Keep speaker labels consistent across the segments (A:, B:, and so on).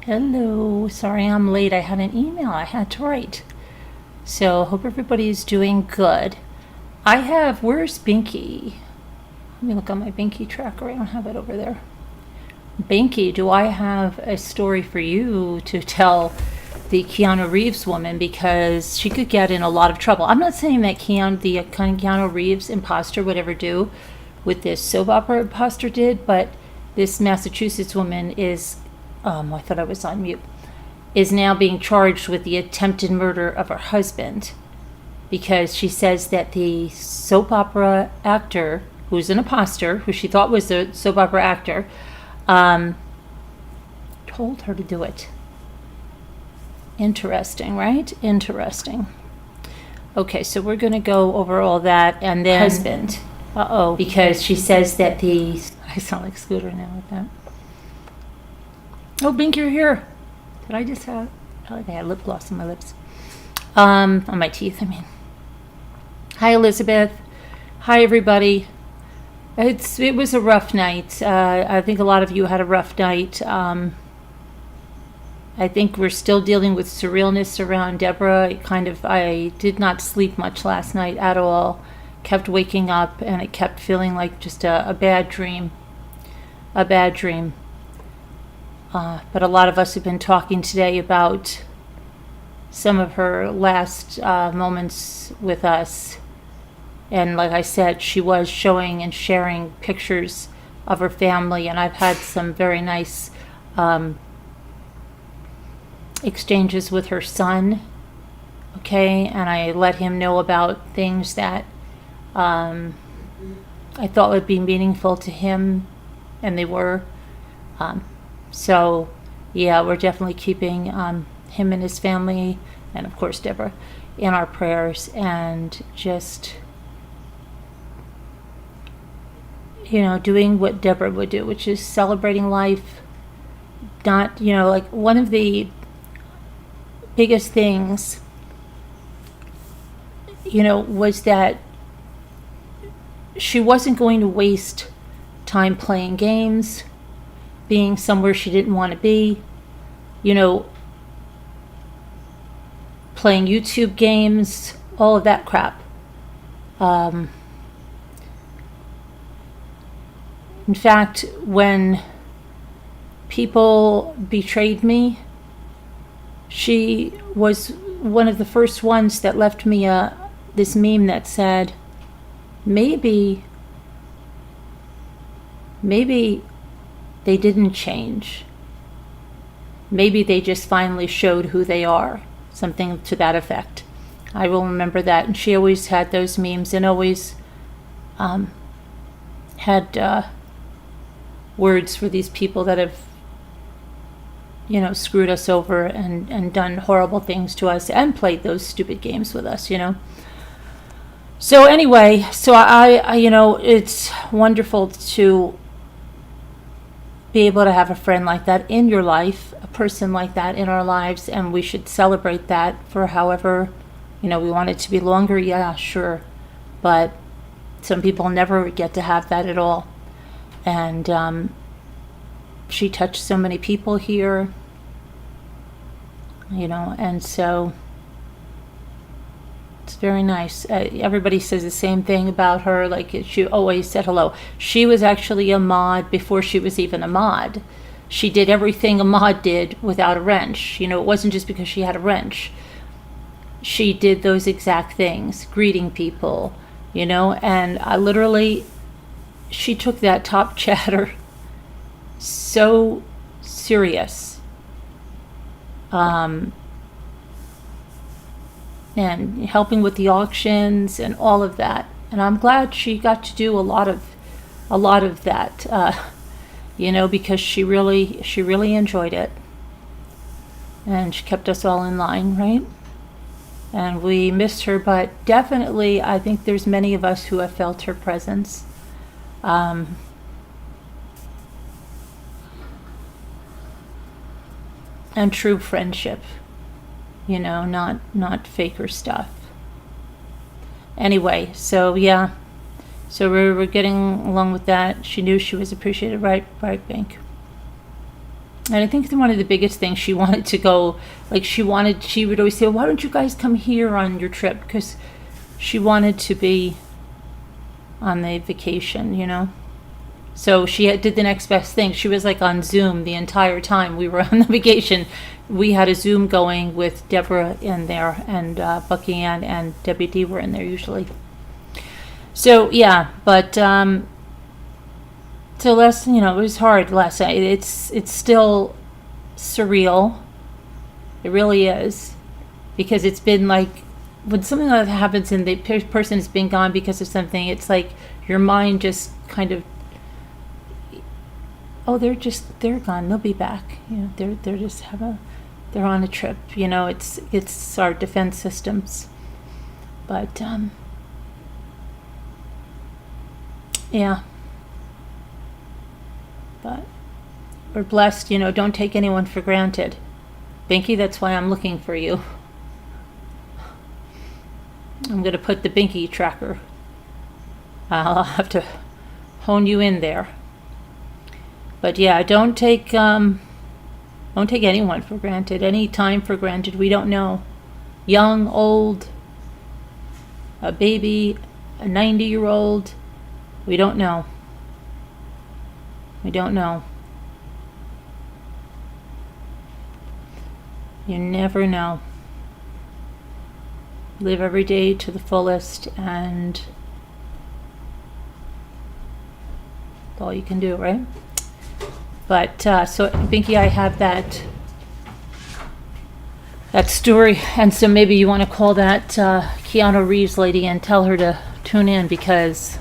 A: Hello, sorry I'm late. I had an email I had to write. So, hope everybody's doing good. Where's Binky? Let me look on my Binky tracker. I don't have it over there. Binky, do I have a story for you to tell the Keanu Reeves woman? Because she could get in a lot of trouble. I'm not saying that Keanu Reeves imposter would ever do what this soap opera imposter did, but this Massachusetts woman is I thought I was on mute, is now being charged with the attempted murder of her husband because she says that the soap opera actor, who's an imposter, who she thought was a soap opera actor, told her to do it. Interesting, right? Interesting. Okay, so we're going to go over all that, and then husband. Because she says that I sound like Scooter now with that. Oh, Bink, you're here. Did I just have... I had lip gloss on my lips. On my teeth, I mean. Hi, Elizabeth. Hi, everybody. It was a rough night. I think a lot of you had a rough night. I think we're still dealing with surrealness around Deborah. I did not sleep much last night at all. Kept waking up, and it kept feeling like just a bad dream. A bad dream. But a lot of us have been talking today about some of her last moments with us. And like I said, she was showing and sharing pictures of her family. And I've had some very nice exchanges with her son. Okay, and I let him know about things that I thought would be meaningful to him. And they were. So, yeah, we're definitely keeping him and his family, and of course Deborah, in our prayers, and just, doing what Deborah would do, which is celebrating life. Not, like one of the biggest things, was that she wasn't going to waste time playing games, being somewhere she didn't want to be, playing YouTube games, all of that crap. In fact, when people betrayed me, she was one of the first ones that left me this meme that said, maybe they didn't change. Maybe they just finally showed who they are. Something to that effect. I will remember that. And she always had those memes and always had words for these people that have, screwed us over and done horrible things to us and played those stupid games with us, So anyway, I it's wonderful to be able to have a friend like that in your life, a person like that in our lives, and we should celebrate that for however, we want it to be longer, yeah, sure, but some people never get to have that at all, and she touched so many people here, and so it's very nice. Everybody says the same thing about her. Like, she always said hello. She was actually a mod before she was even a mod. She did everything a mod did without a wrench. It wasn't just because she had a wrench. She did those exact things, greeting people, and she took that top chatter so serious. And helping with the auctions and all of that. And I'm glad she got to do a lot of that, because she really enjoyed it. And she kept us all in line, right? And we missed her, but definitely I think there's many of us who have felt her presence. And true friendship. Not faker stuff. Anyway, so yeah. So we're getting along with that. She knew she was appreciated, right, Bank? And I think one of the biggest things she wanted to go, like she would always say, why don't you guys come here on your trip? Because she wanted to be on the vacation, you know? So she did the next best thing. She was like on Zoom the entire time we were on the vacation. We had a Zoom going with Deborah in there, and Bucky Ann and Debbie D were in there usually. So yeah, but so last, you know, it was hard last night. It's still surreal. It really is, because it's been like, when something like that happens and the person has been gone because of something, it's like your mind just kind of, oh, they're gone, they'll be back, you know, they're on a trip, you know. It's our defense systems. But yeah, but we're blessed, you know. Don't take anyone for granted, Binky. That's why I'm looking for you. I'm going to put the Binky tracker. I'll have to hone you in there. But yeah, don't take anyone for granted, any time for granted. We don't know. Young, old, a baby, a 90-year-old. We don't know. We don't know. You never know. Live every day to the fullest, and that's all you can do, right? But so Binky, I have that story, and so maybe you want to call that Keanu Reeves lady and tell her to tune in, because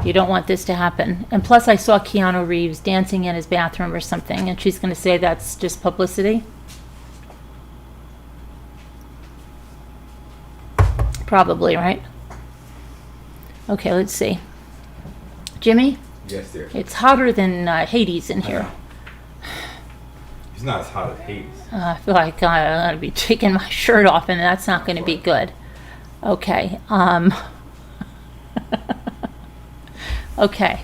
A: you don't want this to happen. And plus, I saw Keanu Reeves dancing in his bathroom or something, and she's going to say that's just publicity. Probably, right? Okay, let's see. Jimmy?
B: Yes, dear.
A: It's hotter than Hades in here.
B: It's not as hot as Hades.
A: I feel like I'm going to be taking my shirt off, and that's not going to be good. Okay. Okay.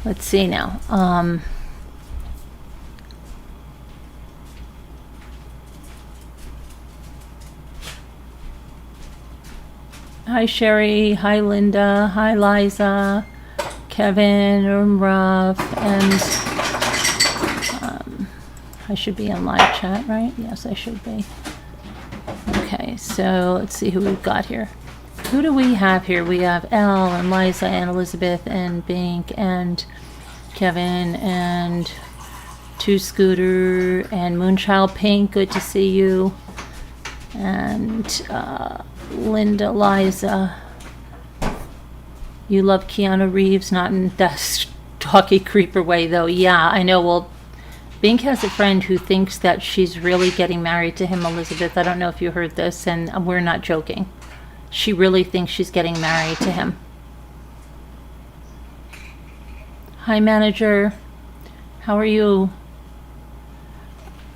A: Let's see now. Hi, Sherry. Hi, Linda. Hi, Liza. Kevin, Umrav, and I should be in live chat, right? Yes, I should be. Okay, so let's see who we've got here. Who do we have here? We have Elle and Liza and Elizabeth and Bink and Kevin and Two Scooter and Moonchild Pink. Good to see you. And Linda, Liza. You love Keanu Reeves, not in that stalky creeper way, though. Yeah, I know. Well, Bink has a friend who thinks that she's really getting married to him, Elizabeth. I don't know if you heard this, and we're not joking. She really thinks she's getting married to him. Hi, manager. How are you?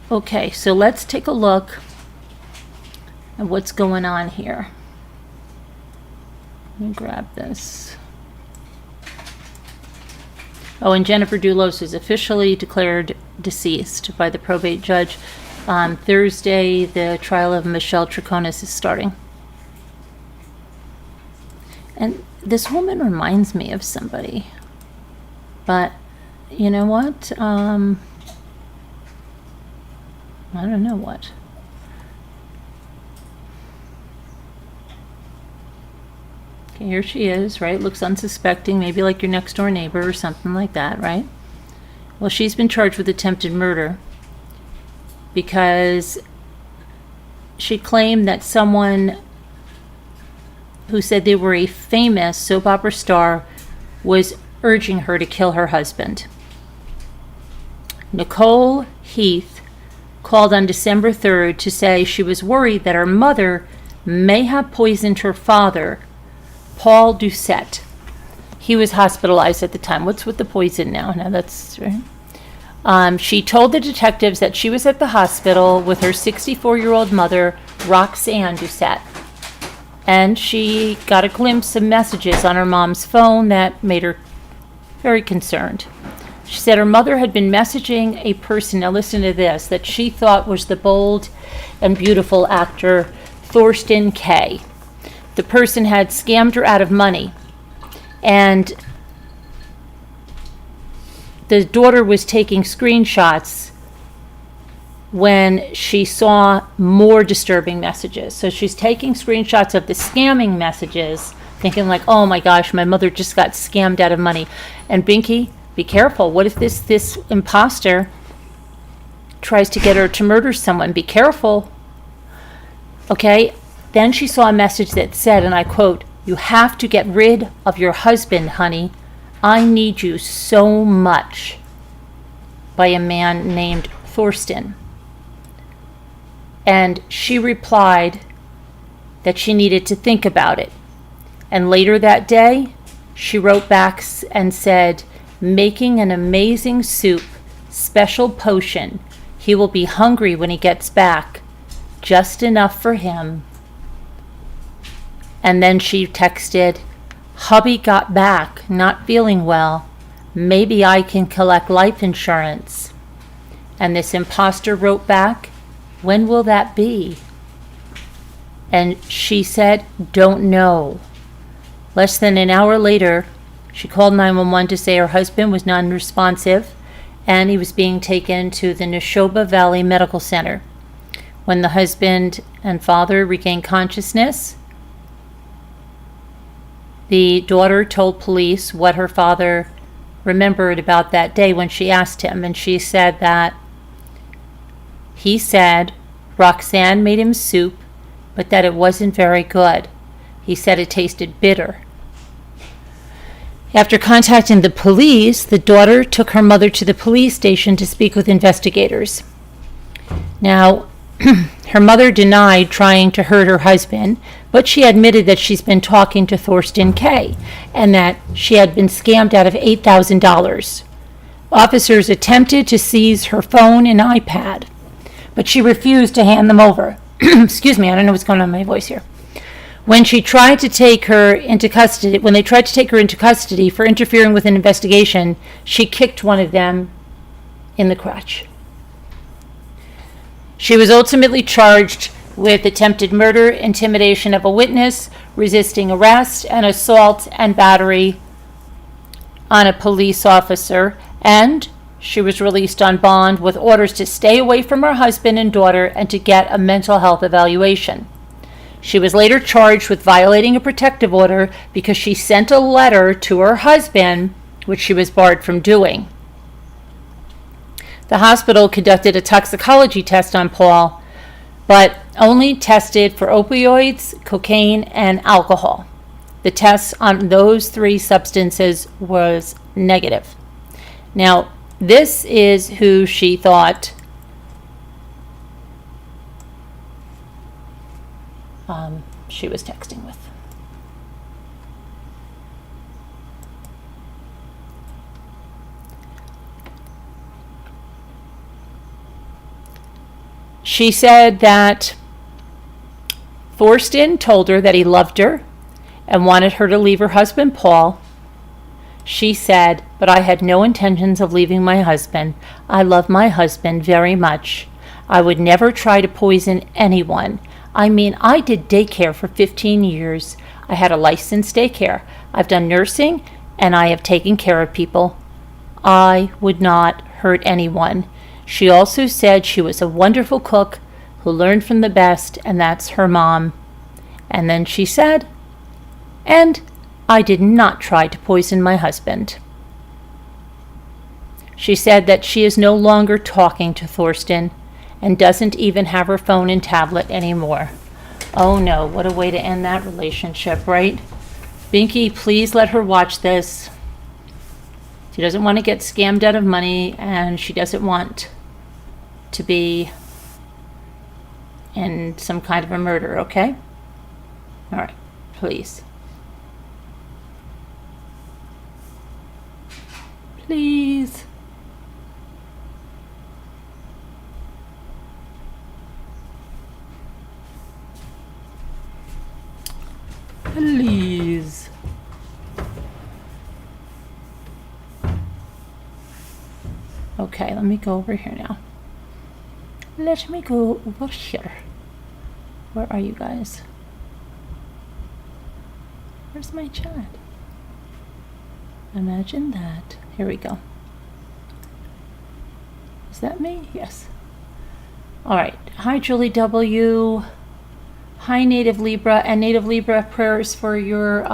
A: Okay, so let's take a look at what's going on here. Let me grab this. Oh, and Jennifer Dulos is officially declared deceased by the probate judge. On Thursday, the trial of Michelle Troconis is starting. And this woman reminds me of somebody. But, you know what? I don't know what. Okay, here she is, right? Looks unsuspecting, maybe like your next door neighbor or something like that, right? Well, she's been charged with attempted murder because she claimed that someone who said they were a famous soap opera star was urging her to kill her husband. Nicole Heath called on December 3rd to say she was worried that her mother may have poisoned her father, Paul Doucette. He was hospitalized at the time. What's with the poison now? Now that's right. She told the detectives that she was at the hospital with her 64-year-old mother, Roxanne Doucette. And she got a glimpse of messages on her mom's phone that made her very concerned. She said her mother had been messaging a person, now listen to this, that she thought was the bold and beautiful actor Thorsten Kaye. The person had scammed her out of money, and the daughter was taking screenshots when she saw more disturbing messages. So she's taking screenshots of the scamming messages, thinking like, oh my gosh, my mother just got scammed out of money. And Binky, be careful. What if this imposter tries to get her to murder someone? Be careful. Okay? Then she saw a message that said, and I quote, "You have to get rid of your husband, honey. I need you so much," by a man named Thorsten. And she replied that she needed to think about it. And later that day, she wrote back and said, "Making an amazing soup, special potion. He will be hungry when he gets back. Just enough for him." And then she texted, "Hubby got back, not feeling well. Maybe I can collect life insurance." And this imposter wrote back, "When will that be?" And she said, "Don't know." Less than an hour later, she called 911 to say her husband was non-responsive and he was being taken to the Neshoba Valley Medical Center. When the husband and father regained consciousness, the daughter told police what her father remembered about that day when she asked him, and she said that he said Roxanne made him soup, but that it wasn't very good. He said it tasted bitter. After contacting the police, the daughter took her mother to the police station to speak with investigators. Now, her mother denied trying to hurt her husband, but she admitted that she's been talking to Thorsten Kaye and that she had been scammed out of $8,000. Officers attempted to seize her phone and iPad, but she refused to hand them over. Excuse me, I don't know what's going on with my voice here. When they tried to take her into custody for interfering with an investigation, she kicked one of them in the crotch. She was ultimately charged with attempted murder, intimidation of a witness, resisting arrest, and assault and battery on a police officer, and she was released on bond with orders to stay away from her husband and daughter and to get a mental health evaluation. She was later charged with violating a protective order because she sent a letter to her husband, which she was barred from doing. The hospital conducted a toxicology test on Paul, but only tested for opioids, cocaine, and alcohol. The test on those three substances was negative. Now, this is who she thought she was texting with. She said that Thorsten told her that he loved her and wanted her to leave her husband, Paul. She said, "But I had no intentions of leaving my husband. I love my husband very much. I would never try to poison anyone. I mean, I did daycare for 15 years. I had a licensed daycare. I've done nursing, and I have taken care of people. I would not hurt anyone." She also said she was a wonderful cook who learned from the best, and that's her mom. And then she said, "And I did not try to poison my husband." She said that she is no longer talking to Thorsten and doesn't even have her phone and tablet anymore. Oh no, what a way to end that relationship, right? Binky, please let her watch this. She doesn't want to get scammed out of money, and she doesn't want to be in some kind of a murder, okay? All right, please. Please. Please. Okay, let me go over here now. Let me go over here. Where are you guys? Where's my chat? Imagine that. Here we go. Is that me? Yes. All right. Hi, Julie W. Hi, Native Libra. And Native Libra, prayers for your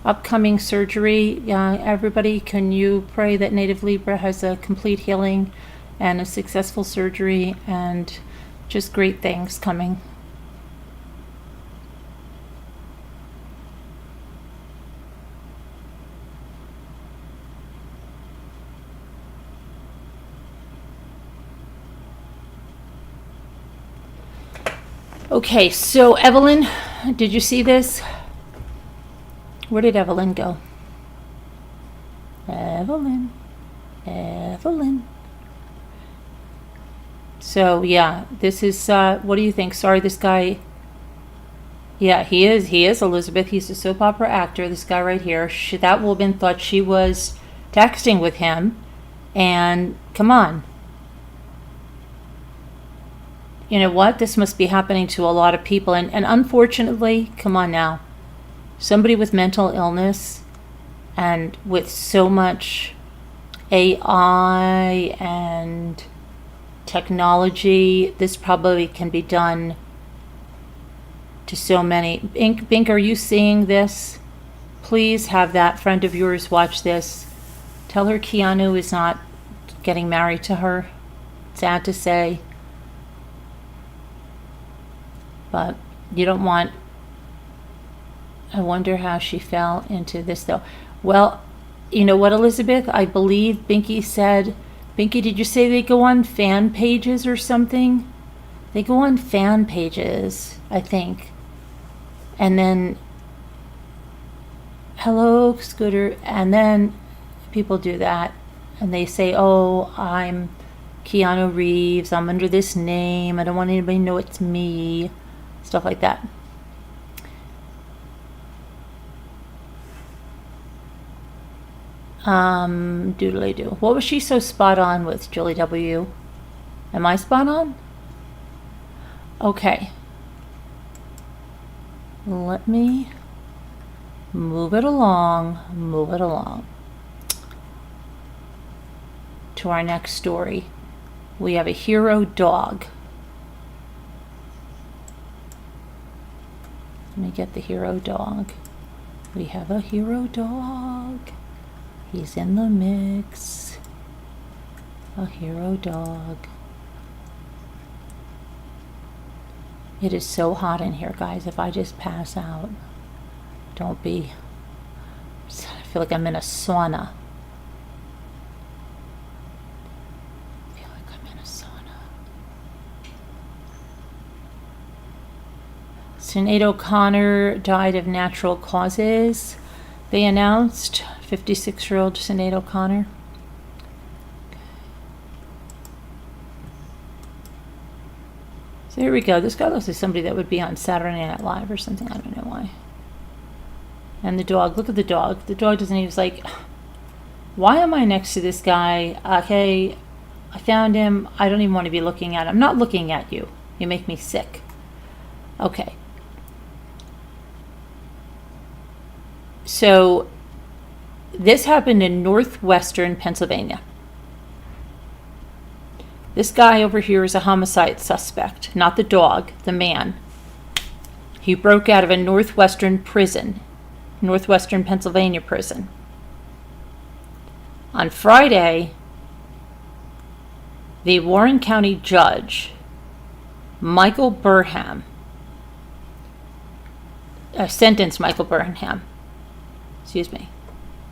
A: upcoming surgery. Everybody, can you pray that Native Libra has a complete healing and a successful surgery and just great things coming. Okay, so Evelyn, did you see this? Where did Evelyn go? Evelyn. So yeah, this is, what do you think? Sorry, this guy, yeah, he is Elizabeth. He's a soap opera actor, this guy right here. That woman thought she was texting with him, and come on. You know what? This must be happening to a lot of people. And unfortunately, come on now, somebody with mental illness and with so much AI and technology, this probably can be done to so many. Bink, are you seeing this? Please have that friend of yours watch this. Tell her Keanu is not getting married to her. Sad to say. But you don't want... I wonder how she fell into this, though. Well, you know what, Elizabeth? I believe Binky said... Binky, did you say they go on fan pages or something? They go on fan pages, I think. And then... Hello, Scooter. And then people do that. And they say, oh, I'm Keanu Reeves. I'm under this name. I don't want anybody to know it's me. Stuff like that. Doodly-doo. What was she so spot on with, Julie W? Am I spot on? Okay. Let me move it along. To our next story. We have a hero dog. Let me get the hero dog. We have a hero dog. He's in the mix. A hero dog. It is so hot in here, guys. If I just pass out, don't be. I feel like I'm in a sauna. Sinead O'Connor died of natural causes, they announced. 56-year-old Sinead O'Connor. So here we go. This guy looks like somebody that would be on Saturday Night Live or something. I don't know why. And the dog. Look at the dog. The dog doesn't even... He's like, why am I next to this guy? Okay, I found him. I don't even want to be looking at him. I'm not looking at you. You make me sick. Okay. So this happened in northwestern Pennsylvania. This guy over here is a homicide suspect, not the dog, the man. He broke out of a northwestern Pennsylvania prison. On Friday, the Warren County judge, Michael Burnham, sentenced Michael Burnham. Excuse me.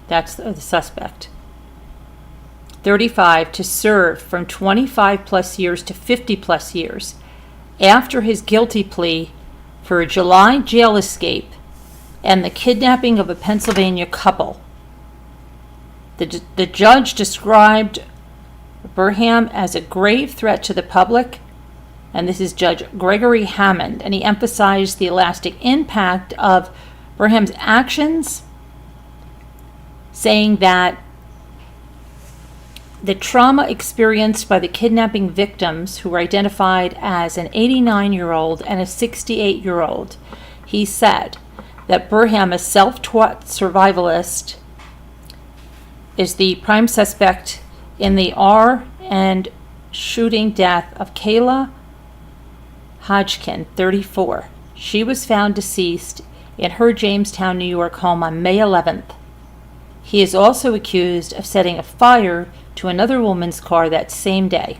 A: That's the suspect. 35 to serve from 25 plus years to 50 plus years after his guilty plea for a July jail escape and the kidnapping of a Pennsylvania couple. The judge described Burnham as a grave threat to the public, and this is Judge Gregory Hammond, and he emphasized the lasting impact of Burnham's actions, saying that the trauma experienced by the kidnapping victims, who were identified as an 89-year-old and a 68-year-old. He said that Burham, a self-taught survivalist, is the prime suspect in the and shooting death of Kayla Hodgkin, 34. She was found deceased in her Jamestown, New York home on May 11th. He is also accused of setting a fire to another woman's car that same day.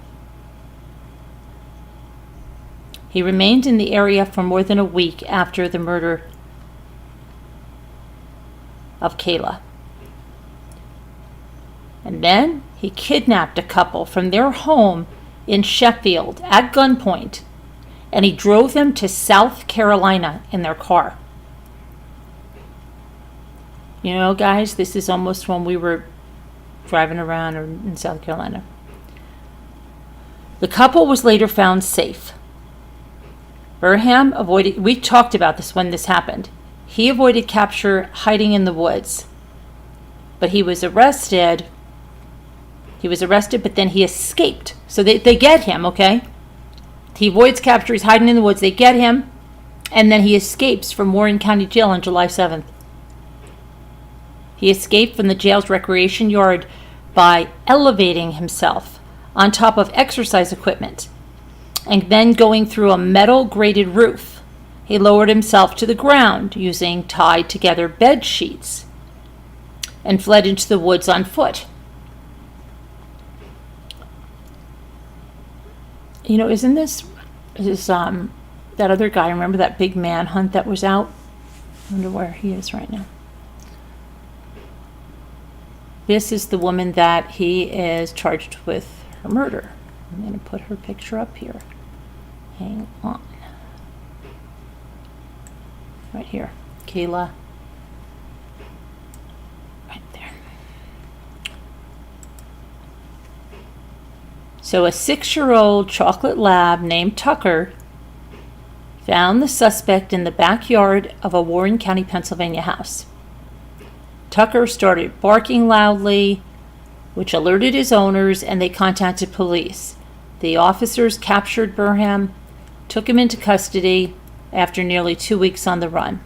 A: He remained in the area for more than a week after the murder of Kayla. And then he kidnapped a couple from their home in Sheffield at gunpoint, and he drove them to South Carolina in their car. You know, guys, this is almost when we were driving around in South Carolina. The couple was later found safe. Burham avoided, we talked about this when this happened. He avoided capture hiding in the woods. But he was arrested. But then he escaped. So they get him, okay? He avoids capture, he's hiding in the woods. They get him, and then he escapes from Warren County Jail on July 7th. He escaped from the jail's recreation yard by elevating himself on top of exercise equipment and then going through a metal grated roof. He lowered himself to the ground using tied together bed sheets and fled into the woods on foot. You know, isn't this that other guy, remember that big manhunt that was out? I wonder where he is right now. This is the woman that he is charged with her murder. I'm going to put her picture up here. Hang on. Right here. Kayla. Right there. So a 6-year-old chocolate lab named Tucker found the suspect in the backyard of a Warren County, Pennsylvania house. Tucker started barking loudly, which alerted his owners, and they contacted police. The officers captured Burham, took him into custody after nearly 2 weeks on the run.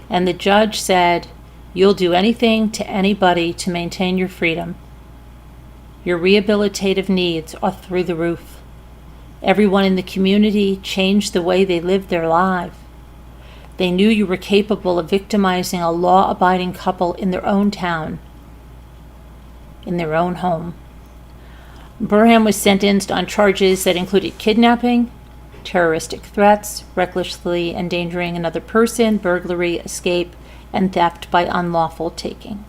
A: And the judge said, "You'll do anything to anybody to maintain your freedom. Your rehabilitative needs are through the roof. Everyone in the community changed the way they lived their lives. They knew you were capable of victimizing a law-abiding couple in their own town, in their own home." Burham was sentenced on charges that included kidnapping, terroristic threats, recklessly endangering another person, burglary, escape, and theft by unlawful taking.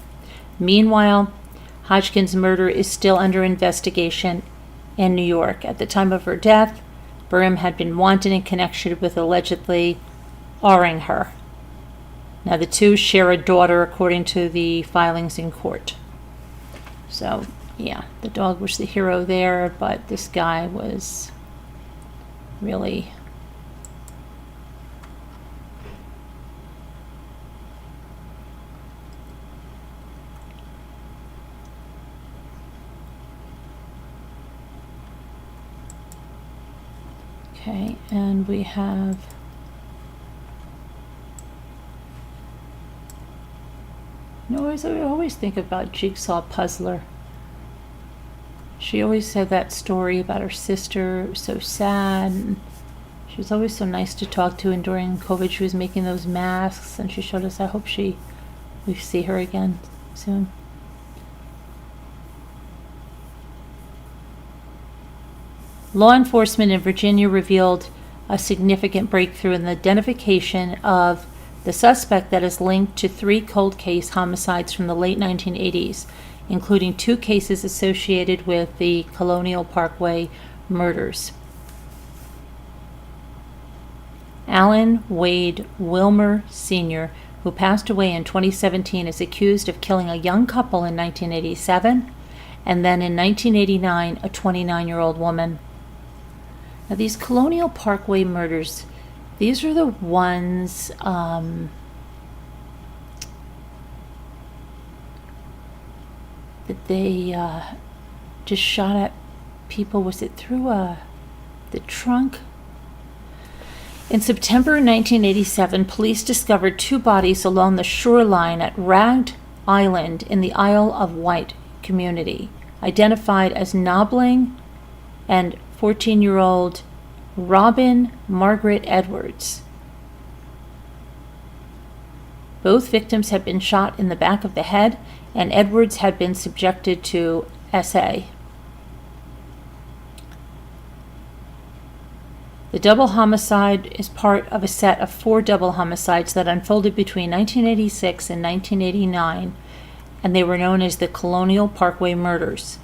A: Meanwhile, Hodgkin's murder is still under investigation in New York. At the time of her death, Burham had been wanted in connection with allegedly R-ing her. Now, the two share a daughter, according to the filings in court. So, yeah, the dog was the hero there, but this guy was really... Okay, and we have... You know, I always think about Jigsaw Puzzler. She always said that story about her sister. It was so sad. And she was always so nice to talk to. And during COVID, she was making those masks. And she showed us. I hope we see her again soon. Law enforcement in Virginia revealed a significant breakthrough in the identification of the suspect that is linked to 3 cold case homicides from the late 1980s, including 2 cases associated with the Colonial Parkway murders. Alan Wade Wilmer Sr., who passed away in 2017, is accused of killing a young couple in 1987, and then in 1989, a 29-year-old woman. Now, these Colonial Parkway murders, these are the ones they just shot at people. Was it through the trunk? In September 1987, police discovered 2 bodies along the shoreline at Ragged Island in the Isle of Wight community, identified as Nobling and 14-year-old Robin Margaret Edwards. Both victims had been shot in the back of the head, and Edwards had been subjected to SA. The double homicide is part of a set of 4 double homicides that unfolded between 1986 and 1989, and they were known as the Colonial Parkway murders.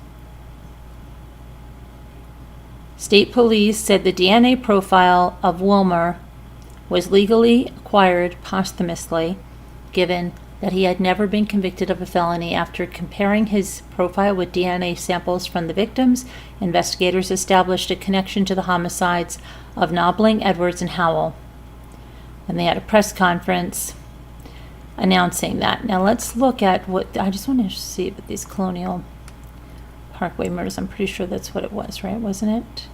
A: State police said the DNA profile of Wilmer was legally acquired posthumously, given that he had never been convicted of a felony. After comparing his profile with DNA samples from the victims, investigators established a connection to the homicides of Nobling, Edwards, and Howell. And they had a press conference announcing that. Now let's look at what, I just want to see what these Colonial Parkway murders, I'm pretty sure that's what it was, right? Wasn't it?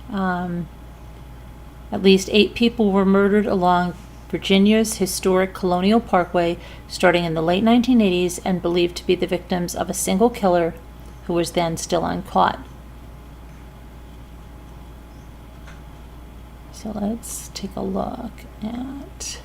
A: At least 8 people were murdered along Virginia's historic Colonial Parkway starting in the late 1980s and believed to be the victims of a single killer who was then still uncaught. So let's take a look at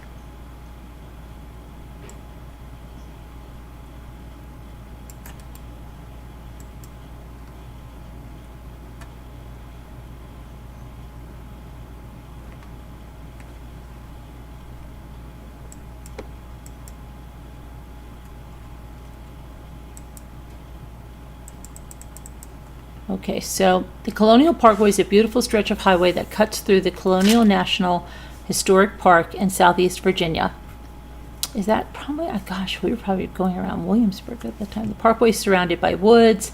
A: Okay, so the Colonial Parkway is a beautiful stretch of highway that cuts through the Colonial National Historic Park in southeast Virginia. Is that probably, oh gosh, we were probably going around Williamsburg at the time. The parkway is surrounded by woods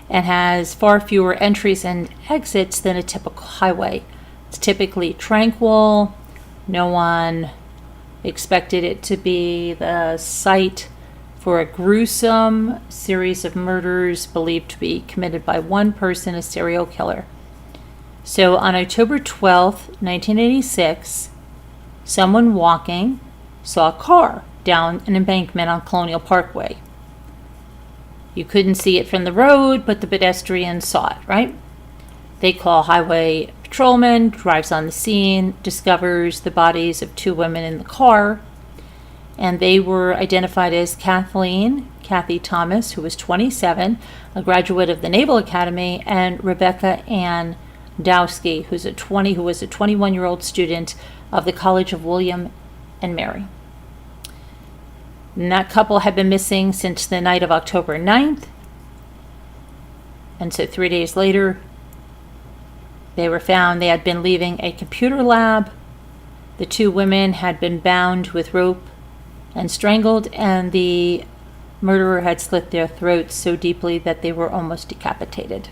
A: and has far fewer entries and exits than a typical highway. It's typically tranquil. No one expected it to be the site for a gruesome series of murders believed to be committed by one person, a serial killer. So on October 12th, 1986, someone walking saw a car down an embankment on Colonial Parkway. You couldn't see it from the road, but the pedestrians saw it, right? They call highway patrolman, drives on the scene, discovers the bodies of 2 women in the car, and they were identified as Kathy Thomas, who was 27, a graduate of the Naval Academy, and Rebecca Ann Dowski, who was a 21-year-old student of the College of William and Mary. And that couple had been missing since the night of October 9th. And so 3 days later, they were found. They had been leaving a computer lab. The 2 women had been bound with rope and strangled, and the murderer had slit their throats so deeply that they were almost decapitated.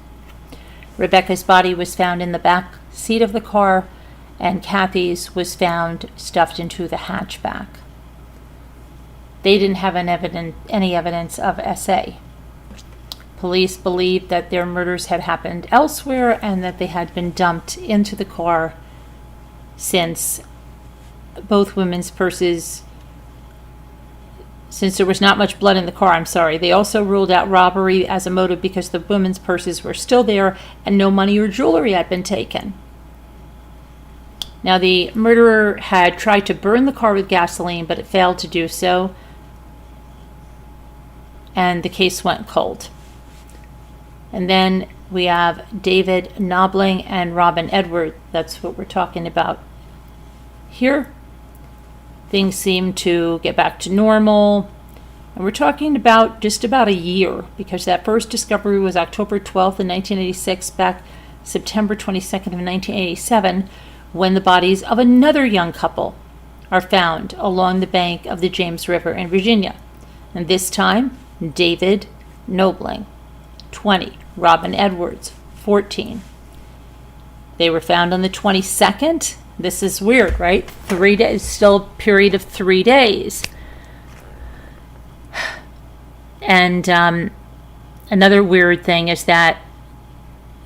A: Rebecca's body was found in the back seat of the car, and Kathy's was found stuffed into the hatchback. They didn't have any evidence of SA. Police believed that their murders had happened elsewhere and that they had been dumped into the car, since both women's purses, since there was not much blood in the car, They also ruled out robbery as a motive because the women's purses were still there and no money or jewelry had been taken. Now, the murderer had tried to burn the car with gasoline, but it failed to do so, and the case went cold. And then we have David Nobling and Robin Edwards. That's what we're talking about here. Things seem to get back to normal. And we're talking about just about a year, because that first discovery was October 12th in 1986, back September 22nd of 1987, when the bodies of another young couple are found along the bank of the James River in Virginia. And this time, David Nobling, 20, Robin Edwards, 14. They were found on the 22nd. This is weird, right? 3 days, still a period of 3 days. And Another weird thing is that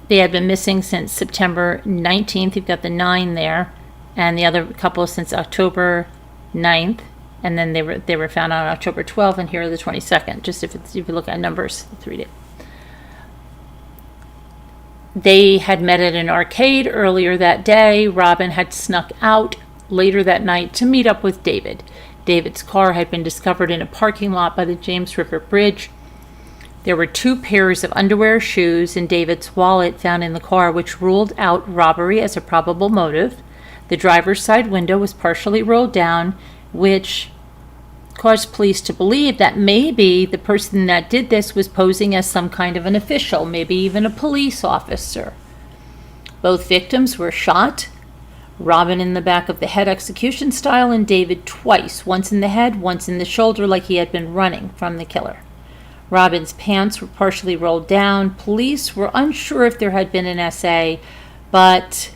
A: they had been missing since September 19th. You've got the 9 there, and the other couple since October 9th, and then they were found on October 12th, and here are the 22nd. Just if you look at numbers, 3 days. They had met at an arcade earlier that day. Robin had snuck out later that night to meet up with David. David's car had been discovered in a parking lot by the James River Bridge. There were 2 pairs of underwear, shoes, and David's wallet found in the car, which ruled out robbery as a probable motive. The driver's side window was partially rolled down, which caused police to believe that maybe the person that did this was posing as some kind of an official, maybe even a police officer. Both victims were shot, Robin in the back of the head execution style, and David twice, once in the head, once in the shoulder, like he had been running from the killer. Robin's pants were partially rolled down. Police were unsure if there had been an SA, but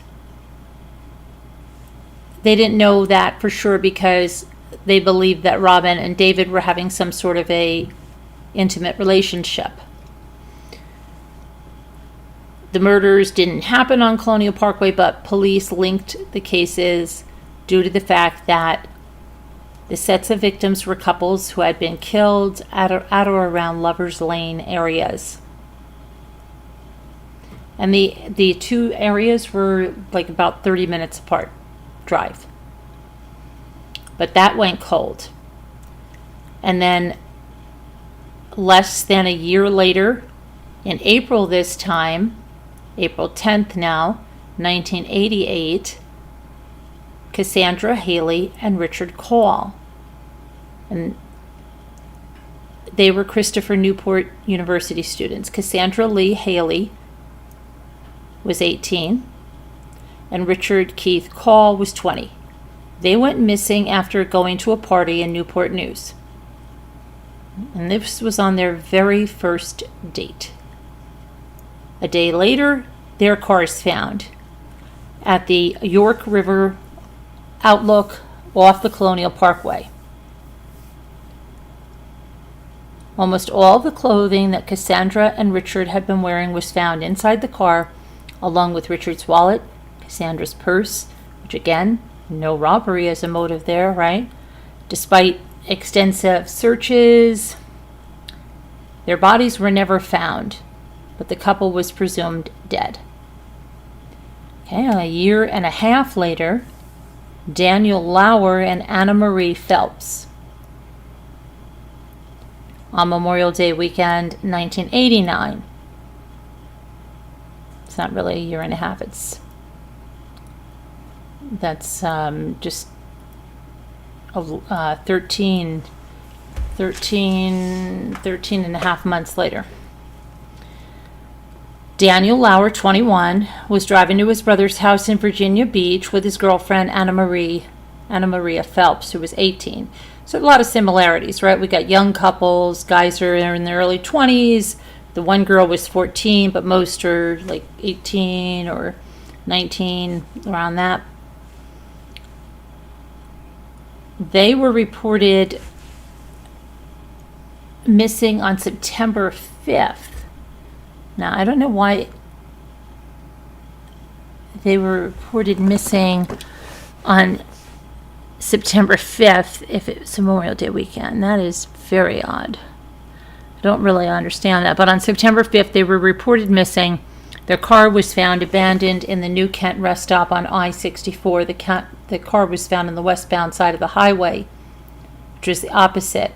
A: they didn't know that for sure because they believed that Robin and David were having some sort of a intimate relationship. The murders didn't happen on Colonial Parkway, but police linked the cases due to the fact that the sets of victims were couples who had been killed at or around Lover's Lane areas. And the 2 areas were like about 30 minutes apart, drive. But that went cold. And then less than a year later, in April this time, April 10th now, 1988, Cassandra Haley and Richard Cole. And they were Christopher Newport University students. Cassandra Lee Haley was 18, and Richard Keith Cole was 20. They went missing after going to a party in Newport News. And this was on their very first date. A day later, their car is found at the York River Outlook off the Colonial Parkway. Almost all the clothing that Cassandra and Richard had been wearing was found inside the car, along with Richard's wallet, Cassandra's purse, which again, no robbery as a motive there, right? Despite extensive searches, their bodies were never found, but the couple was presumed dead. Okay, a year and a half later, Daniel Lauer and Anna Marie Phelps. On Memorial Day weekend, 1989. It's not really a year and a half, that's just 13 and a half months later. Daniel Lauer, 21, was driving to his brother's house in Virginia Beach with his girlfriend Anna Maria Phelps, who was 18. So a lot of similarities, right? We got young couples, guys are in their early 20s. The one girl was 14, but most are like 18 or 19, around that. They were reported missing on September 5th. Now, I don't know why they were reported missing on September 5th if it's Memorial Day weekend. That is very odd. I don't really understand that. But on September 5th, they were reported missing. Their car was found abandoned in the New Kent rest stop on I-64. The car was found on the westbound side of the highway, which is the opposite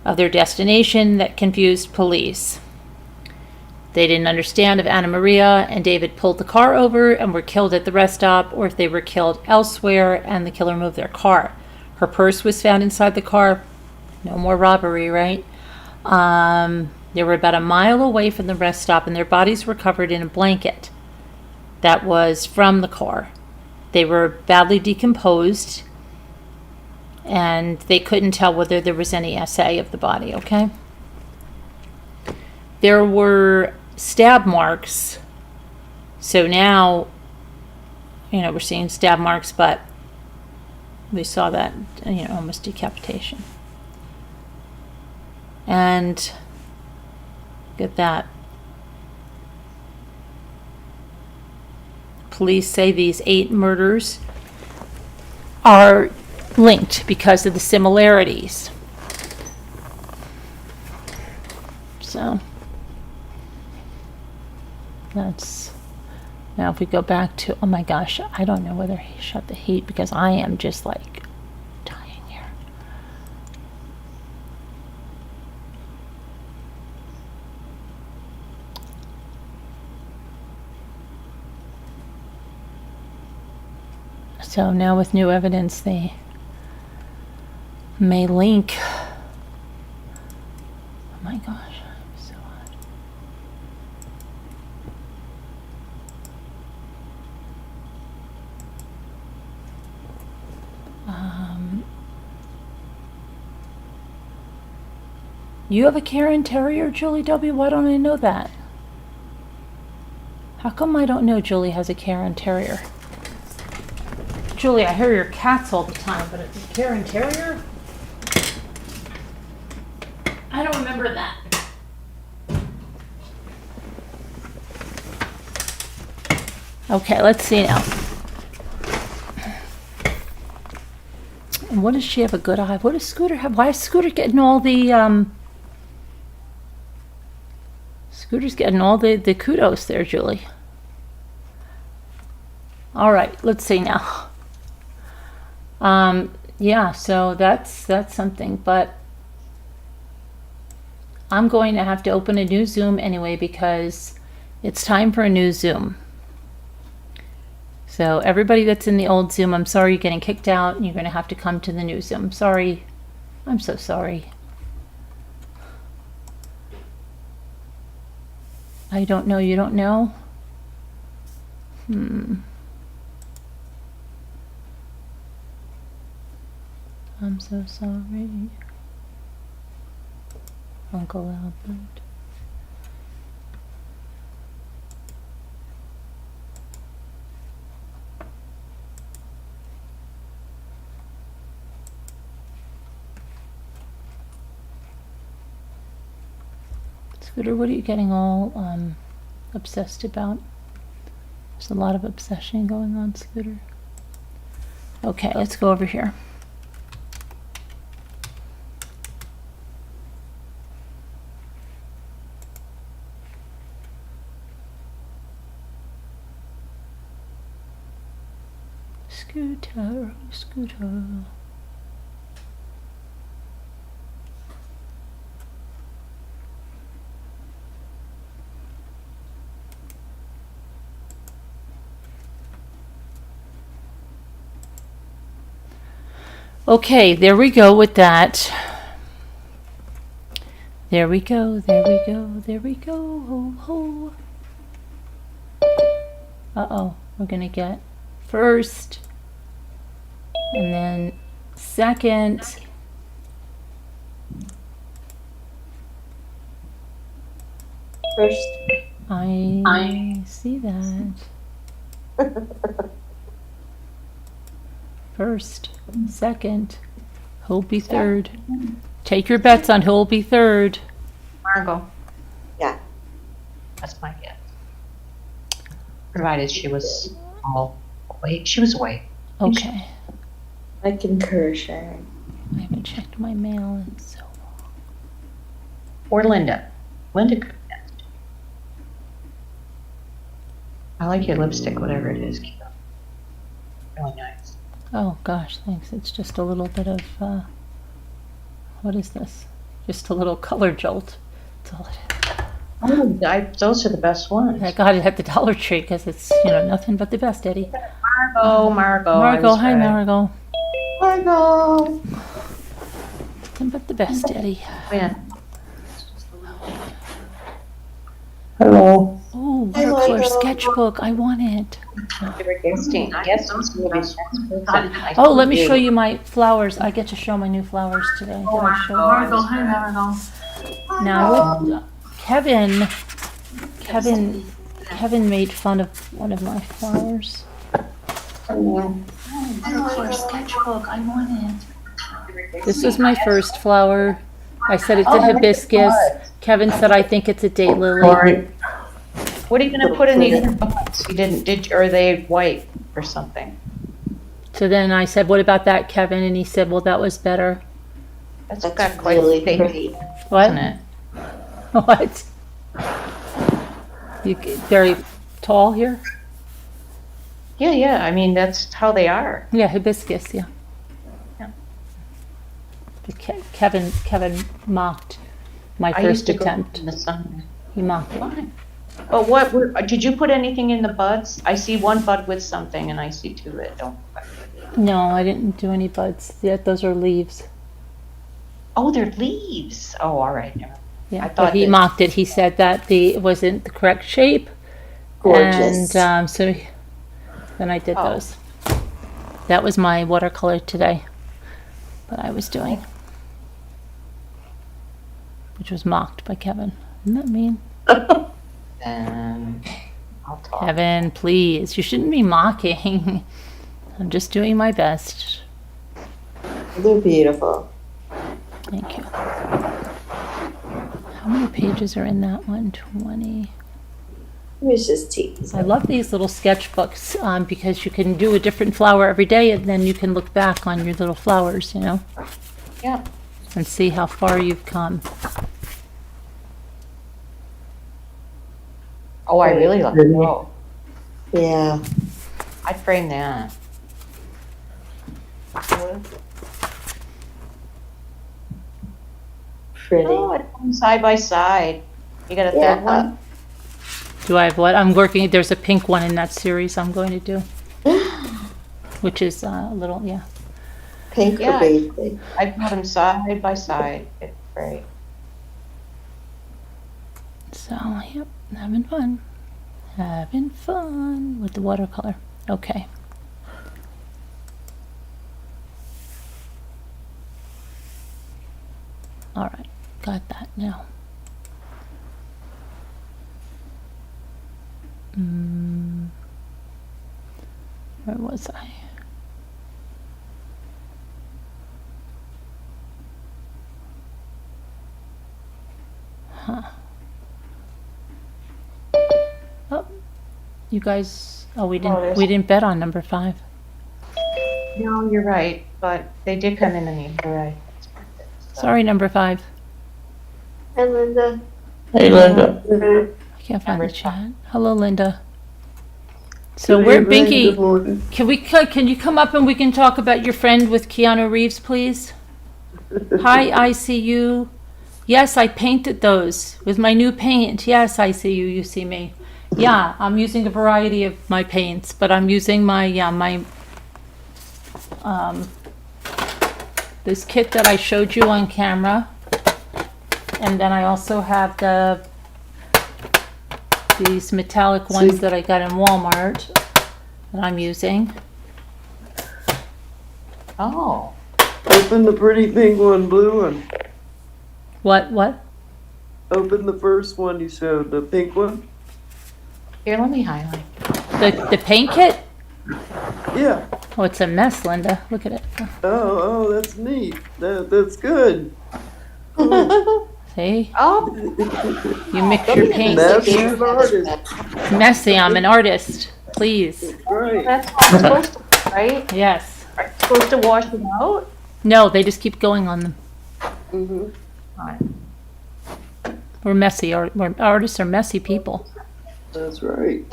A: of their destination. That confused police. They didn't understand if Anna Maria and David pulled the car over and were killed at the rest stop, or if they were killed elsewhere and the killer moved their car. Her purse was found inside the car. No more robbery, right? They were about a mile away from the rest stop, and their bodies were covered in a blanket that was from the car. They were badly decomposed, and they couldn't tell whether there was any SA of the body, okay? There were stab marks. So now, we're seeing stab marks, but we saw that, almost decapitation. And look at that. Police say these 8 murders are linked because of the similarities. So that's, now if we go back to, oh my gosh, I don't know whether he shut the heat because I am just like dying here. So now with new evidence, they may link. Oh my gosh, I'm so hot. You have a Karen Terrier, Julie W? Why don't I know that? How come I don't know Julie has a Karen Terrier? Julie, I hear your cats all the time, but it's a Karen Terrier? I don't remember that. Okay, let's see now. And what does she have a good eye? What does Scooter have? Why is Scooter getting all the, Scooter's getting all the kudos there, Julie. All right, let's see now. Yeah, so that's something, but I'm going to have to open a new Zoom anyway because it's time for a new Zoom. So everybody that's in the old Zoom, I'm sorry you're getting kicked out and you're going to have to come to the new Zoom. Sorry. I'm so sorry. I don't know. You don't know? I'm so sorry. Uncle Albert. Scooter, what are you getting all obsessed about? There's a lot of obsession going on, Scooter. Okay, let's go over here. Scooter, Scooter. Okay, there we go with that. There we go, there we go, there we go. Ho, ho. Uh-oh, we're gonna get first, and then second.
C: First.
A: I see that. First, second, who'll be third? Take your bets on who'll be third.
D: Margot.
C: Yeah.
D: That's my guess. Provided she was all awake. She was awake.
A: Okay.
C: I concur, Sharon.
A: I haven't checked my mail in so long.
D: Or Linda. Linda could have guessed. I like your lipstick, whatever it is. Cute. Really nice.
A: Oh gosh, thanks. It's just a little bit of, what is this? Just a little color jolt. That's all it is.
D: Oh, those are the best ones.
A: I got it at the Dollar Tree because it's, nothing but the best, Eddie.
D: Margot.
A: Margot, hi Margot.
C: Margot.
A: Nothing but the best, Eddie.
D: Yeah.
C: Hello.
A: Oh,
C: Hi,
A: watercolor
C: Margot.
A: sketchbook. I want it.
D: They were guessing. I guess those movies.
A: Oh, let me show you my flowers. I get to show my new flowers today.
D: Oh,
A: Did I show
D: Margot.
A: you?
D: Hi, Margot.
A: Now, with Kevin made fun of one of my flowers. Watercolor sketchbook. I want it. This is my first flower. I said it's a hibiscus. Kevin said, I think it's a date, Lily.
C: Lori,
D: What are you gonna put in these other buckets? You didn't, or are they white or something?
A: So then I said, what about that, Kevin? And he said, well, that was better.
D: That's
C: that's
D: got quite
C: really
D: a thing,
C: pretty.
A: What?
D: isn't it?
A: What? You very tall here?
D: Yeah, I mean, that's how they are.
A: Yeah, hibiscus, yeah.
D: Yeah.
A: The Kevin mocked my
D: I
A: first
D: used to go
A: attempt.
D: in the sun.
A: He mocked it.
D: Fine. But did you put anything in the buds? I see one bud with something and I see two that don't.
A: No, I didn't do any buds yet. Those are leaves.
D: Oh, they're leaves. Oh, all right. Never.
A: Yeah,
D: I
A: but
D: thought
A: he
D: that-
A: mocked it. He said that it wasn't the correct shape.
C: Gorgeous.
A: And then I did
D: Oh.
A: those. That was my watercolor today that I was doing, which was mocked by Kevin. Isn't that mean?
D: Then I'll talk.
A: Kevin, please. You shouldn't be mocking. I'm just doing my best.
C: They're beautiful.
A: Thank you. How many pages are in that one? 20.
C: It was just teasing.
A: I love these little sketchbooks because you can do a different flower every day and then you can look back on your little flowers, you know,
D: Yeah.
A: and see how far you've come.
D: Oh, I really like it. Oh,
C: Yeah.
D: I'd frame that.
C: Pretty.
D: Oh, it comes side by side. You got a
C: Yeah.
D: third one?
A: Do I have what? I'm working, there's a pink one in that series I'm going to do, which is a little, yeah.
C: Pink
D: Yeah.
C: or basic?
D: I put them side by side. It's great.
A: So, yep, having fun. Having fun with the watercolor. Okay. All right, got that now. Where was I? Huh. Oh, you guys. Oh, we
D: there's-
A: didn't bet on number 5.
D: No, you're right, but they did come in the other way.
A: Sorry, number 5.
C: Hi, Linda.
E: Hey, Linda.
A: I can't find the
D: Number
A: chat. Hello, Linda. So
E: Good
A: where,
E: evening,
A: Binky?
E: Good morning.
A: Can you come up and we can talk about your friend with Keanu Reeves, please? Hi, I see you. Yes, I painted those with my new paint. Yes, I see you. You see me. Yeah, I'm using a variety of my paints, but I'm using my this kit that I showed you on camera, and then I also have these metallic ones that I got in Walmart that I'm using.
D: Oh,
E: Open the pretty pink one, blue one.
A: What?
E: Open the first one you showed, the pink one.
D: here, let me highlight.
A: The paint kit?
E: Yeah.
A: Oh, it's a mess, Linda. Look at it.
E: Oh, that's neat. That's good.
A: See?
D: Oh,
A: You mix your paint
E: That's
A: here.
E: an artist.
A: It's messy. I'm an artist. Please.
E: Right.
D: that's how it's supposed to be, right?
A: Yes.
D: Are you supposed to wash them out?
A: No, they just keep going on them.
E: Mhm.
D: Fine.
A: We're messy. Artists are messy people.
E: That's right.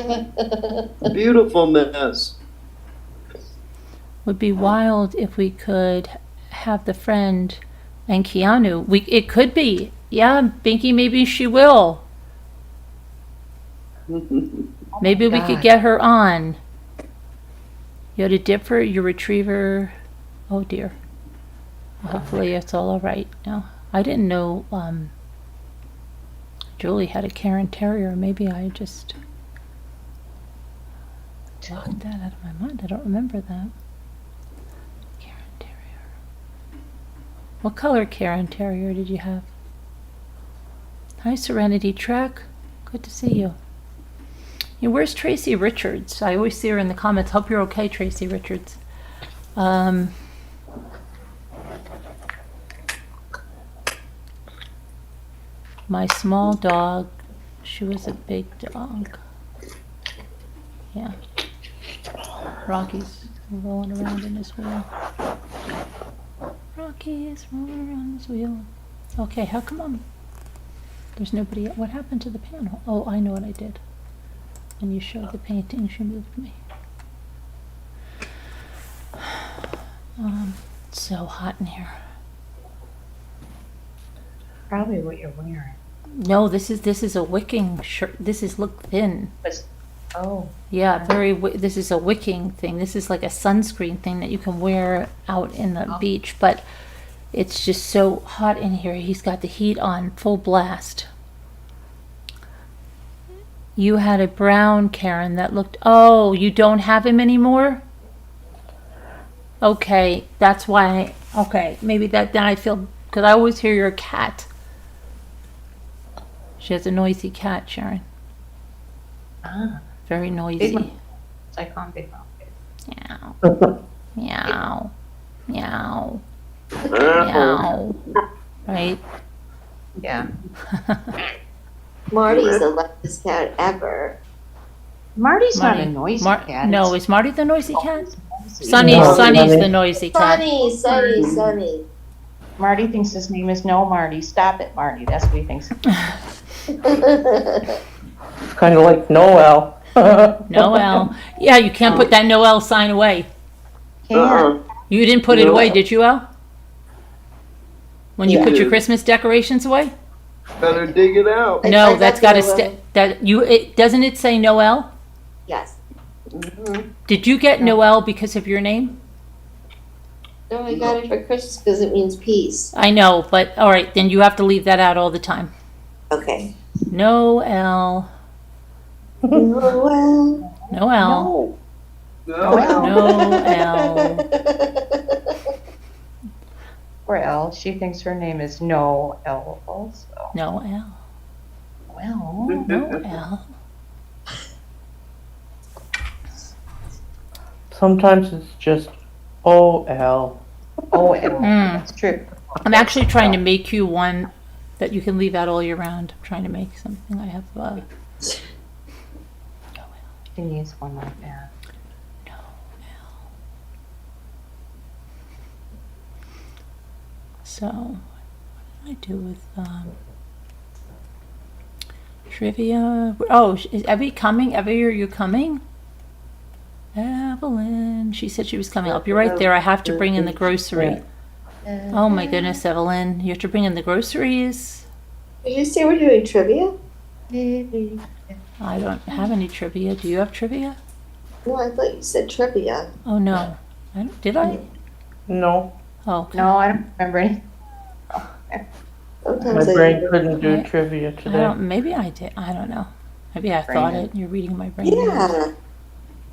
E: Beautiful mess.
A: Would be wild if we could have the friend and Keanu. It could be. Yeah, Binky, maybe she will. Maybe we could
D: God.
A: get her on. You had a dipper, your retriever. Oh dear. Hopefully it's all right now. I didn't know Julie had a Karen Terrier. Maybe I just blocked that out of my mind. I don't remember that. Karen Terrier. What color Karen Terrier did you have? Hi, Serenity Trek. Good to see you. Yeah, where's Tracy Richards? I always see her in the comments. Hope you're okay, Tracy Richards. My small dog. She was a big dog. Yeah. Rocky's rolling around in his wheel. Rocky is rolling around his wheel. Okay, how come there's nobody? What happened to the panel? Oh, I know what I did. When you showed the paintings, you moved me. It's so hot in here.
D: Probably what you're wearing.
A: No, this is a wicking shirt. This is look thin.
D: Oh.
A: Yeah, this is a wicking thing. This is like a sunscreen thing that you can wear out in the beach, but it's just so hot in here. He's got the heat on full blast. You had a brown Karen that looked, oh, you don't have him anymore? Okay, that's why, okay, maybe then I feel, because I always hear your cat. She has a noisy cat, Sharon.
D: Ah.
A: Very
D: Big
A: noisy.
D: one. It's like on Big Mouth.
A: Meow. Meow. Meow. Meow. Right?
D: Yeah.
C: Marty's the loudest cat ever.
D: Marty's not a noisy cat.
A: No,
D: It's-
A: is Marty the noisy cat?
D: Noisy.
A: Sunny's
E: No.
A: the noisy cat.
C: Sunny.
D: Marty thinks his name is No Marty. Stop it, Marty. That's what he thinks.
E: Kind of like Noel.
A: Noel. Yeah, you can't put that Noel sign away.
D: Can't.
A: You didn't put it
E: No.
A: away, did you, El? When you
C: Yeah.
A: put your Christmas decorations away?
E: Better dig it out.
C: I
A: No,
C: got
A: that's got to
C: Noel.
A: stay. Doesn't it say Noel?
C: Yes.
A: Did you get Noel because of your name?
C: No, I got it for Christmas because it means peace.
A: I know, but all right, then you have to leave that out all the time.
C: Okay.
A: Noel.
C: Noel.
A: Noel.
E: No.
A: Noel.
D: Or L. She thinks her name is No L also.
A: Noel.
D: Well,
A: Noel.
E: Sometimes it's just OL.
D: O L.
A: Mm.
D: That's true.
A: I'm actually trying to make you one that you can leave out all year round. I'm trying to make something. I have Noel.
D: You can use one like that.
A: So, what did I do with trivia? Oh, is Evie coming? Evie, are you coming? Evelyn. She said she was coming. I'll be right there. I have to bring in the grocery. Oh my goodness, Evelyn. You have to bring in the groceries.
C: Did you say we're doing trivia?
A: I don't have any trivia. Do you have trivia?
C: No, I thought you said trivia.
A: Oh no. Did I?
E: No,
A: Oh, okay.
D: No, I don't remember any.
E: my
C: Sometimes
E: brain couldn't do
A: I-
E: trivia
A: I
E: today.
A: don't, maybe I did. I don't know. Maybe I thought
D: Brain.
A: it. You're reading my brain.
C: Yeah.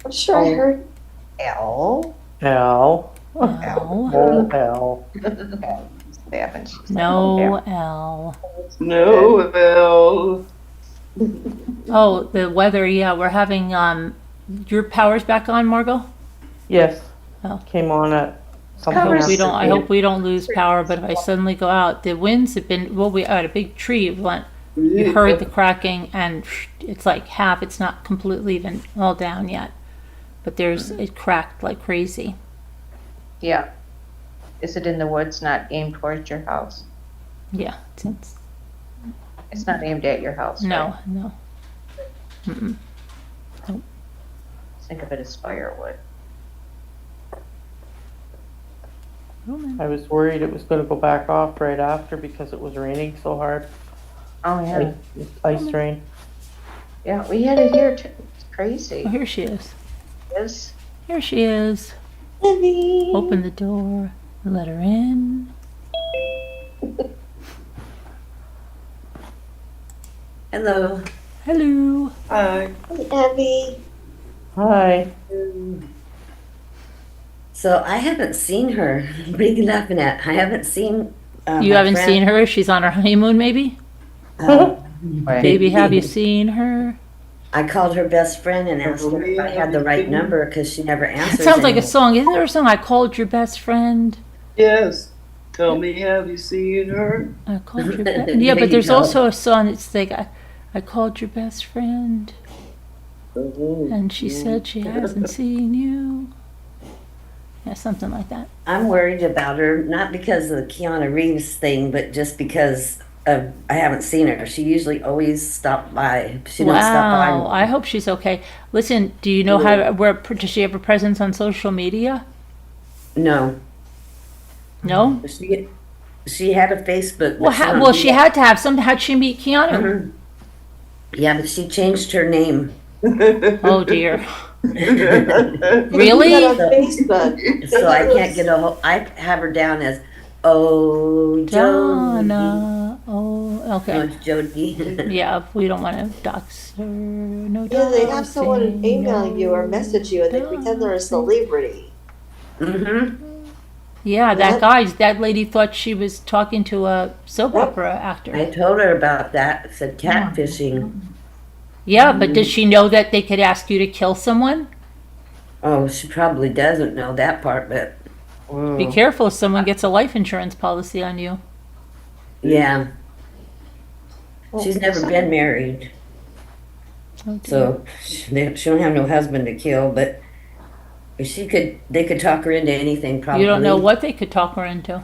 C: I'm sure I heard.
D: L.
E: L.
A: No.
E: L.
D: Stabbing. She's like,
A: No L.
E: No, L.
A: Oh, the weather. Yeah, we're having. Your power's back on, Margot.
E: Yes.
A: Oh.
E: Came on at some
D: Covers-
E: point.
A: We don't. I hope we don't lose power. But if I suddenly go out, the winds have been. Well, we had a big tree. Went. You heard the cracking, and it's like half. It's not completely even all down yet, but it cracked like crazy.
D: Yeah. Is it in the woods, not aimed towards your house?
A: Yeah. It's,
D: It's not aimed at your house.
A: no.
D: Right?
A: No. Mm-mm.
D: Think of it as firewood.
E: I was worried it was going to go back off right after because it was raining so hard.
D: Oh, yeah.
E: Ice rain.
D: Yeah, we had it here too. It's crazy.
A: Oh, here she is.
D: Yes.
A: Here she is.
C: Evie.
A: Open the door. Let her in.
F: Hello.
A: Hello.
E: Hi.
C: Evie.
E: Hi.
F: So I haven't seen her. What are you laughing at? I haven't seen.
A: You haven't seen her? She's on her honeymoon, maybe? Baby, have you seen her?
F: I called her best friend and asked her if I had the right number because she never
A: It
F: answers.
A: sounds like a
F: anymore.
A: song. Isn't there a song? I called your best friend.
E: Yes.
G: Tell me, have you seen her?
A: I called your
F: There
A: yeah, but
F: you
A: there's
F: go.
A: also a song that's like, I called your best friend,
G: Mhm.
A: and she said she hasn't seen you. Yeah, something like that.
F: I'm worried about her, not because of the Keanu Reeves thing, but just because of I haven't seen her. She usually always stop by. She don't stop by.
A: Wow, I hope she's okay. Listen, do you know does she have a presence on social media?
F: No,
A: No?
F: she had a Facebook.
A: Well,
F: but she don't do
A: she
F: that.
A: had to have some. How'd she meet Keanu?
F: Mhm. Yeah, but she changed her name.
A: Oh dear.
C: But
A: Really?
C: on Facebook.
F: So I can't get a hold. I have her down as Oh Jody.
A: Donna. Oh,
F: No,
A: okay.
F: it's Jody.
A: Yeah, we don't want to dox her. No
C: Yeah, they have
A: doxing,
C: someone email you or
A: no
C: message you and they pretend they're a
A: doxing.
C: celebrity.
F: Mm-hmm.
A: Yeah,
C: What?
A: that lady thought she was talking to a soap
C: Yep.
A: opera
F: I
A: actor.
F: told her about that. Said catfishing.
A: Yeah, but does she know that they could ask you to kill someone?
F: Oh, she probably doesn't know that part, but
A: Be careful if someone gets a life insurance policy on you.
F: yeah,
C: Well,
F: she's never been married,
A: Oh, dear.
F: so she don't have no husband to kill. But they could talk her into anything. Probably.
A: You don't know what they could talk her into.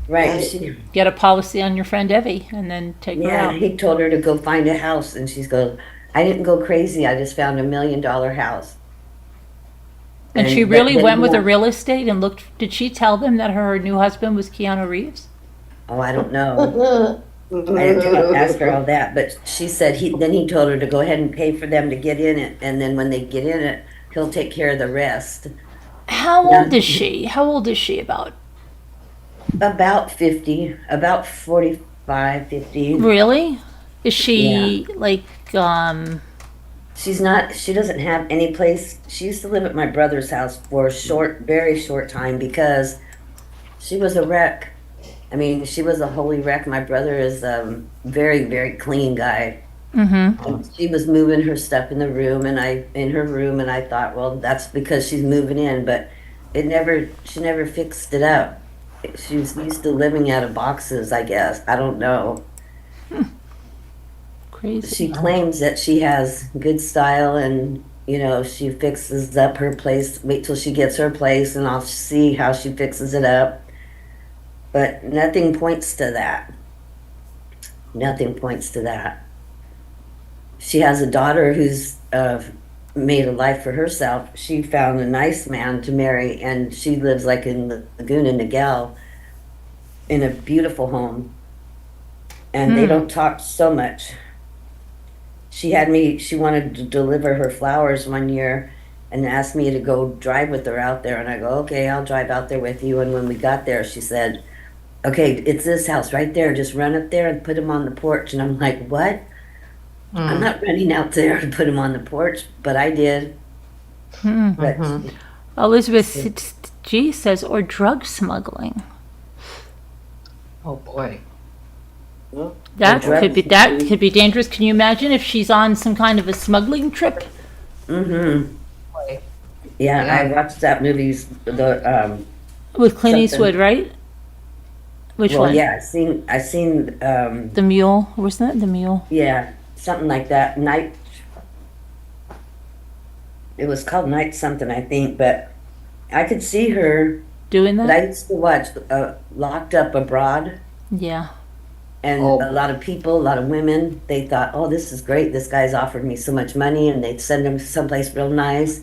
F: Right? She,
A: Get a policy on your friend Evie and then take her
F: yeah,
A: out.
F: he told her to go find a house, and she's go. I didn't go crazy. I just found $1 million house.
A: And she
F: but
A: really
F: then
A: went with
F: more.
A: the real estate and looked. Did she tell them that her new husband was Keanu Reeves?
F: Oh, I don't know. I didn't ask her all that, but she said then he told her to go ahead and pay for them to get in it, and then when they get in it, he'll take care of the rest.
A: How
F: Yeah.
A: old is she? How old is she about?
F: About 50, about 45, 50.
A: Really? Is she like
F: She doesn't have any place. She used to live at my brother's house for a very short time because she was a wreck. I mean, she was a holy wreck. My brother is a very, very clean guy.
A: mm-hmm.
F: She was moving her stuff in her room, and I thought, well, that's because she's moving in, but she never fixed it up. She was used to living out of boxes, I guess. I don't know.
A: Crazy.
F: She claims that she has good style and, she fixes up her place. Wait till she gets her place and I'll see how she fixes it up. But nothing points to that. Nothing points to that. She has a daughter who's made a life for herself. She found a nice man to marry, and she lives like in the Laguna Niguel in a beautiful home. And they don't talk so much. She wanted to deliver her flowers one year and asked me to go drive with her out there. And I go, okay, I'll drive out there with you. And when we got there, she said, okay, it's this house right there. Just run up there and put him on the porch. And I'm like, what? I'm not running out there to put him on the porch, but I did. But
A: Elizabeth G says, or drug smuggling.
D: Oh, boy.
A: That
F: drugs.
A: could be dangerous. Can you imagine if she's on some kind of a smuggling trip?
F: Mm-hmm.
D: Boy.
F: Yeah,
D: Yeah.
F: I watched that movie.
A: With Clint
F: Something.
A: Eastwood, right? Which
F: Well,
A: one?
F: yeah, I seen.
A: The Mule. Wasn't that The Mule?
F: Yeah, something like that. Night. It was called Night something, I think, but I could see her.
A: Doing
F: But
A: that?
F: I used to watch Locked Up Abroad,
A: Yeah.
F: and
D: Oh.
F: a lot of people, a lot of women, they thought, oh, this is great. This guy's offered me so much money, and they'd send him someplace real nice,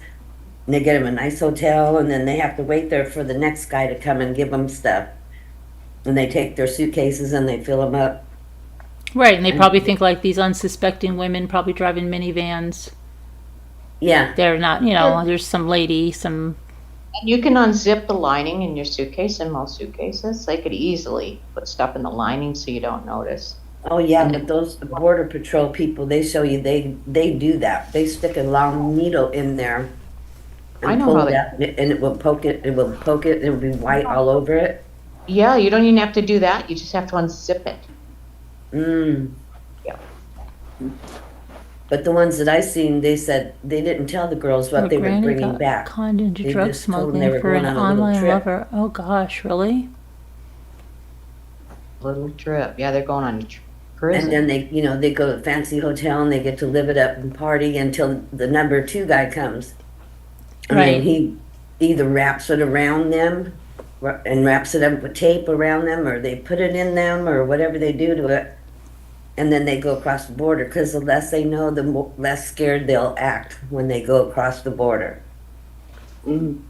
F: and they get him a nice hotel, and then they have to wait there for the next guy to come and give them stuff. And they take their suitcases and they fill them up.
A: Right, and they probably think like these unsuspecting women probably driving minivans.
F: Yeah,
A: They're not, there's some lady, some.
D: And you can unzip the lining in your suitcase in most suitcases. They could easily put stuff in the lining so you don't notice.
F: oh yeah, but those border patrol people, they show you they do that. They stick a long needle in there and
D: I know
F: pull
D: how
F: it
D: they-
F: out, and it will poke it. It will poke it. It will be white all over it.
D: Yeah, you don't even have to do that. You just have to unzip it.
F: Mm.
D: Yeah.
F: But the ones that I seen, they said they didn't tell the girls what
A: Her
F: they were
A: granny
F: bringing
A: got
F: back.
A: conned into
F: They
A: drug
F: just told them
A: smuggling
F: they were
A: for
F: going
A: an
F: on a little
A: online
F: trip.
A: lover. Oh gosh, really?
D: little trip. Yeah, they're going on a
F: And
D: cruise.
F: then they go to a fancy hotel and they get to live it up and party until the number 2 guy comes. And then
A: Right.
F: he either wraps it around them and wraps it up with tape around them, or they put it in them, or whatever they do to it. And then they go across the border, because the less they know, the less scared they'll act when they go across the border.
G: Mm.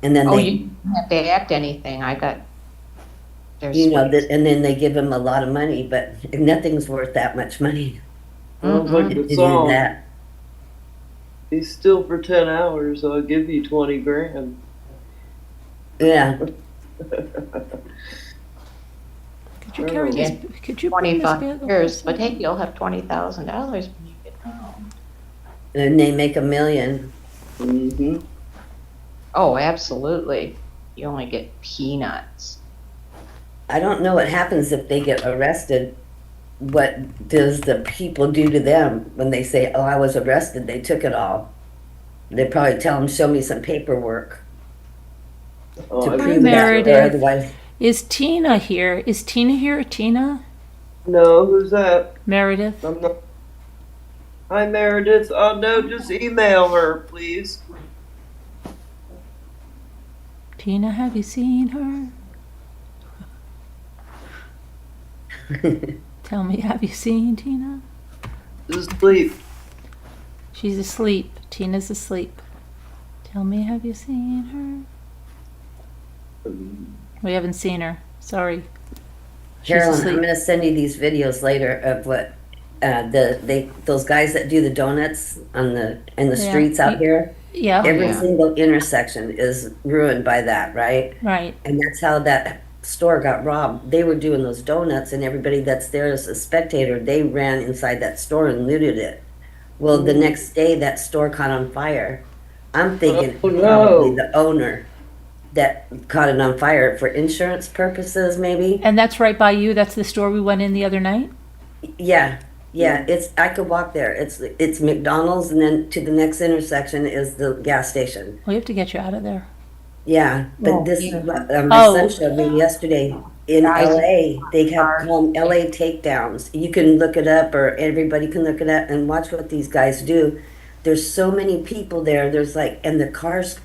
F: And then
D: Oh,
F: they,
D: you don't have to act anything. I got. There's
F: and then they give them a lot of money, but nothing's worth that much money
G: Sounds like
F: to
G: the
F: do
G: song.
F: that.
G: Be still for 10 hours, I'll give you 20 grand.
F: Yeah.
A: Could you carry this? Could you bring this
D: 25
A: bag?
D: years, but hey, you'll have $20,000 when you get home.
F: And they make $1 million.
G: Mm-hmm.
D: Oh, absolutely. You only get peanuts.
F: I don't know what happens if they get arrested. What does the people do to them when they say, "Oh, I was arrested, they took it all"? They probably tell them, "Show me some paperwork
G: Oh,
F: to
G: I
F: prove
G: think
F: that," or
A: Meredith.
F: otherwise.
A: Is Tina here? Is Tina here? Tina?
G: No, who's that?
A: Meredith?
G: I'm not. Hi, Meredith. Oh, no, just email her, please.
A: Tina, have you seen her? Tell me, have you seen Tina?
G: Just sleep.
A: She's asleep. Tina's asleep. Tell me, have you seen her? We haven't seen her. Sorry. She's
F: Carolyn,
A: asleep.
F: I'm gonna send you these videos later of what those guys that do the donuts in the
A: Yeah.
F: streets out here.
A: Yeah.
F: Every
D: yeah.
F: single intersection is ruined by that, right?
A: Right.
F: And that's how that store got robbed. They were doing those donuts, and everybody that's there as a spectator, they ran inside that store and looted it. Well, the next day, that store caught on fire. I'm thinking
G: Oh, no.
F: probably the owner that caught it on fire for insurance purposes, maybe.
A: And that's right by you. That's the store we went in the other night.
F: Yeah, I could walk there. It's McDonald's, and then to the next intersection is the gas station.
A: We have to get you out of there.
F: Yeah, but
D: Oh,
F: this
D: yeah.
F: is what my
A: Oh.
F: son showed me yesterday. In
D: Guys,
F: LA, they have called LA takedowns. You can look it up, or everybody can look it up and watch what these guys do. There's so many people there. There's and the cars.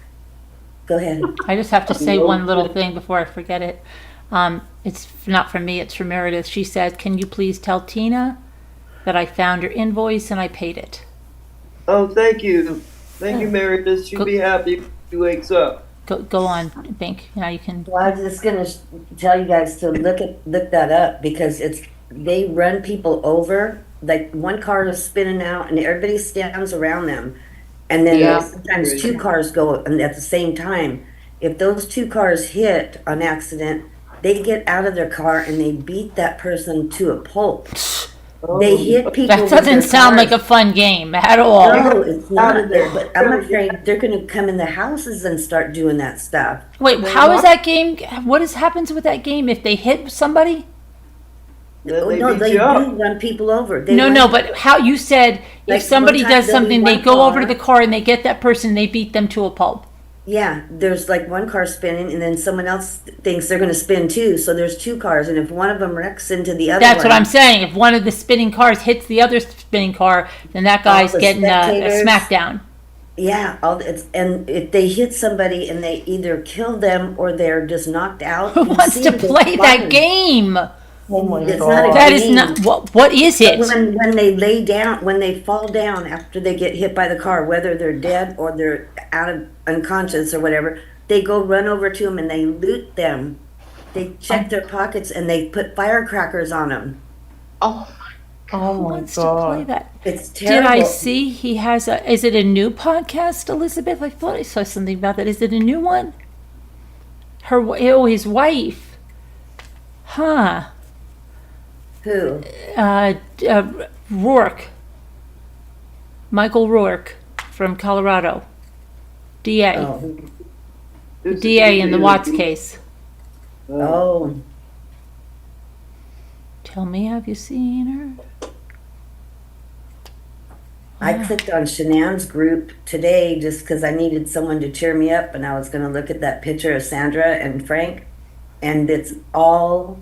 F: Go ahead.
A: I just have to say
G: No.
A: one little thing before I forget it. It's not from me, it's from Meredith. She said, "Can you please tell Tina that I found her invoice and I paid it?"
G: Oh, thank you. Thank you, Meredith. She'll be happy when she wakes up.
A: Go on, Pink. Now you can.
F: Well, I was just gonna tell you guys to look that up, because they run people over. Like, one car is spinning out and everybody stands around them, and then
D: Yeah.
F: sometimes 2 cars go at the same time. If those 2 cars hit on accident, they get out of their car and they beat that person to a pulp.
G: Oh.
F: They hit people.
A: That
F: with their
A: doesn't sound like
F: cars.
A: a fun game at all.
F: No, it's not. But I'm afraid they're going to come in the houses and start doing that stuff.
A: Wait, how is that game? What happens with that game if they hit somebody?
G: Then they
F: No,
G: beat
F: they
G: you
F: do
G: up.
F: run people over. They
A: No,
F: run-
A: no, but how you said
F: Like,
A: if somebody
F: one time
A: does
F: there'll be
A: something, they
F: one
A: go over to
F: car-
A: the car and they get that person, they beat them to a pulp.
F: Yeah, there's like one car spinning, and then someone else thinks they're going to spin too. So there's 2 cars, and if one of them wrecks into the other
A: That's
F: one,
A: what I'm saying. If one of the spinning cars hits the other spinning car, then that guy's
F: the
A: getting a
F: spectators-
A: smackdown.
F: Yeah, and if they hit somebody and they either kill them or they're just knocked out.
A: Who
F: you
A: wants
F: see
A: to
F: them go
A: play that
F: flying.
A: game?
E: Oh my
F: It's
E: god.
F: not a
A: That is
F: game.
A: not what is it?
F: When they lay down, when they fall down after they get hit by the car, whether they're dead or they're out of unconscious or whatever, they go run over to them and they loot them. They check their pockets and they put firecrackers on them.
D: Oh,
A: Who
E: Oh my
A: wants to play
E: god.
A: that?
F: It's
A: Did
F: terrible.
A: I see he has a? Is it a new podcast, Elizabeth? I thought I saw something about that. Is it a new one? His wife. Huh.
F: Who?
A: Rourke. Michael Rourke from Colorado. DA.
F: Oh.
G: Who's
A: DA in the
G: idiot?
A: Watts case.
F: Oh.
A: Tell me, have you seen her?
F: I clicked on Shanann's group today just because I needed someone to cheer me up, and I was going to look at that picture of Sandra and Frank, and it's all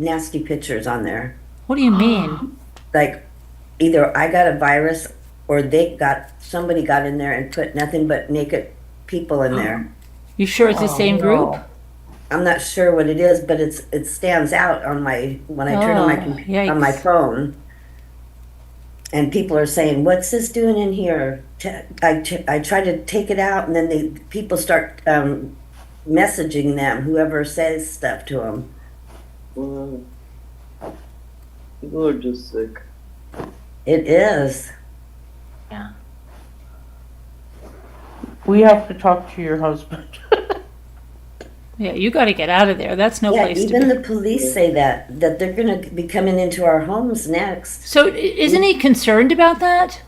F: nasty pictures on there.
A: What do you mean?
F: Like either I got a virus or somebody got in there and put nothing but naked people in there.
A: You sure it's the same group?
F: I'm not sure what it is, but it stands out on when I turn on my on my
A: yikes.
F: phone. And people are saying, "What's this doing in here?" I try to take it out, and then people start messaging them, whoever says stuff to them.
G: Wow. People are just sick.
F: It is.
E: We have to talk to your husband.
A: Yeah, you got to get out of there. That's no
F: Yeah,
A: place to
F: even
A: be.
F: the police say that they're going to be coming into our homes next.
A: So isn't he concerned about that?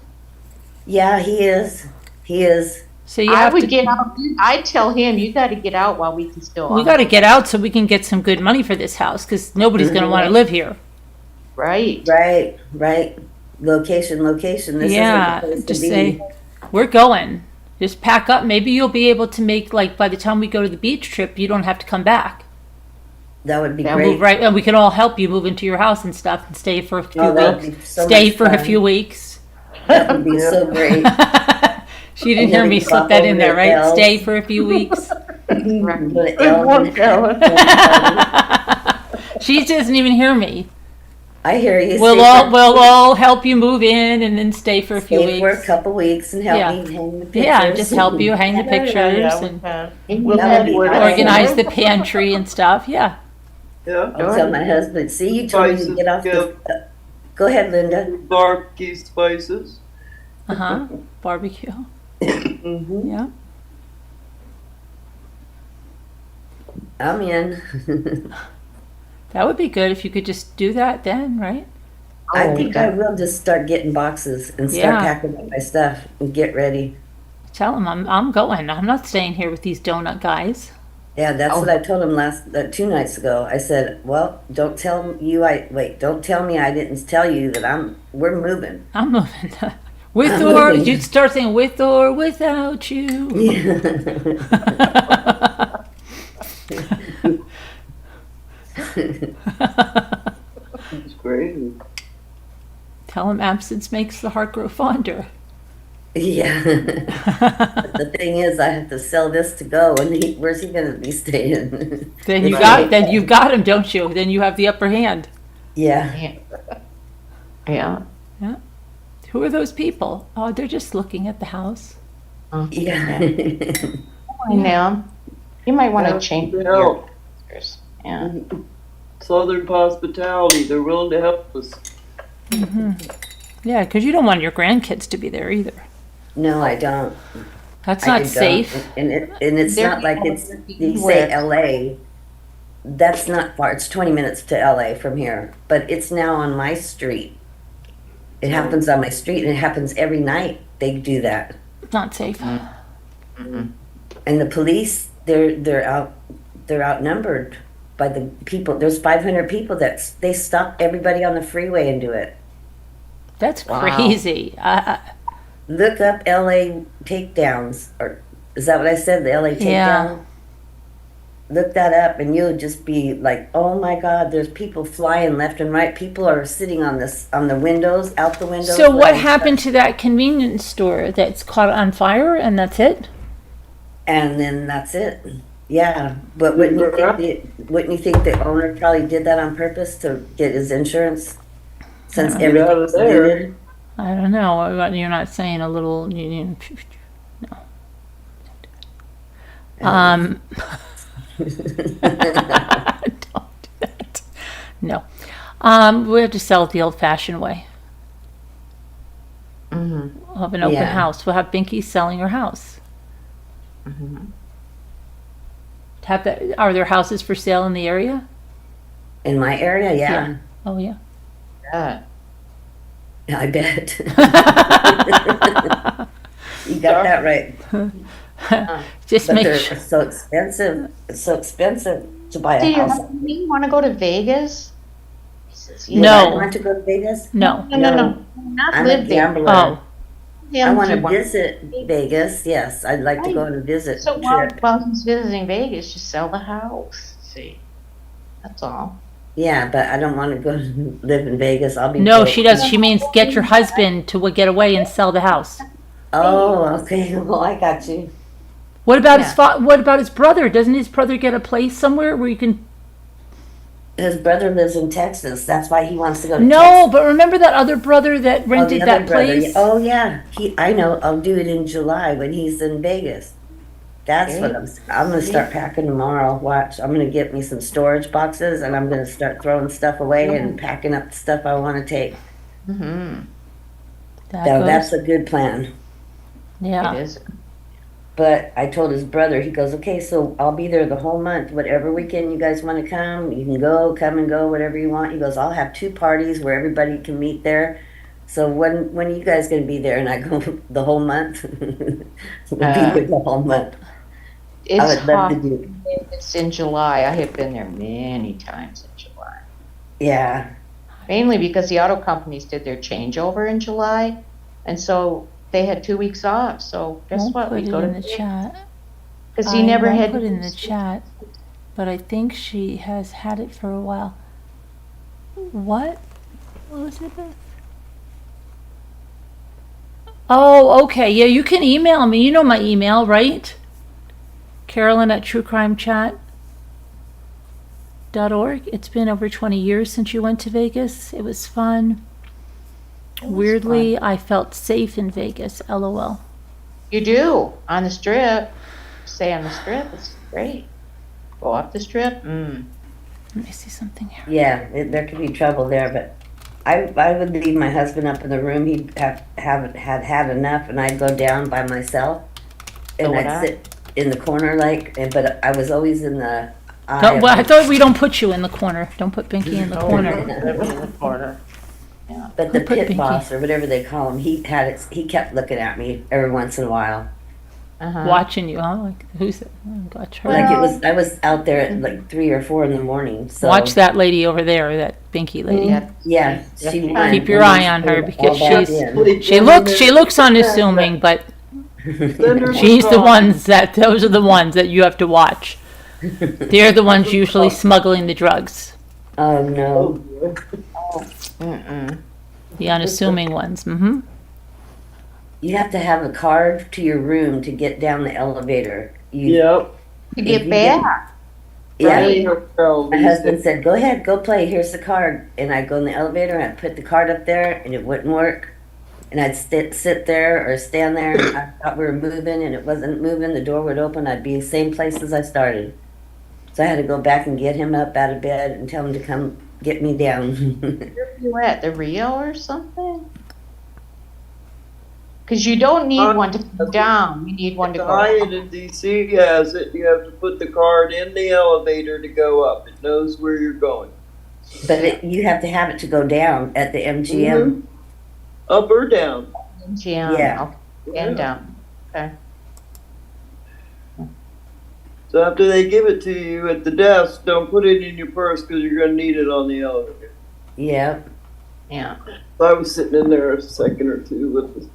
F: Yeah, he is. He is.
A: So you
D: I
A: have
D: would
A: to.
D: get out. I'd tell him, you got to get out while we can still.
A: We got to get out so we can get some good money for this house because nobody's going to want to live here.
D: Right.
F: Right. Location. This isn't the place to
A: just
F: be.
A: say we're going. Just pack up. Maybe you'll be able to make like by the time we go to the beach trip, you don't have to come back.
F: That would be
D: Yeah,
F: great.
A: Move right, and we can all help you move into your house and stuff, and stay for a few
F: Oh, that would
A: weeks.
F: be so
A: Stay
F: much
A: for a
F: fun.
A: few weeks.
F: That would be so great.
A: She didn't hear me
F: And then
A: slip that in
F: over
A: there,
F: the
A: right?
F: L's.
A: Stay for a few weeks.
F: Put
E: Good one, Ellen.
A: She doesn't even hear me.
F: I hear you.
A: We'll all help you move in and then stay for a few
F: stay for a
A: weeks.
F: couple weeks and help
A: Yeah.
F: me hang the pictures.
A: Yeah, just help you hang the pictures
E: Yeah, we
A: and
E: can. We'll
F: That would
E: tell
F: be
E: you where to
F: awesome.
A: organize the pantry and stuff. Yeah.
G: Yeah.
F: I'll tell my husband, see, you told me to get off the... Go ahead, Linda.
G: Barbecue spices.
A: Barbecue.
F: Mm-hmm.
A: Yeah.
F: I'm in.
A: That would be good if you could just do that then, right?
F: I think I will just start getting boxes and start
A: Yeah.
F: packing up my stuff and get ready.
A: Tell them I'm going. I'm not staying here with these donut guys.
F: Yeah, that's what I told him 2 nights ago. I said, well, don't tell me I didn't tell you that we're moving.
A: I'm moving. With
F: I'm
A: or
F: moving.
A: you'd start saying with or without you.
G: It's crazy.
A: Tell him absence makes the heart grow fonder.
F: Yeah. But the thing is, I have to sell this to go, and where's he going to be staying?
A: Then you've got him, don't you? Then you have the upper hand.
F: Yeah.
D: Yeah.
A: Who are those people? Oh, they're just looking at the house.
F: Yeah.
D: Now, you might want to
G: Yeah,
D: change
G: help.
D: your pictures. Yeah.
G: Southern hospitality. They're willing to help us.
A: Yeah, because you don't want your grandkids to be there either.
F: No, I don't.
A: That's
F: I
A: not
F: don't.
A: safe.
F: And it's
D: They're
F: not like
D: people
F: it's,
D: that
F: you
D: people
F: say
D: with.
F: LA. That's not far. It's 20 minutes to LA from here. But it's now on my street. It happens on my street, and it happens every night. They do that.
A: Not safe.
F: And the police, they're outnumbered by the people. There's 500 people they stop everybody on the freeway and do it.
A: That's
D: Wow.
A: crazy.
F: Look up LA takedowns, or is that what I said? The LA takedown?
A: Yeah.
F: Look that up and you'll just be like, oh my God, there's people flying left and right. People are sitting on the windows, out the windows.
A: So what
F: letting
A: happened to that convenience store that's caught on fire and that's it?
F: stuff- And then that's it. Yeah, but wouldn't you think the owner probably did that on purpose to get his insurance? Since
G: Get out of
F: everything's
G: there.
F: looted?
A: I don't know. You're not saying a little. No. Don't do that. No. We have to sell it the old-fashioned way. We'll have an open
F: Yeah.
A: house. We'll have Binky selling her house. Have that. Are there houses for sale in the area?
F: In my area, yeah.
A: Oh yeah.
D: Yeah.
F: I bet. You got that right.
A: Just
F: But
A: make
F: they're
A: sure.
F: so expensive. It's so expensive to buy
D: Do
F: a
D: you
F: house.
D: want to go to Vegas?
A: No.
F: I want to go to Vegas.
A: No.
D: No. Not
F: I'm a
D: live there.
F: gambler.
A: Oh.
F: I want to
D: Him
F: visit Vegas. Yes, I'd like to go on a visit
D: So
F: trip.
D: while he's visiting Vegas, just sell the house. See, that's all.
F: Yeah, but I don't want to go live in Vegas. I'll be
A: No,
F: broke.
A: she does. She means get your husband to get away and sell the house.
F: Oh, okay. Well, I got you.
A: What about
D: Yeah.
A: what about his brother? Doesn't his brother get a place somewhere where you can?
F: His brother lives in Texas. That's why he wants to go to
A: No,
F: Texas.
A: but remember that other brother that
F: Oh,
A: rented
F: the
A: that
F: other brother.
A: place?
F: Oh, yeah. I know. I'll do it in July when he's in Vegas. That's what
D: Okay.
F: I'm going to start packing tomorrow. Watch. I'm going to get me some storage boxes and I'm going to start throwing stuff away and packing up the stuff I want to take.
D: Mm-hmm.
A: That
F: So
A: goes.
F: that's a good plan.
A: Yeah.
D: It is.
F: But I told his brother, he goes, okay, so I'll be there the whole month. Whatever weekend you guys want to come, you can come and go, whatever you want. He goes, I'll have 2 parties where everybody can meet there. So when are you guys going to be there? And I go, the whole month. We'll be there the whole month. I
D: It's
F: would love to
D: hot.
F: do.
D: It's in July. I have been there many times in July.
F: Yeah,
D: Mainly because the auto companies did their changeover in July, and so they had 2 weeks off. So guess
A: Won't
D: what?
A: put
D: We
A: it
D: go
A: in
D: to
A: the chat.
D: because he never
A: won't
D: had
A: put it in the chat, but I think she has had it for a while. What? What was it? Beth? Oh, okay. Yeah, you can email me. You know my email, right? Carolyn at truecrimechat.org. It's been over 20 years since you went to Vegas. It was fun. Weirdly, I felt safe in Vegas. LOL.
D: You do on the strip. Stay on the strip. It's great. Go up the strip.
A: Let me see something here.
F: yeah, there could be trouble there, but I would leave my husband up in the room. He'd haven't had enough, and I'd go down by myself, and
D: Go
F: I'd
D: down?
F: sit in the corner but I was always in the eye.
A: Don't,
F: of
A: well, I
F: the-
A: thought we don't put you in the corner. Don't put Binky in the corner.
E: Living in the corner.
F: But the
A: Who put
F: pit
A: Binky?
F: boss or whatever they call him, he kept looking at me every once in a while.
D: Uh-huh.
A: Watching you, huh? Like, who's it? Oh, got her.
F: Like I was out there at like 3 or 4 in the morning. So
A: Watch that lady over there, that Binky lady.
D: Yeah.
F: yeah, she won.
A: Keep your eye on her because
F: All
A: she's-
F: back in.
A: She looks unassuming, but
G: Send her
A: she's the
G: some
A: ones those are the ones that you have to watch. They're the ones usually smuggling the drugs.
F: Oh no.
D: Mm-mm.
A: The unassuming ones. Mm-hmm.
F: You have to have a card to your room to get down the elevator. You,
G: Yep.
D: To
F: If
D: get
F: you
D: back.
F: Yeah.
G: Right.
F: My husband said, "Go ahead, go play. Here's the card." And I'd go in the elevator and I'd put the card up there, and it wouldn't work. And I'd sit there or stand there, and I thought we were moving, and it wasn't moving. The door would open. I'd be the same place as I started. So I had to go back and get him up out of bed and tell him to come get me down.
D: Where are you at? The Rio or something? Because you don't need one to come down. You need one to
G: The
D: go up.
G: Hyatt in DC has it. You have to put the card in the elevator to go up. It knows where you're going.
F: But you have to have it to go down at the MGM.
G: Up or down.
D: MGM.
F: Yeah.
D: Okay. And down. Okay.
G: So after they give it to you at the desk, don't put it in your purse because you're going to need it on the elevator.
F: Yeah.
D: Yeah.
G: So I was sitting in there a second or two with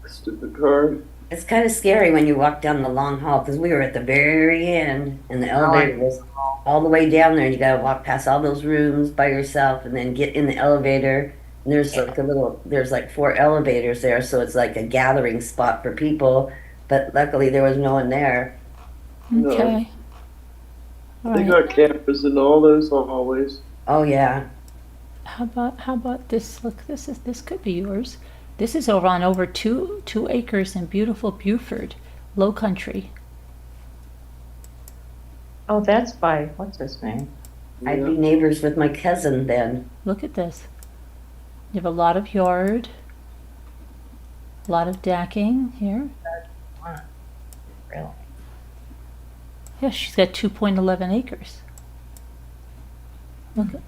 G: the stupid card.
F: It's kind of scary when you walk down the long hall because we were at the very end and the elevator was all the way down there and you got to walk past all those rooms by yourself and then get in the elevator. And there's there's like 4 elevators there, so it's like a gathering spot for people. But luckily there was no one there.
G: No.
A: Okay. All
G: They
A: right.
G: got cameras in all those hallways.
F: Oh yeah.
A: How about this? Look, this could be yours. This is over on over two acres in beautiful Beaufort, Low Country.
D: Oh, that's by, what's his name?
F: I'd be neighbors with my cousin then.
A: Look at this. You have a lot of yard, a lot of decking here.
D: Really?
A: Yeah, she's got 2.11 acres. Look at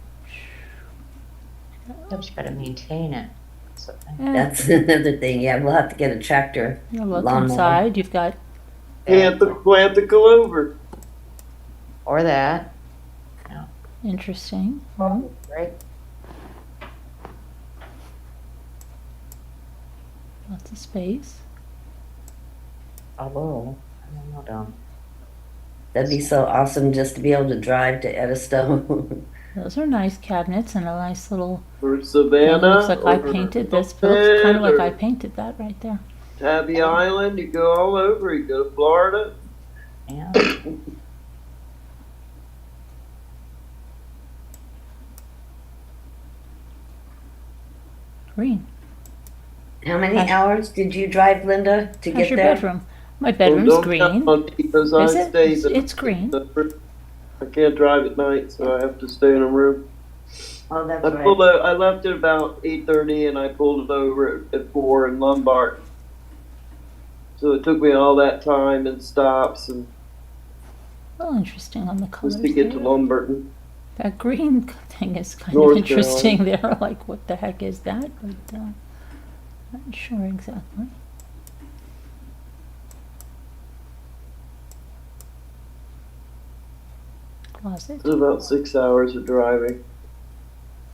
D: But you gotta maintain it. So,
F: That's another thing. Yeah, we'll have to get a tractor.
A: you look
F: lawnmower.
A: inside. You've got
G: Plant the clover.
D: or that.
A: interesting.
D: Right?
A: Lots of space.
D: Although, I don't know, Dom.
F: That'd be so awesome just to be able to drive to Edisto.
A: Those are nice cabinets and a nice little.
G: Or
A: It
G: Savannah.
A: looks like I
G: or
A: painted this. It looks kind of like I
G: or
A: painted that right there.
G: Tabby Island. You go all over. You go to Florida.
D: Yeah.
A: Green.
F: How many hours did you drive, Linda, to
A: How's
F: get
A: your
F: there?
A: bedroom? My bedroom's
G: Don't
A: green.
G: count on me because I
A: Is it?
G: stay
A: It's green.
G: I can't drive at night, so I have to stay in a room.
F: Oh, that's
G: I
F: right.
G: I left at about 8:30 and I pulled over at 4 in Lombard. So it took me all that time and stops and
A: Well, interesting on the colors.
G: just to get to
A: there.
G: Lumberton.
A: That green thing is kind
G: North
A: of interesting there. Like, what the heck is that? But not sure exactly. Closet.
G: It's about 6 hours of driving.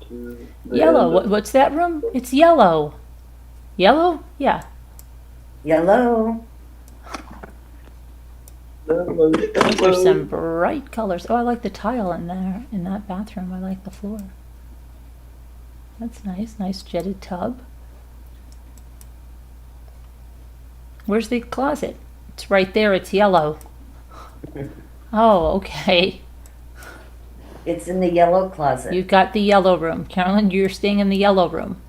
G: To the
A: Yellow.
G: end of-
A: What's that room? It's yellow. Yellow? Yeah.
F: Yellow.
A: Those are some bright colors. Oh, I like the tile in there, in that bathroom. I like the floor. That's nice. Nice jetted tub. Where's the closet? It's right there. It's yellow. Oh, okay.
F: It's in the yellow closet.
A: You got the yellow room. Carolyn, you're staying in the yellow room.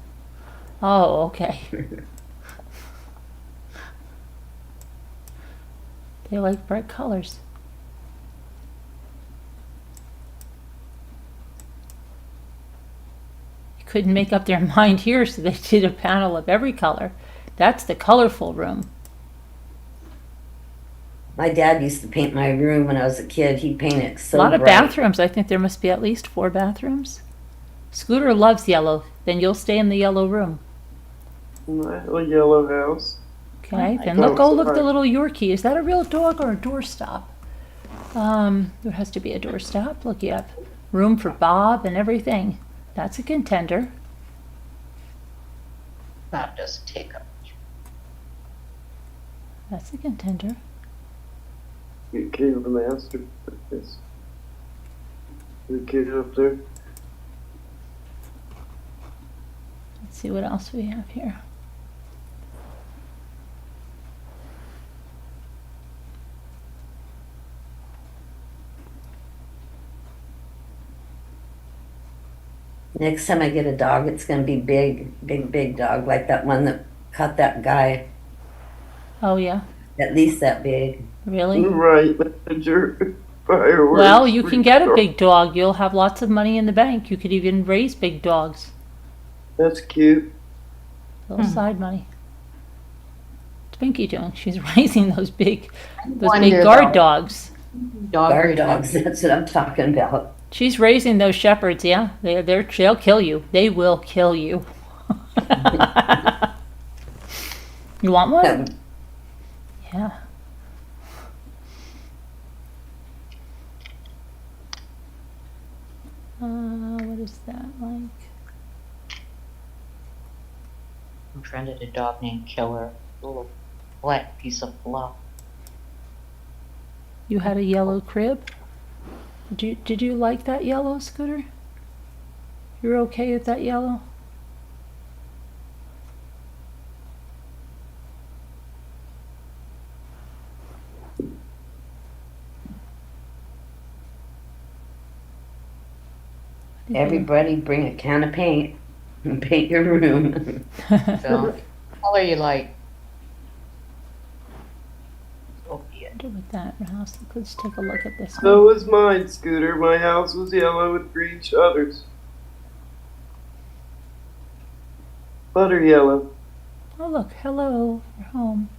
A: Oh, okay. They like bright colors. You couldn't make up their mind here, so they did a panel of every color. That's the colorful room.
F: My dad used to paint my room when I was a kid. He painted so
A: A lot of
F: bright.
A: bathrooms. I think there must be at least 4 bathrooms. Scooter loves yellow. Then you'll stay in the yellow room.
G: I have a yellow house.
A: Okay,
D: I
A: then
G: don't
A: go look
G: surprise.
A: the little Yorkie. Is that a real dog or a doorstop? There has to be a doorstop. Look, you have room for Bob and everything. That's a contender.
D: That doesn't take up.
A: That's a contender.
G: You killed the master. Yes. The kid up there.
A: Let's see what else we have here.
F: Next time I get a dog, it's going to be big dog, like that one that caught that guy.
A: Oh, yeah?
F: At least that big.
A: Really?
G: Right, manager. Fireworks.
A: Well, you can get a big dog. You'll have lots of money in the bank. You could even raise big dogs.
G: That's cute.
A: Little side money. What's Pinky doing? She's raising those big
D: wonder,
A: guard
D: though.
A: dogs.
F: Guard dogs, that's what I'm talking about.
A: She's raising those shepherds, yeah. They'll kill you. They will kill you. You want one? Yeah. What is that like?
D: I befriended a dog named Killer. A little black piece of fluff.
A: You had a yellow crib? Did you like that yellow, Scooter? You're okay with that yellow?
F: Everybody bring a can of paint and paint your room.
D: So, what color you like? Opiate.
A: With that house, let's take a look at this
G: So
A: one.
G: was mine, Scooter. My house was yellow with green shutters. Butter yellow.
A: Oh look, hello, we're home.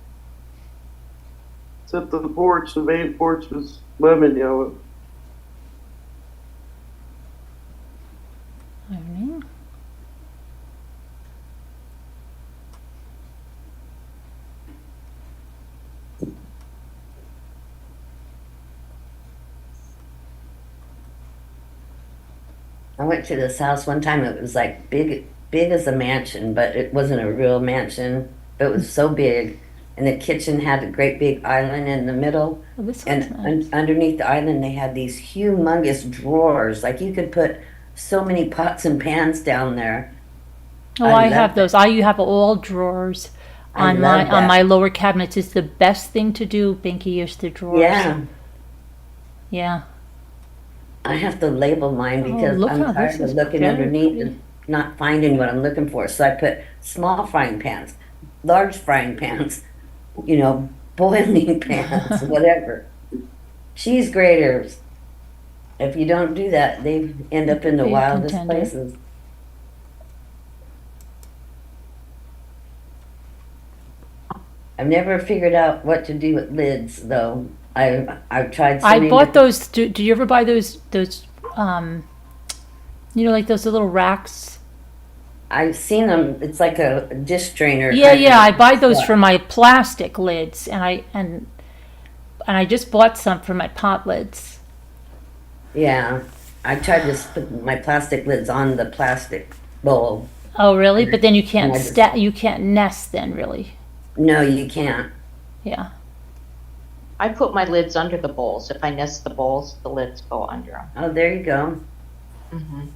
G: Except the porch, the main porch was lemon yellow.
A: Ironing.
F: I went to this house one time. It was like big as a mansion, but it wasn't a real mansion. It was so big, and the kitchen had a great big island in the middle.
A: Oh, this
F: And
A: one's nice.
F: underneath the island, they had these humongous drawers. Like you could put so many pots and pans down there.
A: Oh,
F: I
A: I have
F: love
A: those. I have all drawers
F: I
A: on
F: love
A: my
F: that.
A: lower cabinets. It's the best thing to do, Binky, is the drawers.
F: Yeah,
A: Yeah.
F: I have to label mine because
A: look how
F: I'm
A: this
F: tired of
A: is
F: looking
A: very
F: underneath
A: pretty.
F: and not finding what I'm looking for. So I put small frying pans, large frying pans, boiling pans, whatever. Cheese graters. If you don't do that, they end up in the
A: Be a
F: wildest
A: contender.
F: places. I've never figured out what to do with lids, though. I've tried so
A: I
F: many
A: bought
F: different-
A: those. Do you ever buy those like those little racks?
F: I've seen them. It's like a dish drainer.
A: Yeah,
F: kind
A: yeah. I
F: of
A: buy those
F: stuff.
A: for my plastic lids, and I just bought some for my pot lids.
F: Yeah, I tried to just put my plastic lids on the plastic bowl.
A: Oh, really? But then you can't
F: And I just-
A: you can't nest then, really.
F: No, you can't.
A: Yeah.
D: I put my lids under the bowls. If I nest the bowls, the lids go under them.
F: Oh, there you go.
D: Mm-hmm.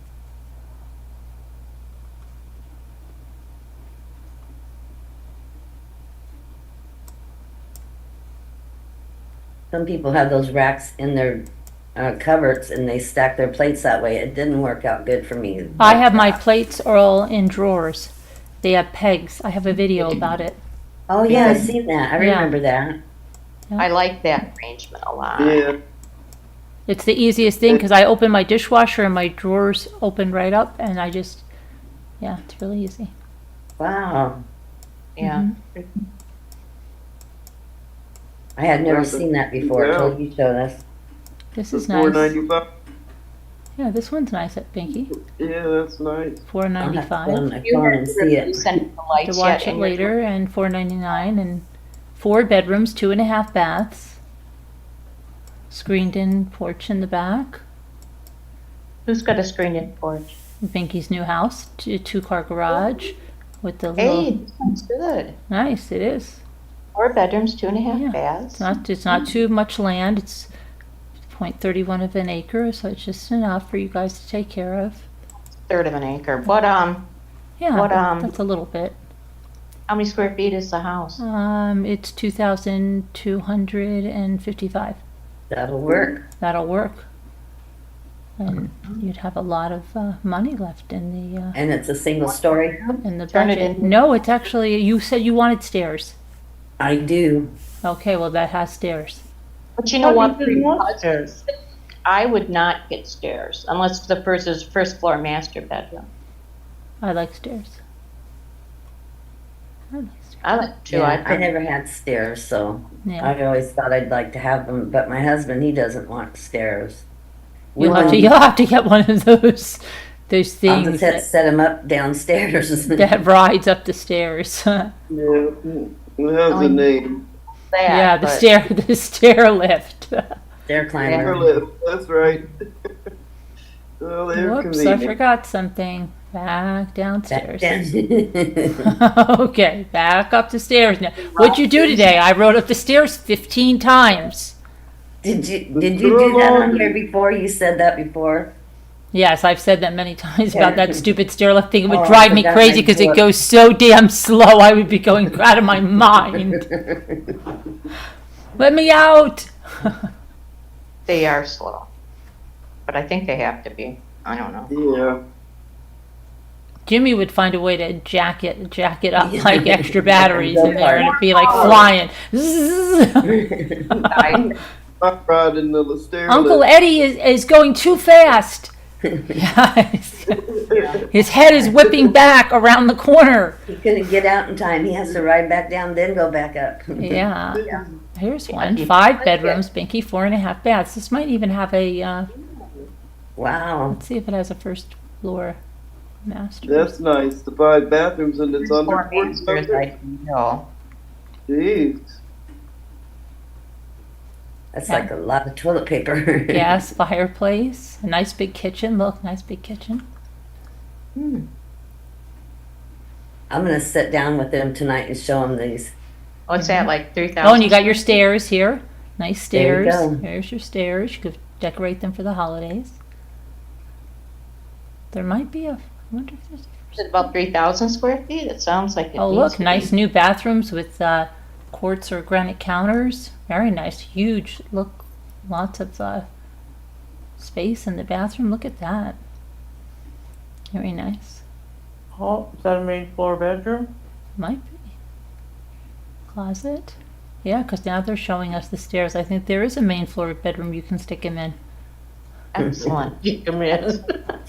F: Some people have those racks in their cupboards and they stack their plates that way. It didn't work out good for me.
A: I have my plates are all in drawers. They have pegs. I have a video about it.
F: Oh yeah, I've seen that. I
A: Yeah.
F: remember that.
D: I like that arrangement a lot.
G: Yeah.
A: It's the easiest thing because I open my dishwasher and my drawers open right up, and it's really easy.
F: Wow,
D: Yeah.
F: I had never
G: That's a-
F: seen that before.
G: yeah.
F: Till you showed us.
A: This
G: It's
A: is nice.
G: $4.95.
A: Yeah, this one's nice at Binky.
G: Yeah, that's nice.
A: Four
F: I'll
A: ninety
F: have to go on
A: five.
F: my
D: You
F: phone
D: heard
F: and
D: the
F: see
D: review
F: it.
D: sent the
A: To
D: lights
A: watch
D: yet
A: it
D: in your-
A: later, and $4.99, and 4 bedrooms, 2.5 baths. Screened in porch in the back.
D: Who's got a screened-in porch?
A: Binky's new house, 2-car garage with the
D: Hey,
A: little.
D: this one's good.
A: Nice, it is.
D: 4 bedrooms, 2.5
A: Yeah.
D: baths.
A: It's not too much land. It's 0.31 of an acre, so it's just enough for you guys to take care of.
D: Third of an acre. What
A: Yeah,
D: What,
A: that's a little bit.
D: how many square feet is the house?
A: It's 2,255.
F: That'll work.
A: That'll work. And you'd have a lot of money left in the
F: And it's a single story.
D: Turn it
A: budget.
D: in.
A: No, it's actually, you said you wanted stairs.
F: I do.
A: Okay, well, that has stairs.
D: But you know what?
E: You didn't want stairs.
D: I would not get stairs unless the first floor master bedroom.
A: I like stairs. I like stairs.
D: I like to.
F: Yeah, I never had stairs, so
A: Yeah.
F: I always thought I'd like to have them. But my husband, he doesn't want stairs.
A: You'll have to get one of those
F: I'll
A: things
F: just have to set him up downstairs.
A: that rides up the stairs.
G: Yeah. It has
D: Oh,
G: a name.
D: That,
A: Yeah, the
D: but
A: the stair lift.
F: Stair climber.
G: Lift. That's right. Well, they're
A: Whoops, I
G: convenient.
A: forgot something. Back downstairs.
F: Down.
A: Okay, back up the stairs now. What'd you do today? I rode up the stairs 15 times.
F: Did you do that on here before? You said that before.
A: Yes, I've said that many times about that stupid stair lift thing. It would
F: Oh, I
A: drive me
F: forgot
A: crazy
F: my
A: because it
F: foot.
A: goes so damn slow. I would be going out of my mind. Let me out.
D: they are slow. But I think they have to be. I don't know.
G: Yeah.
A: Jimmy would find a way to jack it up like extra batteries
F: Go
A: in there, and
F: hard.
A: it'd be like flying. Zzz.
G: I'm riding the stair
A: Uncle
G: lift.
A: Eddie is going too fast. Yes. His head is whipping back around the corner.
F: He couldn't get out in time. He has to ride back down, then go back up.
A: Yeah. Here's one. 5 bedrooms, Binky, 4.5 baths. This might even have a,
F: Wow.
A: let's see if it has a first floor master.
G: That's nice. The 5 bathrooms and it's under
D: Four
G: 40
D: masters,
G: something.
D: I know.
G: Jeez.
F: That's like a lot of toilet paper.
A: Gas fireplace, a nice big kitchen. Look, nice big kitchen.
F: I'm gonna sit down with them tonight and show them these.
D: What's that, like 3,000?
A: Oh, and you got your stairs here. Nice
F: There you
A: stairs.
F: go.
A: Here's your stairs. You could decorate them for the holidays. There might be a, I wonder if there's
D: Is it about 3,000 square feet? It sounds like it
A: Oh,
D: needs
A: look,
D: to be.
A: nice new bathrooms with quartz or granite counters. Very nice, huge. Look, lots of space in the bathroom. Look at that. Very nice.
E: Oh, is that a main floor bedroom?
A: Might be. Closet. Yeah, because now they're showing us the stairs. I think there is a main floor bedroom you can stick him in.
D: Excellent.
E: Come in.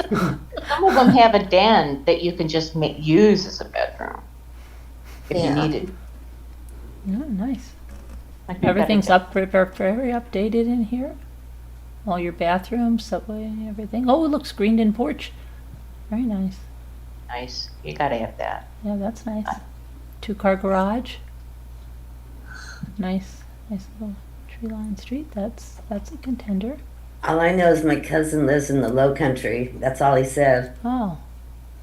D: Some of them have a den that you can just use as a bedroom if you
C: Yeah.
D: needed.
A: Oh, nice.
D: Like we've got
A: Everything's
D: a-
A: very updated in here. All your bathrooms, subway, everything. Oh, it looks screened in porch. Very nice.
D: Nice. You gotta have that.
A: Yeah, that's nice. 2-car garage. Nice little tree line street. That's a contender.
F: All I know is my cousin lives in the Low Country. That's all he said.
A: Oh,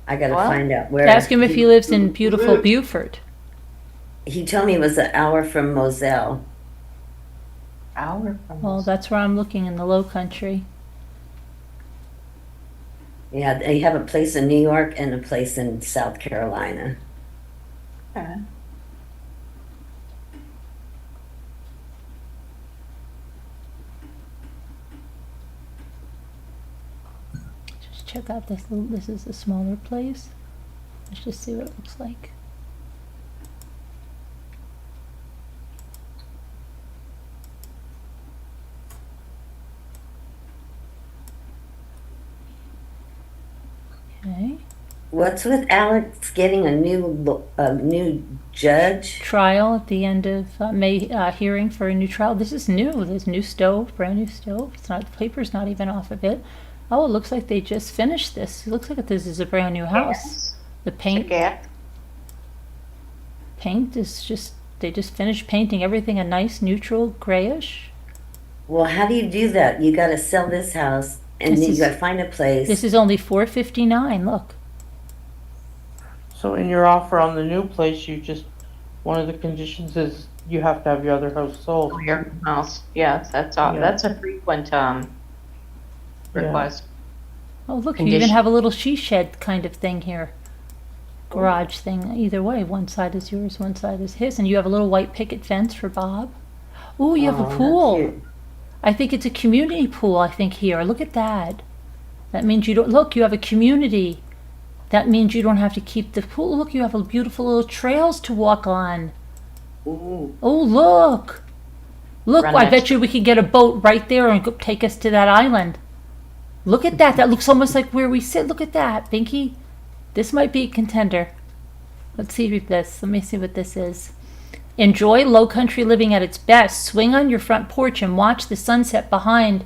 F: I gotta
D: Well,
F: find out where.
A: ask him if he lives in beautiful Beaufort.
F: He told me it was an hour from Moselle.
D: Hour from
A: Well,
D: us.
A: that's where I'm looking, in the Low Country.
F: Yeah, they have a place in New York and a place in South Carolina.
D: Okay.
A: Just check out this. This is a smaller place. Let's just see what it looks like. Okay.
F: What's with Alex getting a new judge?
A: Trial at the end of May, hearing for a new trial. This is new. There's new stove, brand new stove. It's not, the paper's not even off of it. Oh, it looks like they just finished this. It looks like this is a brand new house.
D: Yes.
A: The paint
D: Gas.
A: is just, they just finished painting everything a nice neutral grayish.
F: Well, how do you do that? You gotta sell this house and
A: This
F: then you
A: is-
F: gotta find a place.
A: This is only $459. Look.
E: So in your offer on the new place, one of the conditions is you have to have your other house sold.
D: Your house. Yes, that's all.
E: Yeah.
D: That's a frequent request.
A: Oh, look, you even
D: Condition.
A: have a little she shed kind of thing here. Garage thing. Either way, one side is yours, one side is his, and you have a little white picket fence for Bob. Ooh, you have
F: Oh,
A: a
F: that's
A: pool.
F: cute.
A: I think it's a community pool, I think, here. Look at that. That means you don't, look, you have a community. That means you don't have to keep the pool. Look, you have a beautiful little trails to walk on.
F: Ooh.
A: Oh, look. Look,
D: Run
A: I
D: next
A: bet you we could get a boat right there and go take us to that island. Look at that. That looks almost like where we sit. Look at that, Binky. This might be a contender. Let's see this. Let me see what this is. Enjoy low country living at its best. Swing on your front porch and watch the sunset behind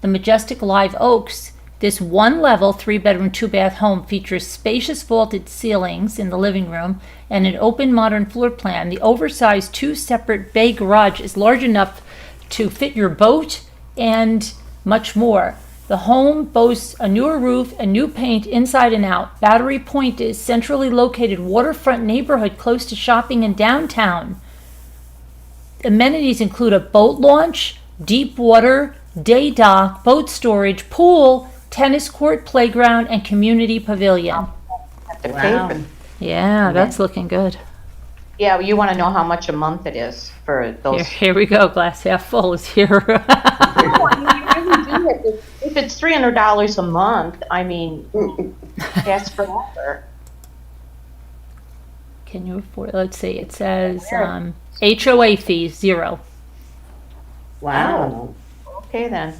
A: the majestic live oaks. This one-level, 3-bedroom, 2-bath home features spacious vaulted ceilings in the living room and an open modern floor plan. The oversized 2-separate bay garage is large enough to fit your boat and much more. The home boasts a newer roof and new paint inside and out. Battery Point is centrally located waterfront neighborhood close to shopping and downtown. Amenities include a boat launch, deep water, day dock, boat storage, pool, tennis court, playground, and community pavilion.
D: Have to pay
F: Wow.
D: for-
A: Yeah, that's looking good.
D: Yeah, you want to know how much a month it is for
A: Here,
D: those.
A: here we go. Glass half full is here.
D: If it's $300 a month, I mean, that's forever.
A: Can you afford? Let's see. It says HOA fees 0.
F: Wow.
D: Okay then.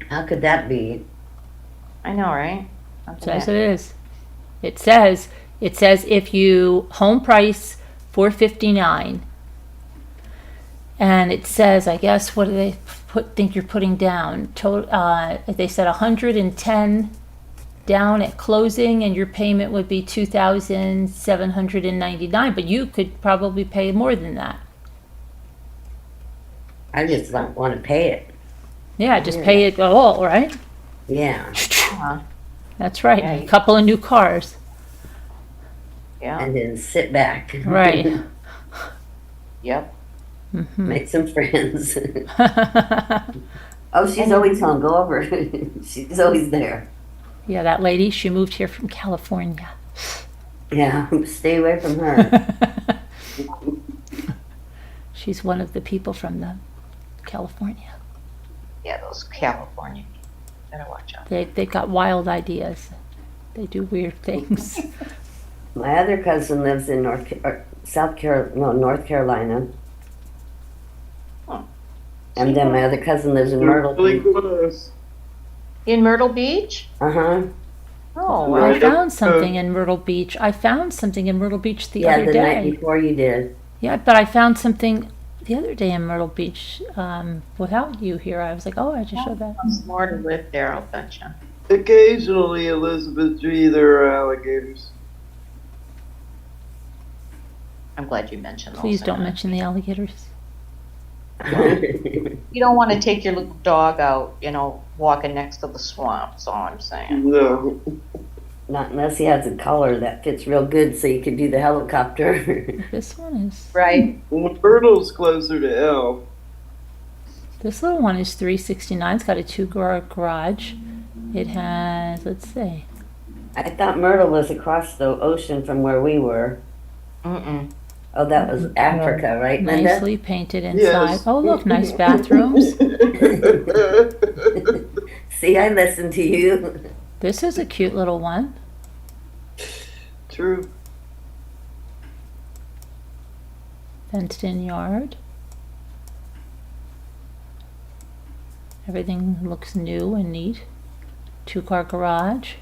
F: How could that be?
D: I know, right? Not
A: It says
D: bad.
A: it is. It says if you home price $459, and it says, I guess, what do they think you're putting down? They said 110 down at closing, and your payment would be $2,799. But you could probably pay more than that.
F: I just don't want to pay it.
A: Yeah, just pay it all, right?
F: Yeah.
A: That's right.
D: Yeah.
A: A couple of new cars.
D: Yeah.
F: And then sit back.
A: Right.
D: Yep.
F: Make some friends. Oh, she's always home. Go over. She's always there.
A: Yeah, that lady, she moved here from California.
F: Yeah, stay away from her.
A: She's one of the people from the California.
D: Yeah, those California people. Better watch out.
A: They've got wild ideas. They do weird things.
F: My other cousin lives in North Carolina.
D: Huh.
F: And then my other cousin lives in
G: They're
F: Myrtle
G: really
F: Beach.
G: close.
D: In Myrtle Beach?
F: Uh-huh.
D: Oh,
G: Right.
D: wow.
A: I found something in Myrtle Beach. I found something in Myrtle Beach the
F: Yeah,
A: other
F: the night
A: day.
F: before you did.
A: Yeah, but I found something the other day in Myrtle Beach without you here. I was like, oh, I just showed that.
D: There's more to live there, I'll bet you.
G: Occasionally, Elizabeth Tree, there are alligators.
D: I'm glad you mentioned those.
A: Please don't mention the alligators.
D: You don't want to take your little dog out, walking next to the swamp, that's all I'm saying.
G: No.
F: Not unless he has a collar that fits real good so you can do the helicopter.
A: This one is,
D: Right.
G: Well, Myrtle's closer to Elf.
A: this little one is $369. It's got a 2-car garage. It has, let's see.
F: I thought Myrtle was across the ocean from where we were.
D: Mm-mm.
F: Oh, that was Africa, right, Linda?
A: Nicely painted inside.
G: Yes.
A: Oh, look, nice bathrooms.
F: See, I listened to you.
A: This is a cute little one.
G: True.
A: Fenced in yard. Everything looks new and neat. 2-car garage.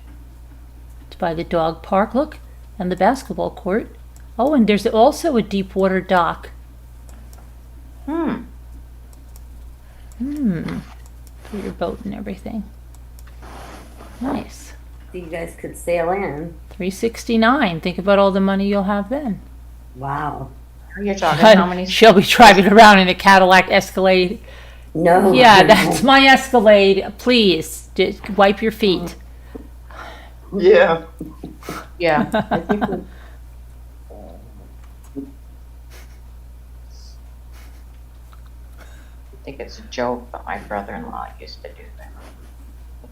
A: It's by the dog park, look, and the basketball court. Oh, and there's also a deep water dock.
D: Hmm.
A: For your boat and everything. Nice.
F: So you guys could sail in.
A: $369. Think about all the money you'll have then.
F: Wow.
D: You're talking how many?
A: She'll be driving around in a Cadillac Escalade.
F: No.
A: Yeah, that's my Escalade. Please, just wipe your feet.
G: Yeah.
D: Yeah. I think it's a joke, but my brother-in-law used to do that.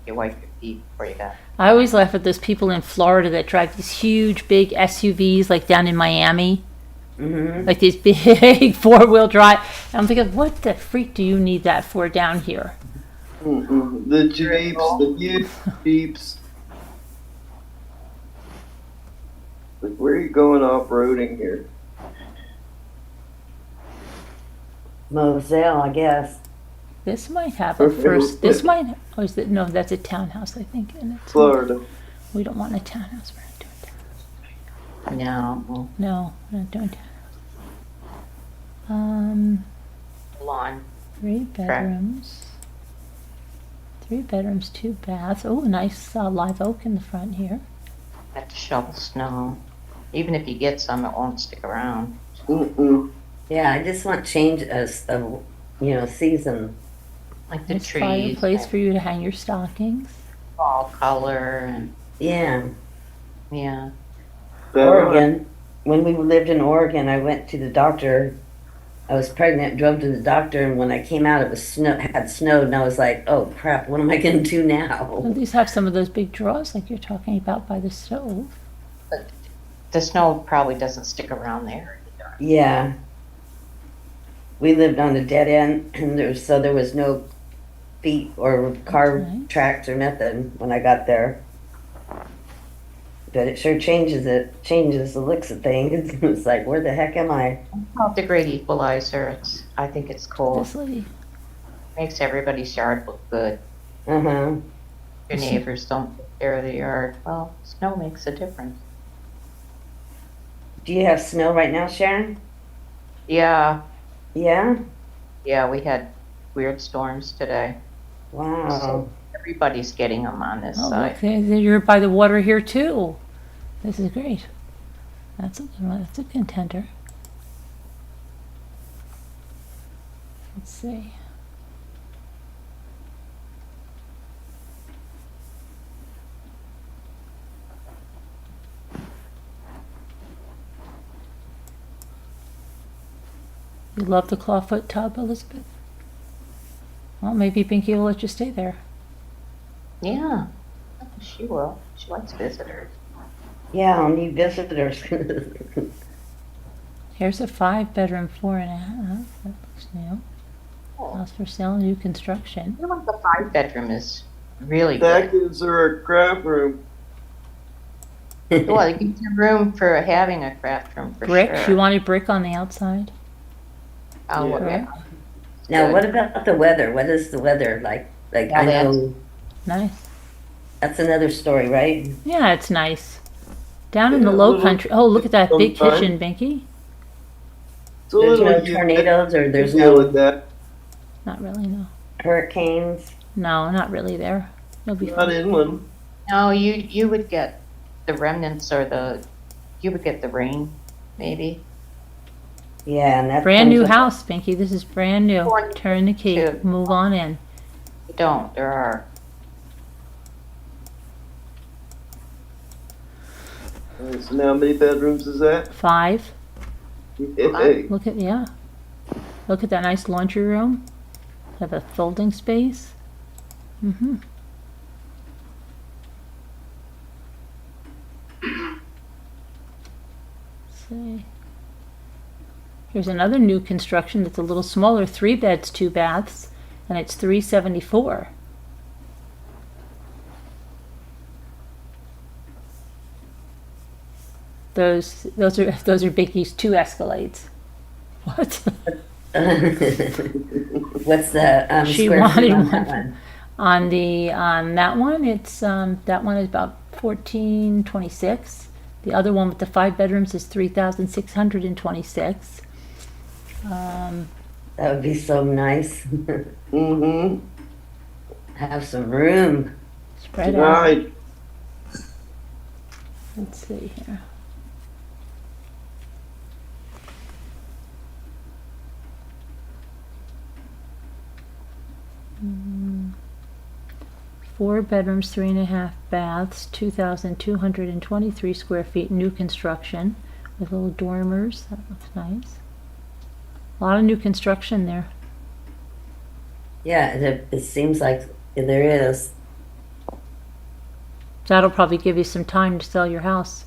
D: You wipe your feet before you got.
A: I always laugh at those people in Florida that drive these huge, big SUVs, like down in Miami.
F: Mm-hmm.
A: Like these big 4-wheel drive. And I'm thinking, what the freak do you need that for down here?
G: Mm-mm. The Jeeps, the huge Jeeps. Like, where are you going off-roading here?
F: Moselle, I guess.
A: This might have a first. This might. Oh, is it? No, that's a townhouse, I think. And it's,
G: Florida.
A: we don't want a townhouse. We're not doing townhouse.
D: No.
A: No, we're not doing townhouse.
D: Lawn.
A: 3 bedrooms. 3 bedrooms, 2 baths. Oh, nice live oak in the front here.
D: Have to shovel snow. Even if you get some, it won't stick around.
G: Mm-mm.
F: Yeah, I just want change of season.
D: Like the
A: Nice
D: trees.
A: fireplace for you to hang your stockings.
D: Fall color and
F: Yeah.
D: yeah.
F: Oregon. When we lived in Oregon, I went to the doctor. I was pregnant, drove to the doctor, and when I came out, it was had snowed, and I was like, "Oh crap! What am I going to do now?"
A: Well, these have some of those big drawers like you're talking about by the stove.
D: But the snow probably doesn't stick around there either.
F: Yeah. We lived on a dead end, and there was no feet or car
A: Okay.
F: tracks or nothing when I got there. But it sure changes the looks of things. It's like, where the heck am I?
D: Not the great equalizer. I think it's cool.
A: This lady.
D: Makes everybody's yard look good.
F: Uh-huh.
D: Your neighbors don't take care of the yard. Well, snow makes a difference.
F: Do you have snow right now, Sharon?
D: Yeah.
F: Yeah?
D: Yeah, we had weird storms today.
F: Wow.
D: Everybody's getting them on this
A: Oh,
D: side.
A: look, you're by the water here too. This is great. That's a good one. That's a contender. Let's see. You love the clawfoot tub, Elizabeth? Well, maybe Binky will let you stay there.
D: Yeah, she will. She likes visitors.
F: Yeah, I'll need visitors.
A: Here's a 5-bedroom, 4.5. That looks new. House for sale, new construction.
D: I feel like the 5-bedroom is really
G: That
D: good.
G: gives her a craft room.
D: Well, it gives you room for having a craft room for
A: Brick.
D: sure.
A: She wanted brick on the outside.
D: Oh,
G: Yeah.
A: Correct.
F: Now,
D: Good.
F: what about the weather? What is the weather like? Like,
D: Yeah,
F: I know
A: Nice.
F: that's another story, right?
A: Yeah, it's nice. Down in the
G: Yeah,
A: low
G: little-
A: country. Oh, look at that big
G: sometime.
A: kitchen, Binky.
G: It's a
F: There's
G: little
F: no
G: humid.
F: tornadoes or there's
G: Deal with
F: no
G: that.
A: Not really, no.
F: hurricanes.
A: No, not really there. You'll be
G: Not
A: fine.
G: inland.
D: No, you would get the remnants or you would get the rain, maybe.
F: Yeah, and that
A: Brand new
F: comes with-
A: house, Binky. This is brand new.
D: Brand
A: Turn the key.
D: new.
A: Move on in.
D: You don't. There are.
G: Alright, so now how many bedrooms is that?
A: 5.
G: Hey,
A: Look at, yeah. Look at that nice laundry room. Have a folding space. Mm-hmm. See. Here's another new construction that's a little smaller, 3 beds, 2 baths, and it's $374. Those are Bickie's 2 Escalades. What?
F: What's the
A: She
F: square feet
A: wanted
F: on
A: one.
F: that one?
A: On that one, it's that one is about 1426. The other one with the 5 bedrooms is 3,626.
F: That would be so nice.
G: mm-hmm.
F: Have some room.
A: Spread out.
G: Right.
A: Let's see here. Mm. 4 bedrooms, 3.5 baths, 2,223 square feet, new construction with little dormers. That looks nice. A lot of new construction there.
F: Yeah, it seems like there is.
A: That'll probably give you some time to sell your house.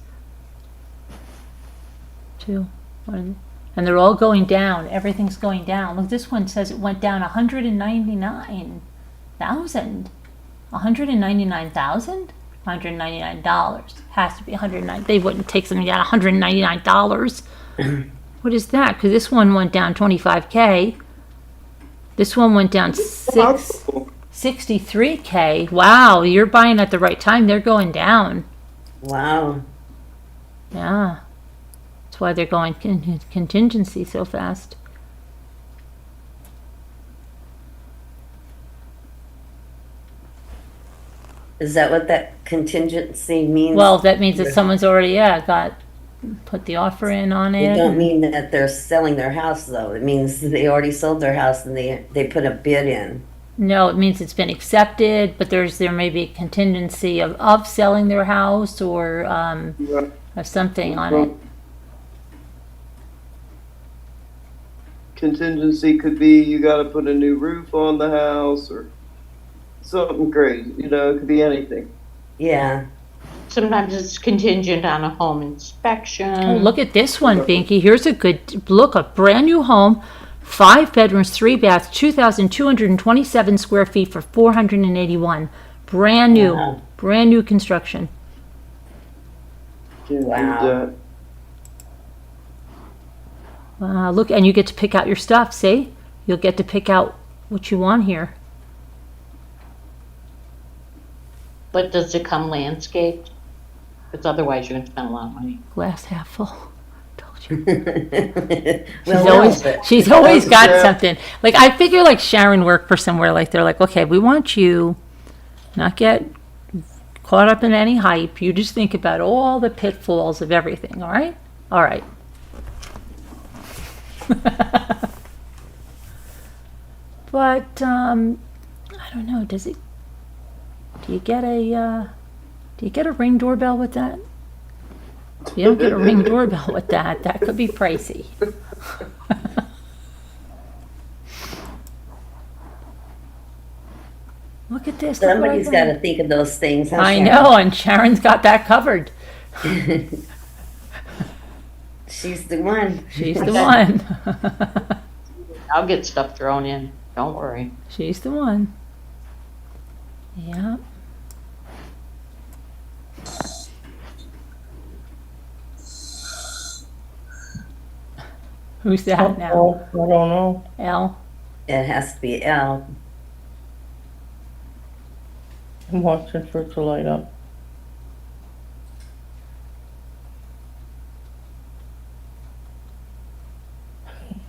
A: Too. And they're all going down. Everything's going down. Look, this one says it went down 199,000. 199,000? $199. Has to be 109. They wouldn't take something down $199. What is that? Because this one went down 25K. This one went down 63K. Wow, you're buying at the right time. They're going down.
F: Wow.
A: Yeah. That's why they're going contingency so fast.
F: Is that what that contingency means?
A: Well, that means that someone's already, put the offer in on
F: It
A: it.
F: don't mean that they're selling their house though. It means they already sold their house and they put a bid in.
A: No, it means it's been accepted, but there may be a contingency of selling their house or
G: Right.
A: of something on it.
G: Contingency could be you got to put a new roof on the house or something crazy. You know, it could be anything.
F: Yeah.
D: Sometimes it's contingent on a home inspection.
A: Oh, look at this one, Binky. Here's a good look, a brand new home, 5 bedrooms, 3 baths, 2,227 square feet for $481. Brand new,
F: Wow.
A: brand new construction.
G: Can't
F: Wow.
G: do that.
A: Look, and you get to pick out your stuff. See, you'll get to pick out what you want here.
D: But does it come landscaped? Because otherwise you're going to spend a lot of money.
A: Glass half full. Told you.
F: Well,
A: She's always got
G: Yeah.
A: something. Like I figure, like Sharon worked for somewhere. Like they're like, okay, we want you not get caught up in any hype. You just think about all the pitfalls of everything. All right, all right. But I don't know. Do you get a Ring doorbell with that? You don't get a Ring doorbell with that. That could be pricey. look at this. Look what
F: Somebody's
A: I
F: got
A: got."
F: to think of those things. Huh,
A: I
F: Sharon?
A: know, and Sharon's got that covered.
F: She's the one.
A: She's the one.
D: I'll get stuff thrown in. Don't worry.
A: She's the one. Yeah. Who's that now?
E: Oh, I don't know.
A: Elle?
F: It has to be Al.
E: I'm watching for it to light up.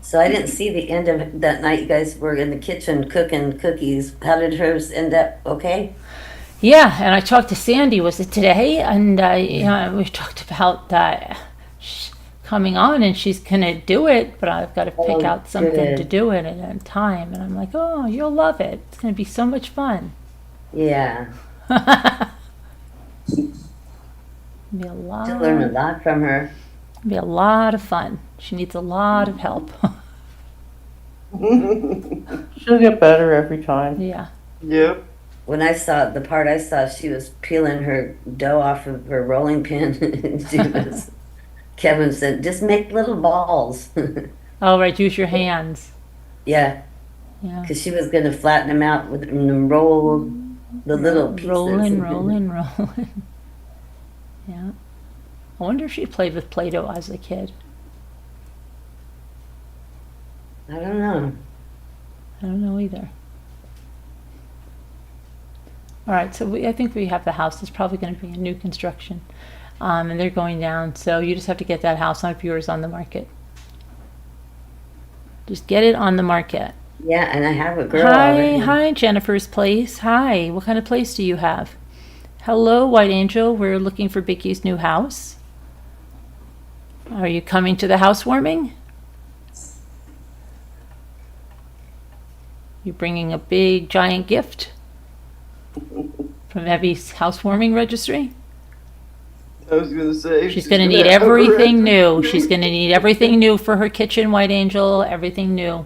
F: So I didn't see the end of that night. You guys were in the kitchen cooking cookies. How did hers end up? Okay.
A: Yeah, and I talked to Sandy, was it today? And we talked about coming on, and she's going to do it, but I've got to pick
F: Oh,
A: out something
F: good.
A: to do it at a time. And I'm like, oh, you'll love it. It's going to be so much fun.
F: Yeah.
A: Be a lot.
F: To learn a lot from her.
A: Be a lot of fun. She needs a lot of help.
E: She'll get better every time.
A: Yeah.
G: Yep.
F: When I saw the part I saw, she was peeling her dough off of her rolling pin. And she was, Kevin said, just make little balls.
A: Oh, right. Use your hands.
F: Yeah,
A: Yeah.
F: because she was going to flatten them out with and roll the little pieces.
A: Rolling. Yeah. I wonder if she played with Play-Doh as a kid.
F: I don't know.
A: I don't know either. All right, so I think we have the house. It's probably going to be a new construction, and they're going down. So you just have to get that house of yours on the market. Just get it on the market.
F: Yeah, and I have a girl
A: Hi,
F: already.
A: hi, Jennifer's Place. Hi, what kind of place do you have? Hello, White Angel. We're looking for Vicky's new house. Are you coming to the housewarming? You bringing a big giant gift from Evie's housewarming registry?
G: I was gonna say
A: She's going to need
G: have a
A: everything new.
G: registry.
A: She's going to need everything new for her kitchen, White Angel. Everything new.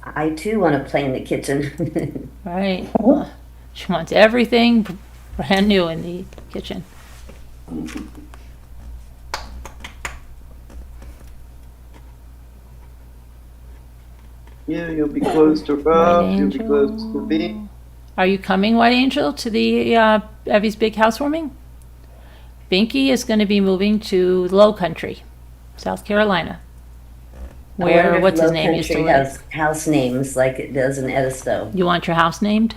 F: I too want to play in the kitchen.
A: Right. She wants everything brand new in the kitchen.
G: Yeah, you'll be close to
A: White
G: Rob. You'll be close to
A: Angel.
G: me.
A: Are you coming, White Angel, to the Evie's big housewarming? Binky is going to be moving to Low Country, South Carolina.
F: I wonder
A: Where,
F: if
A: what's his
F: Low
A: name, used to
F: Country
A: live.
F: has house names like it does in Edisto.
A: You want your house named?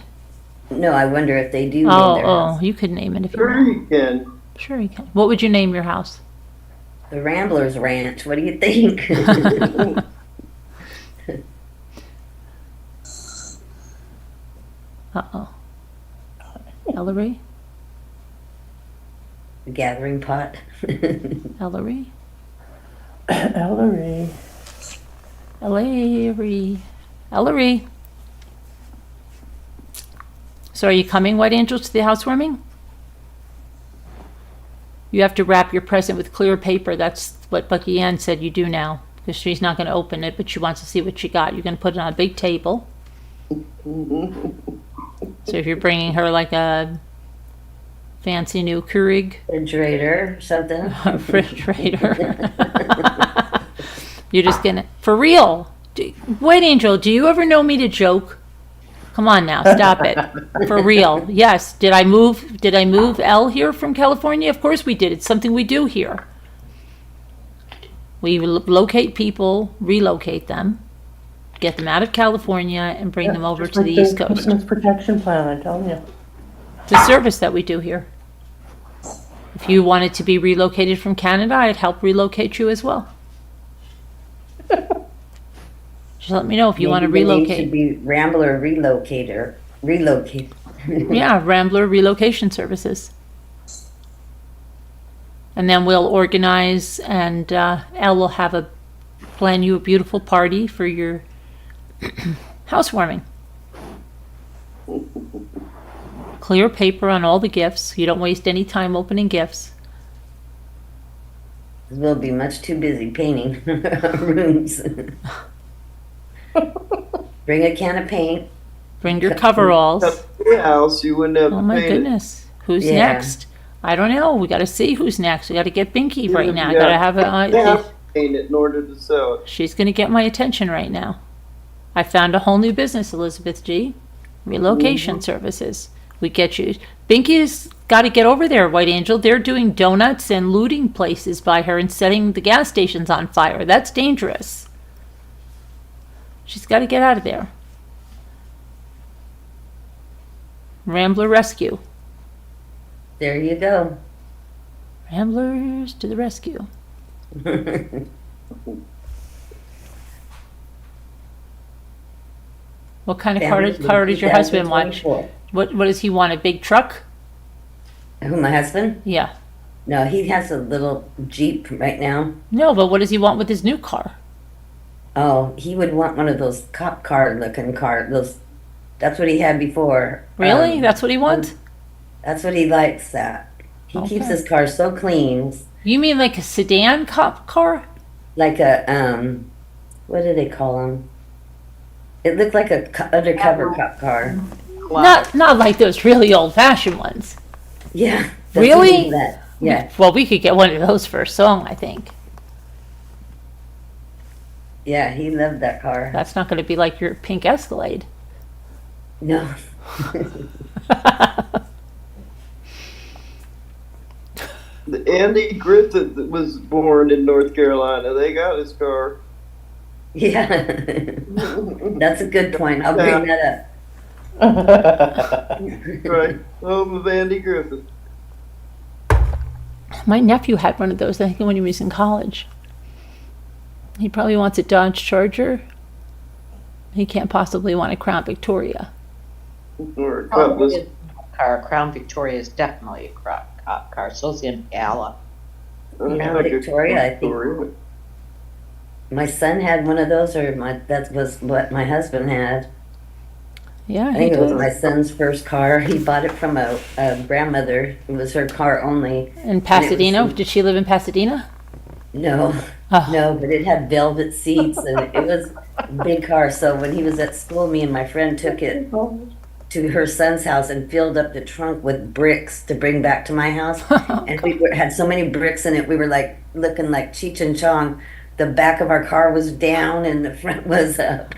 F: No, I wonder if they do name
A: Oh,
F: their
A: oh,
F: house.
A: you could name it if you
G: Sure
A: want.
G: you can.
A: Sure you can. What would you name your house?
F: The Ramblers Ranch. What do you think?
A: Uh-oh. Ellery?
F: The Gathering Pot.
A: Ellery?
E: Ellery.
A: Ellery. Ellery. So are you coming, White Angel, to the housewarming? You have to wrap your present with clear paper. That's what Bucky Ann said you do now. Because she's not going to open it, but she wants to see what she got. You're going to put it on a big table. So if you're bringing her like a fancy new Keurig
F: Refrigerator, something.
A: refrigerator, you're just going to... For real. White Angel, do you ever know me to joke? Come on now, stop it. For real. Yes. Did I move Elle here from California? Of course we did. It's something we do here. We locate people, relocate them, get them out of California, and bring them over
E: Just
A: to
E: like
A: the East Coast.
E: Witness protection plan, I'm telling you.
A: It's a service that we do here. If you wanted to be relocated from Canada, I'd help relocate you as well. Just let me know if you want to
F: Maybe the name
A: relocate.
F: should be Rambler Relocator. Relocate.
A: Yeah, Rambler Relocation Services. And then we'll organize, and Elle will plan you a beautiful party for your housewarming. Clear paper on all the gifts. You don't waste any time opening gifts.
F: We'll be much too busy painting rooms. Bring a can of paint.
A: Bring your coveralls.
G: Up to your house, you wouldn't have
A: Oh
G: to
A: my
G: paint
A: goodness. Who's
F: Yeah.
A: next? I don't know. We got to see who's next. We got to get Binky
G: Yeah,
A: right now.
G: yeah.
A: Got to have
G: it. They
A: a.
G: have to paint it in order to sell it.
A: She's going to get my attention right now. I found a whole new business, Elizabeth G. Relocation services. We get you. Binky's got to get over there, White Angel. They're doing donuts and looting places by her and setting the gas stations on fire. That's dangerous. She's got to get out of there. Rambler Rescue.
F: There you go.
A: Ramblers to the rescue. What kind of car does your husband want?
F: 2024.
A: What does he want? A big truck?
F: Who, my husband?
A: Yeah.
F: No, he has a little Jeep right now.
A: No, but what does he want with his new car?
F: Oh, he would want one of those cop car looking car. Those. That's what he had before.
A: Really? That's what he wants?
F: That's what he likes. That he keeps
A: Okay.
F: his car so clean,
A: You mean like a sedan cop car?
F: like a what do they call them? It looked like a undercover cop car.
A: Not like those really old fashioned ones.
F: Yeah. that's
A: Really?
F: what he did. Yeah.
A: Well, we could get one of those for a song, I think.
F: Yeah, he loved that car.
A: That's not going to be like your pink Escalade.
F: No.
G: Andy Griffith was born in North Carolina. They got his car.
F: Yeah. That's a good point. I'll bring that up.
G: Right. Home of Andy Griffith.
A: My nephew had one of those, I think, when he was in college. He probably wants a Dodge Charger. He can't possibly want a Crown Victoria.
G: Or a Cutlass.
D: Crown Victoria is definitely a cop car. So is Impala.
F: Yeah, Victoria, I think. My son had one of those, or that was what my husband had.
A: Yeah,
F: I
A: he
F: think it was
A: did.
F: my son's first car. He bought it from a grandmother. It was her car only.
A: In Pasadena? Did she live in Pasadena?
F: No,
A: Oh.
F: no, but it had velvet seats and it was a big car. So when he was at school, me and my friend took it to her son's house and filled up the trunk with bricks to bring back to my house. And had so many bricks in it, we were like looking like Cheech and Chong. The back of our car was down and the front was up.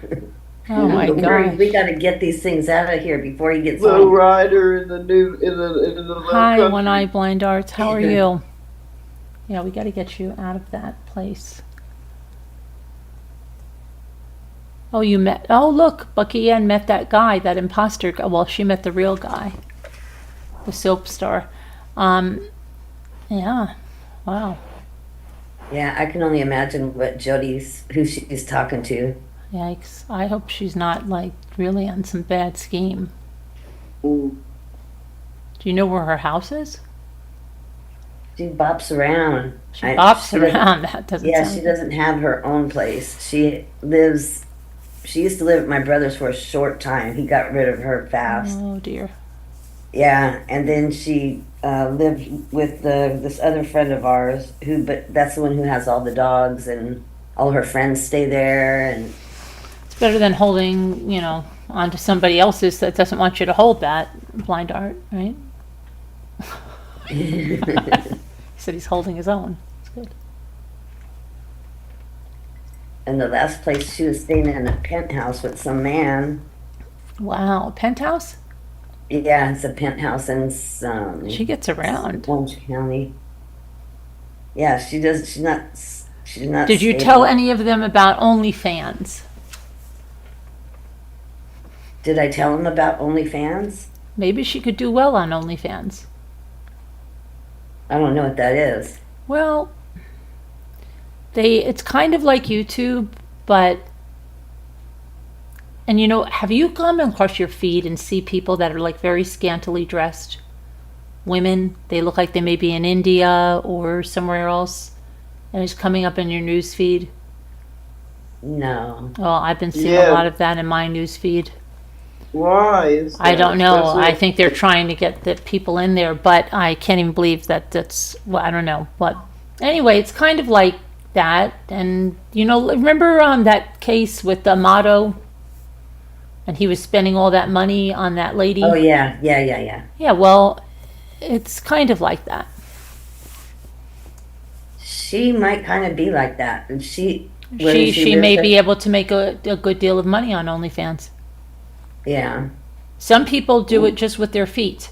A: Oh my gosh.
F: We got to get these things out of here before he gets
G: Low
F: home.
G: rider in the low
A: Hi,
G: country.
A: One Eye Blind Arts. How are you? Yeah, we got to get you out of that place. Oh, you met. Oh, look, Bucky Ann met that guy, that imposter guy. Well, she met the real guy, the soap star. Yeah. Wow.
F: Yeah, I can only imagine what who she's talking to.
A: Yikes. I hope she's not like really on some bad scheme.
G: Mm.
A: Do you know where her house is?
F: She bops around.
A: She bops
F: she doesn't-
A: around. That doesn't
F: Yeah,
A: sound
F: she
A: good.
F: doesn't have her own place. She used to live at my brother's for a short time. He got rid of her fast.
A: Oh dear.
F: Yeah, and then she lived with this other friend of ours but that's the one who has all the dogs and all her friends stay there and
A: It's better than holding, onto somebody else's that doesn't want you to hold that. Blind Art, right? He said he's holding his own. It's good.
F: and the last place she was staying in a penthouse with some man.
A: Wow, penthouse?
F: Yeah, it's a penthouse in some
A: She gets around.
F: Orange County. Yeah, she does. She's not.
A: Did you
F: stable.
A: tell any of them about OnlyFans?
F: Did I tell them about OnlyFans?
A: Maybe she could do well on OnlyFans.
F: I don't know what that is.
A: Well, it's kind of like YouTube, but and have you gone across your feed and see people that are like very scantily dressed women? They look like they may be in India or somewhere else, and it's coming up in your news feed.
F: No.
A: Well, I've been seeing
G: Yeah.
A: a lot of that in my news feed.
G: Why is
A: I
G: that?
A: don't know.
G: That's
A: I
G: what-
A: think they're trying to get the people in there, but I can't even believe that's. Well, I don't know what Anyway, it's kind of like that. And, remember that case with the motto? And he was spending all that money on that lady?
F: Oh, yeah.
A: Yeah, well, it's kind of like that.
F: She might kind of be like that. And
A: She may be able to make a good deal of money on OnlyFans.
F: Yeah.
A: Some people do it just with their feet.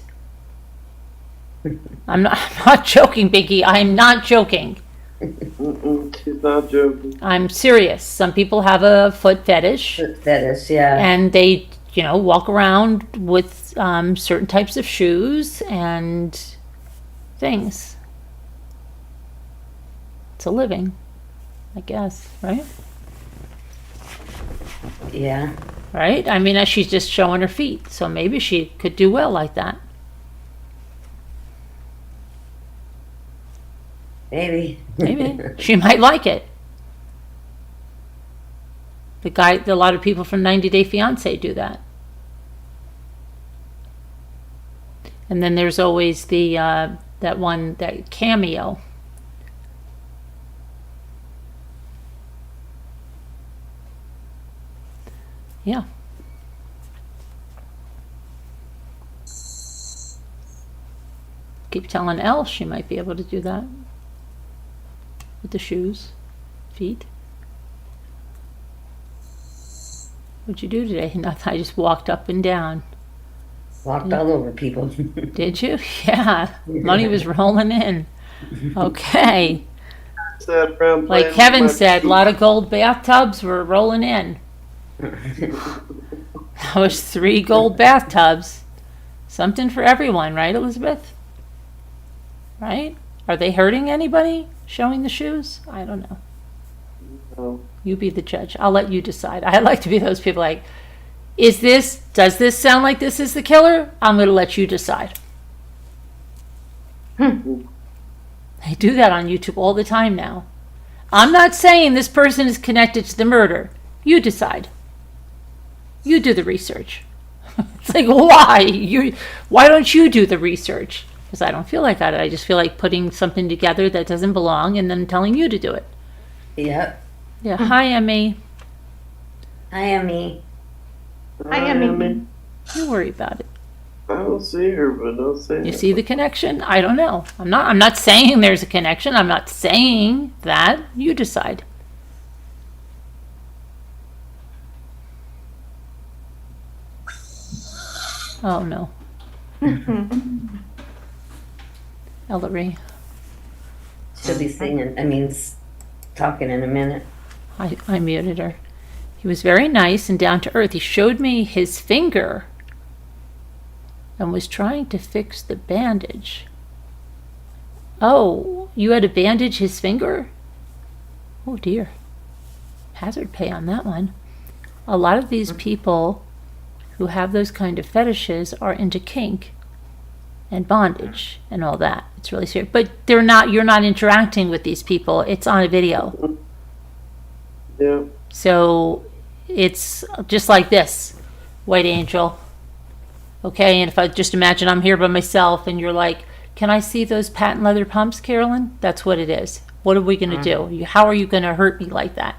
A: I'm not joking, Biggie. I'm not joking.
G: She's not joking.
A: I'm serious. Some people have a foot fetish.
F: Fetish, yeah.
A: And they, walk around with certain types of shoes and things. It's a living, I guess, right?
F: Yeah.
A: Right? I mean, she's just showing her feet, so maybe she could do well like that.
F: Maybe.
A: Maybe. She might like it. A lot of people from 90 Day Fiancé do that. And then there's always that Cameo. Yeah. Keep telling Elle she might be able to do that. With the shoes, feet. What'd you do today? Nothing. I just walked up and down.
F: Walked all over people.
A: Did you? Yeah. Money was rolling in. Okay. Like Kevin said, a lot of gold bathtubs were rolling in. That was 3 gold bathtubs. Something for everyone, right, Elizabeth? Right? Are they hurting anybody showing the shoes? I don't know.
G: No.
A: You be the judge. I'll let you decide. I like to be those people like, does this sound like this is the killer? I'm going to let you decide. They do that on YouTube all the time now. I'm not saying this person is connected to the murder. You decide. You do the research. It's like, why? Why don't you do the research? Because I don't feel like that. I just feel like putting something together that doesn't belong and then telling you to do it.
F: Yep.
A: Yeah. Hi, Emmy.
F: Hi, Emmy.
D: Hi, Emmy.
A: Don't worry about it.
G: I don't see her, but I'll see her.
A: You see the connection? I don't know. I'm not saying there's a connection. I'm not saying that. You decide. Oh no. Ellery.
F: She'll be talking in a minute.
A: I muted her. He was very nice and down to earth. He showed me his finger and was trying to fix the bandage. Oh, you had to bandage his finger? Oh dear. Hazard pay on that one. A lot of these people who have those kind of fetishes are into kink and bondage and all that. It's really serious. But you're not interacting with these people. It's on a video.
G: Yeah.
A: So it's just like this, White Angel. Okay, and if I just imagine I'm here by myself and you're like, can I see those patent leather pumps, Carolyn? That's what it is. What are we going to do? How are you going to hurt me like that?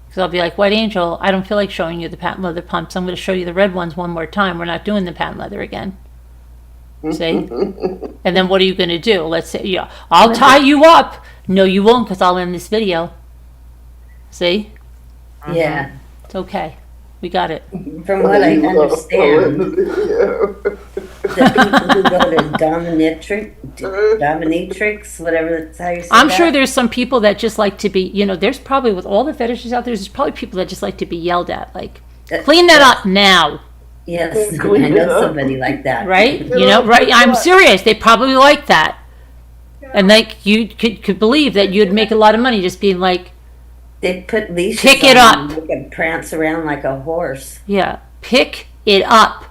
A: Because I'll be like, White Angel, I don't feel like showing you the patent leather pumps. I'm going to show you the red ones one more time. We're not doing the patent leather again. See? And then what are you going to do? Let's say, yeah, I'll tie you up. No, you won't, because I'll end this video. See?
F: Yeah.
A: It's okay. We got it.
F: From what I understand, the people who go to dominatrix, whatever that's how you say
A: I'm
F: that.
A: sure there's some people that just like to be, there's probably, with all the fetishes out there, there's probably people that just like to be yelled at. Like, clean that up now.
F: Yes, I know somebody like that.
A: Right? Right? I'm serious. They probably like that. And like, you could believe that you'd make a lot of money just being like,
F: They put leashes
A: pick it
F: on
A: up.
F: and make it prance around like a horse.
A: Yeah, pick it up.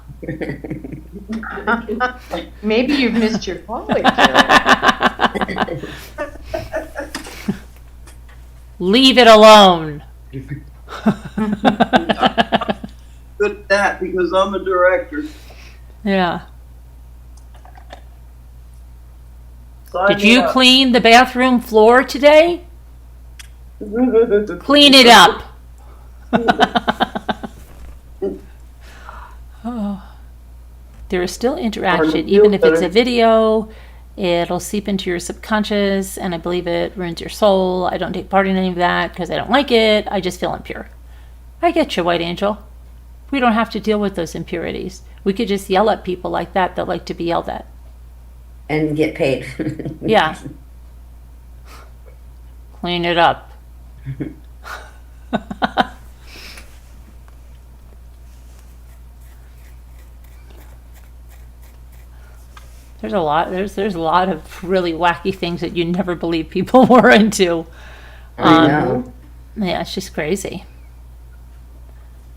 D: Maybe you've missed your calling, Carol.
A: Leave it alone.
G: Good at that because I'm a director.
A: Yeah.
G: Sign
A: Did
G: me
A: you
G: up.
A: clean the bathroom floor today? Clean it up. Oh. There is still interaction, even if it's a video. It'll seep into your subconscious, and I believe it ruins your soul. I don't take part in any of that because I don't like it. I just feel impure. I get you, White Angel. We don't have to deal with those impurities. We could just yell at people like that like to be yelled at.
F: And get paid.
A: Yeah. Clean it up. There's a lot of really wacky things that you never believe people were into.
F: I know.
A: Yeah, it's just crazy.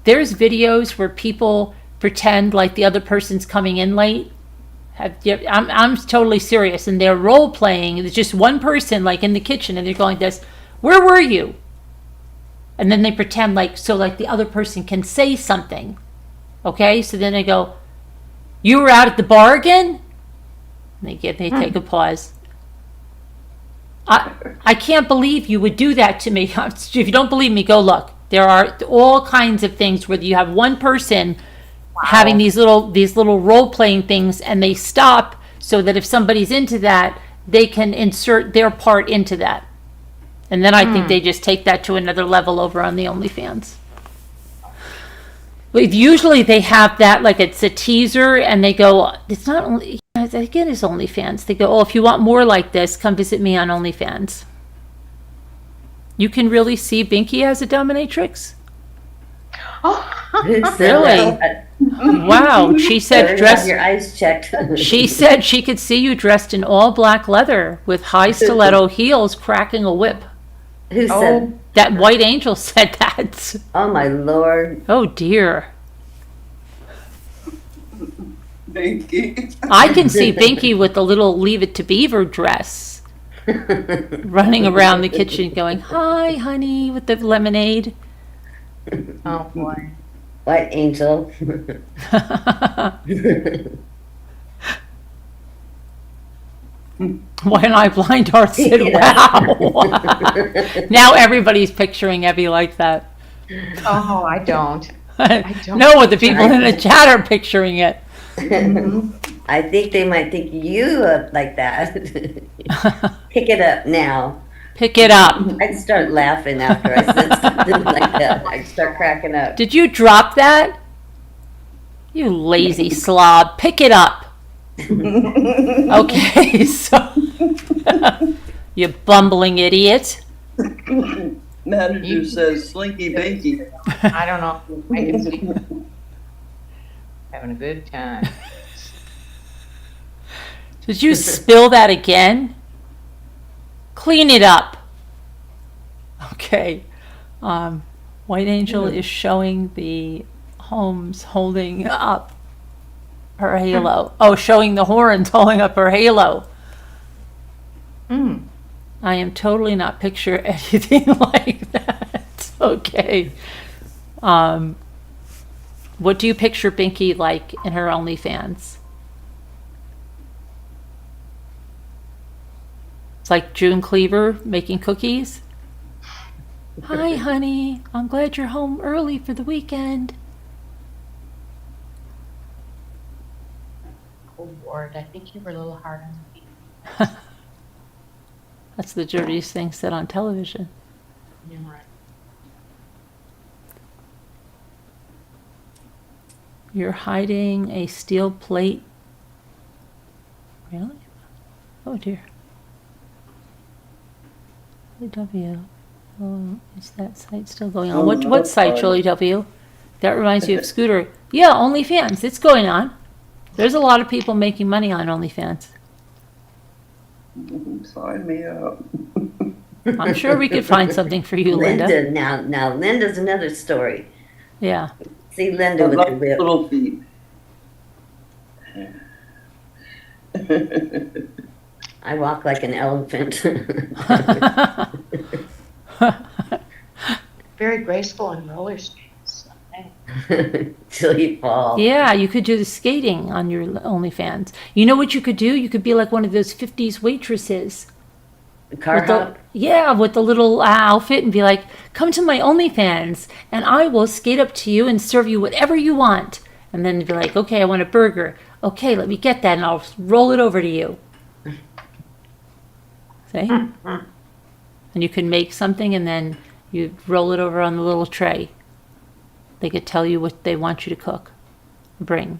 A: There's videos where people pretend like the other person's coming in late. I'm totally serious, and they're role playing. It's just one person like in the kitchen, and they're going this, "Where were you?" And then they pretend like the other person can say something. Okay, so then they go, "You were out at the bar again?" And they take a pause. I can't believe you would do that to me. If you don't believe me, go look. There are all kinds of things where you have one person having these little role playing things, and they stop so that if somebody's into that, they can insert their part into that. And then I think they just take that to another level over on the OnlyFans. Usually they have that like it's a teaser, and they go, it's not only, I think it is OnlyFans. They go, oh, if you want more like this, come visit me on OnlyFans. You can really see Binky as a dominatrix? Really? Wow. She said
F: Have your eyes checked.
A: She said she could see you dressed in all black leather with high stiletto heels cracking a whip.
F: Who said?
A: That White Angel said that.
F: Oh my Lord.
A: Oh dear.
G: Binky.
A: I can see Binky with the little Leave It to Beaver dress running around the kitchen going, "Hi, honey," with the lemonade.
D: Oh boy.
F: White Angel.
A: When I blind Heart said, wow. Now everybody's picturing Evie like that.
D: Oh, I don't.
A: No, the people in the chat are picturing it.
F: I think they might think you like that. Pick it up now.
A: Pick it up.
F: I'd start laughing after I said something like that. I'd start cracking up.
A: Did you drop that? You lazy slob. Pick it up. Okay, so you bumbling idiot.
G: Manager says Slinky Binky.
D: I don't know. I can see. Having a good time.
A: Did you spill that again? Clean it up. Okay. White Angel is showing the Holmes holding up her halo. Oh, showing the horns holding up her halo. I am totally not picture anything like that. Okay. What do you picture Binky like in her OnlyFans? It's like June Cleaver making cookies. Hi, honey. I'm glad you're home early for the weekend.
D: Oh Lord, I think you were a little hard on me.
A: That's the dirtiest thing said on television.
D: You're right.
A: You're hiding a steel plate. Really? Oh dear. W. Oh, is that site still going on? What site, Julie W? That reminds me of Scooter. Yeah, OnlyFans. It's going on. There's a lot of people making money on OnlyFans.
G: Sign me up.
A: I'm sure we could find something for you, Linda.
F: Now Linda's another story.
A: Yeah.
F: See Linda
G: I
F: with
G: like
F: the whip.
G: little feet.
F: I walk like an elephant.
D: Very graceful on roller skates.
F: Till you fall.
A: Yeah, you could do the skating on your OnlyFans. You know what you could do? You could be like one of those 50s waitresses.
F: Car
A: With the,
F: hop.
A: yeah, with the little outfit and be like, come to my OnlyFans and I will skate up to you and serve you whatever you want. And then be like, okay, I want a burger. Okay, let me get that and I'll roll it over to you. See? And you can make something and then you roll it over on the little tray. They could tell you what they want you to cook, bring.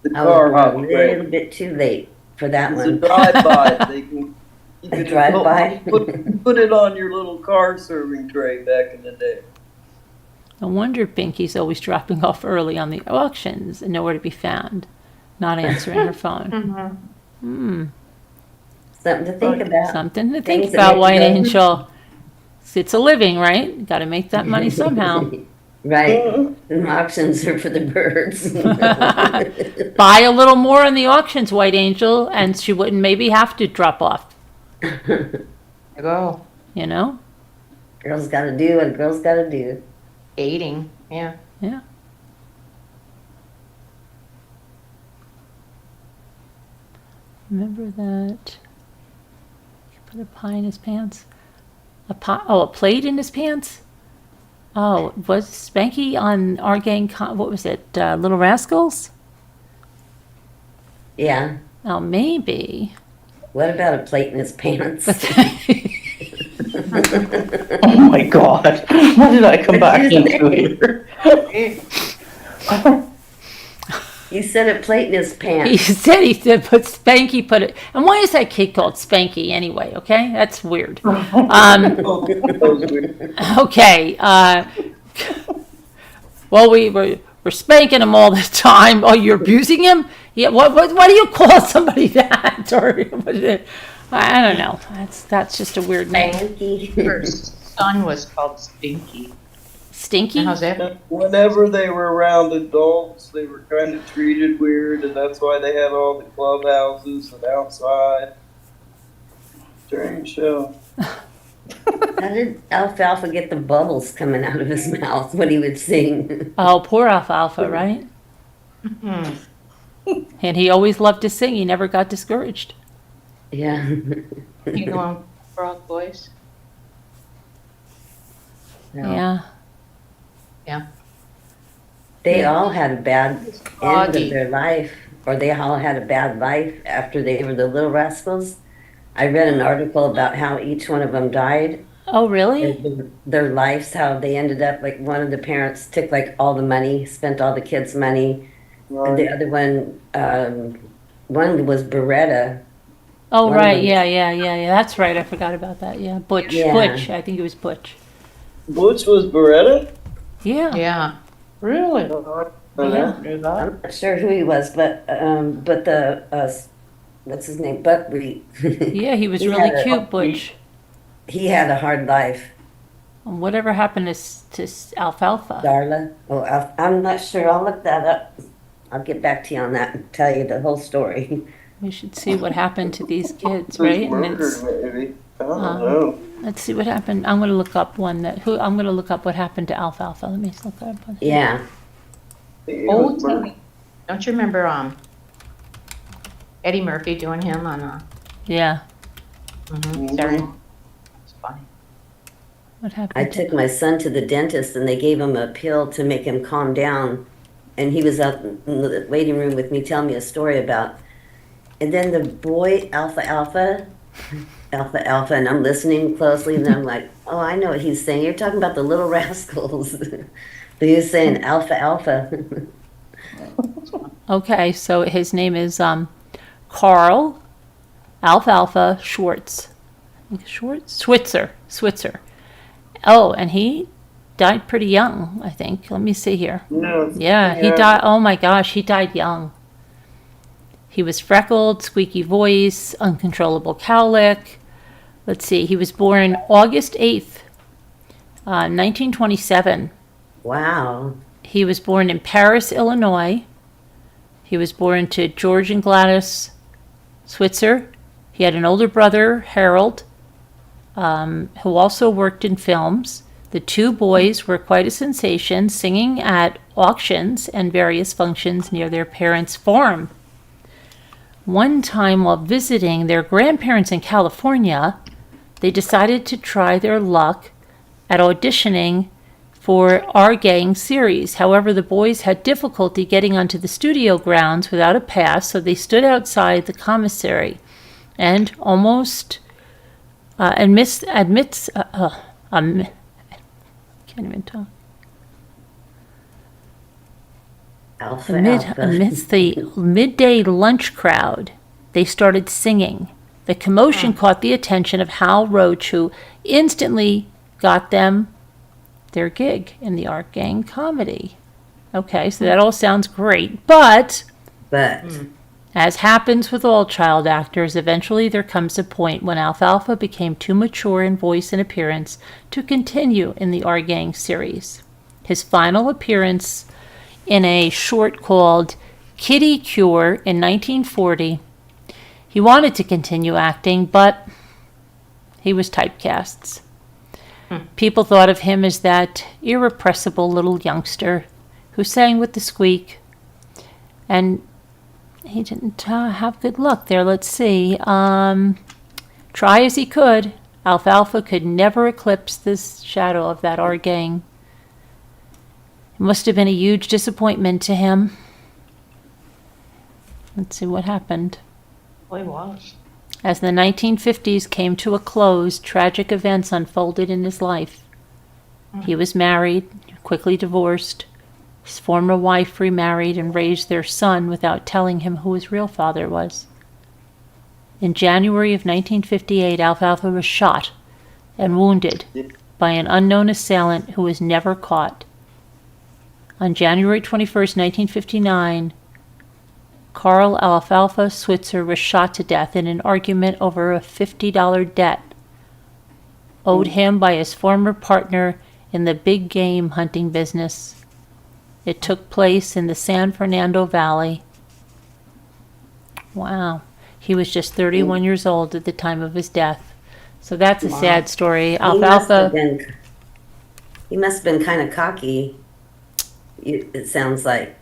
G: The
F: I
G: car
F: was a
G: hop tray.
F: little bit too late for that
G: It's a
F: one.
G: drive-by. They can, you
F: A
G: can
F: drive-by?
G: put it on your little car serving tray back in the day.
A: No wonder Pinky's always dropping off early on the auctions and nowhere to be found, not answering her phone.
F: Something to think about.
A: Something to think
F: Things that
A: about,
F: make
A: White
F: you go,
A: Angel. It's a living, right? Got to make that money somehow.
F: Right. The auctions are for the birds.
A: Buy a little more on the auctions, White Angel, and she wouldn't maybe have to drop off,
D: There you go.
A: you know?
F: Girls gotta do what girls gotta do.
D: Dating. Yeah.
A: Yeah. Remember that? He put a pie in his pants. A pie? Oh, a plate in his pants? Oh, was Spanky on our gang? What was it? Little Rascals?
F: Yeah.
A: Oh, maybe.
F: What about a plate in his pants?
E: Oh my god. What did I come back into here?
F: You said a plate in his
A: He
F: pants.
A: said put Spanky put it. And why is that kid called Spanky anyway? Okay, that's weird.
G: That was weird.
A: Okay. Well, we're spanking him all the time. Oh, you're abusing him? Yeah. Why do you call somebody that? Or what is it? I don't know. That's just a weird name.
F: Spanky.
D: Her son was called Stinky.
A: Stinky.
D: How's that?
G: Whenever they were around adults, they were kind of treated weird, and that's why they had all the clubhouses and outside during the show.
F: How did Alfalfa get the bubbles coming out of his mouth when he would sing?
A: Oh, poor Alfalfa, right?
D: Hmm.
A: And he always loved to sing. He never got discouraged.
F: Yeah.
D: You going Frog Boys?
F: No.
A: Yeah.
D: Yeah.
F: They all had a bad end
D: Froggy.
F: of their life, or they all had a bad life after they were the Little Rascals. I read an article about how each one of them died,
A: Oh, really?
F: their lives, how they ended up, like one of the parents took like all the money, spent all the kids' money, and the other one was Beretta.
A: Oh,
F: One of
A: right.
F: them.
A: Yeah. That's right. I forgot about that. Yeah. Butch.
F: Yeah.
A: Butch. I think it was Butch.
G: Butch was Beretta?
A: Yeah.
D: Yeah.
E: Really?
G: I
A: Yeah.
E: Knew that?
F: I'm not sure who he was, but the what's his name, Buckwheat.
A: Yeah, he was
F: He
A: really
F: had a-
A: cute, Butch.
F: He had a hard life.
A: Whatever happened to Alfalfa?
F: Darla. Oh, I'm not sure. I'll look that up. I'll get back to you on that and tell you the whole story.
A: We should see what happened to these kids,
G: was
A: right? And
G: murdered, maybe. I don't
A: Um,
G: know.
A: let's see what happened. I'm going to look up I'm going to look up what happened to Alfalfa. Let me look up.
F: Yeah.
G: He
D: Oh,
G: was murdered.
D: don't you remember Eddie Murphy doing him on
A: Yeah.
D: Saturday? It's funny.
A: What
F: I
A: happened?
F: took my son to the dentist and they gave him a pill to make him calm down. And he was up in the waiting room with me telling me a story about. And then the boy, Alpha, and I'm listening closely and I'm like, oh, I know what he's saying. You're talking about the Little Rascals. But he was saying Alpha.
A: Okay, so his name is Carl Alfalfa Schwartz. Switzer. Oh, and he died pretty young, I think. Let me see here.
G: No.
A: Yeah, he died. Oh my gosh, he died young. He was freckled, squeaky voice, uncontrollable cowlick. Let's see, he was born August 8th, 1927.
F: Wow.
A: He was born in Paris, Illinois. He was born to George and Gladys Switzer. He had an older brother, Harold, who also worked in films. The two boys were quite a sensation, singing at auctions and various functions near their parents' farm. One time while visiting their grandparents in California, they decided to try their luck at auditioning for Our Gang series. However, the boys had difficulty getting onto the studio grounds without a pass, so they stood outside the commissary and can't even talk. Amidst the midday lunch crowd, they started singing. The commotion caught the attention of Hal Roach, who instantly got them their gig in the Art Gang comedy. Okay, so that all sounds great, but as happens with all child actors, eventually there comes a point when Alfalfa became too mature in voice and appearance to continue in the Art Gang series. His final appearance in a short called Kitty Cure in 1940, he wanted to continue acting, but he was typecast. People thought of him as that irrepressible little youngster who sang with the squeak, and he didn't have good luck there. Let's see. Try as he could, Alfalfa could never eclipse the shadow of that Art Gang. It must have been a huge disappointment to him. Let's see what happened.
D: Boy, was.
A: As the 1950s came to a close, tragic events unfolded in his life. He was married, quickly divorced. His former wife remarried and raised their son without telling him who his real father was. In January of 1958, Alfalfa was shot and wounded by an unknown assailant who was never caught. On January 21st, 1959, Carl Alfalfa Switzer was shot to death in an argument over a $50 debt owed him by his former partner in the big game hunting business. It took place in the San Fernando Valley. Wow. He was just 31 years old at the time of his death. So that's a sad story. Alfalfa.
F: He must have been kind of cocky, it sounds like,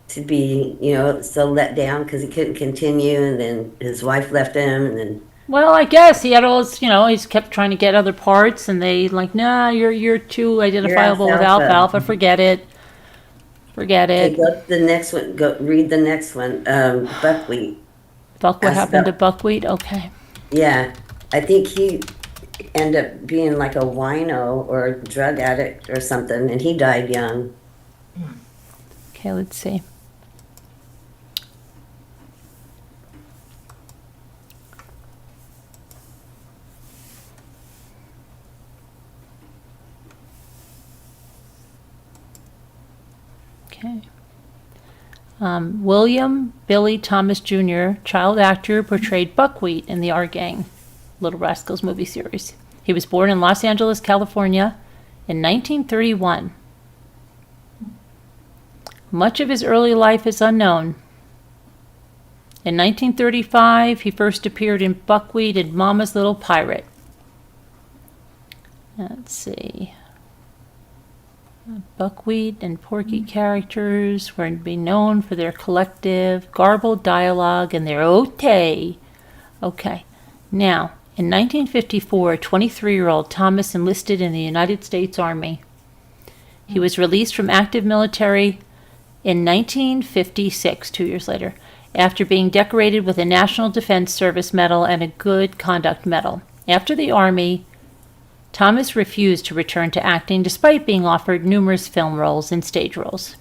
F: to be, so let down because he couldn't continue, and then his wife left him, and then...
A: Well, I guess he had all his, he's kept trying to get other parts, and they like, nah, you're too identifiable with Alfalfa. Forget it. Okay,
F: go to the next one. Go read the next one. Buckwheat.
A: What happened to Buckwheat? Okay.
F: Yeah, I think he ended up being like a wino or a drug addict or something, and he died young.
A: Okay, let's see. Okay. William Billy Thomas Jr., child actor, portrayed Buckwheat in the Art Gang, Little Rascals movie series. He was born in Los Angeles, California in 1931. Much of his early life is unknown. In 1935, he first appeared in Buckwheat and Mama's Little Pirate. Let's see. Buckwheat and Porky characters were to be known for their collective, garbled dialogue and their ote. Okay. Now, in 1954, 23-year-old Thomas enlisted in the United States Army. He was released from active military in 1956, 2 years later, after being decorated with a National Defense Service Medal and a Good Conduct Medal. After the Army, Thomas refused to return to acting despite being offered numerous film roles and stage roles.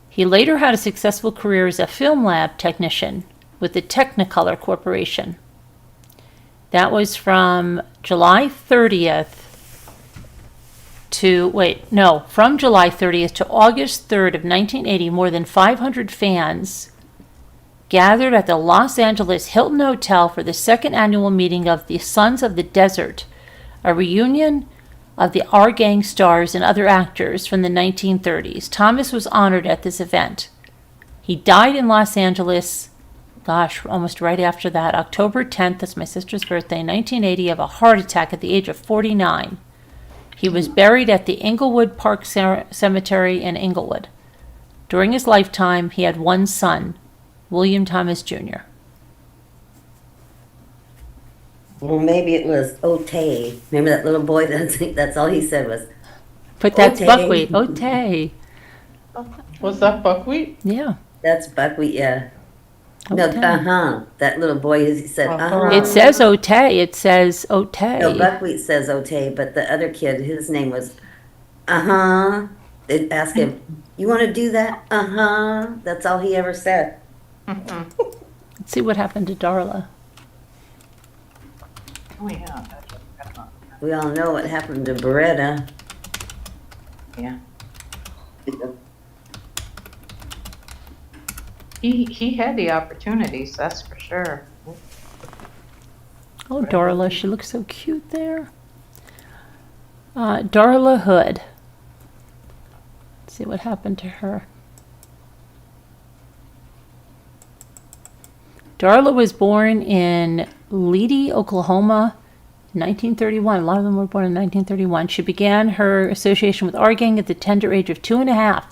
A: He later had a successful career as a film lab technician with the Technicolor Corporation. That was from July 30th from July 30th to August 3rd of 1980, more than 500 fans gathered at the Los Angeles Hilton Hotel for the second annual meeting of the Sons of the Desert, a reunion of the Our Gang stars and other actors from the 1930s. Thomas was honored at this event. He died in Los Angeles, almost right after that, October 10th, that's my sister's birthday, 1980, of a heart attack at the age of 49. He was buried at the Inglewood Park Cemetery in Inglewood. During his lifetime, he had one son, William Thomas Jr.
F: Well, maybe it was Otay. Remember that little boy? That's all he said was,
A: But that's
F: Otay.
A: buckwheat. Otay.
E: Was that buckwheat?
A: Yeah.
F: that's buckwheat, yeah. No,
A: Otay.
F: that little boy, he said,
A: It says Otay. It says Otay.
F: No, buckwheat says Otay, but the other kid, his name was, They'd ask him, you want to do that? That's all he ever said.
A: Let's see what happened to Darla.
D: Oh, yeah.
F: We all know what happened to Beretta.
D: Yeah. He had the opportunities, that's for sure.
A: Oh, Darla. She looks so cute there. Darla Hood. Let's see what happened to her. Darla was born in Leedy, Oklahoma, in 1931. A lot of them were born in 1931. She began her association with our gang at the tender age of 2.5.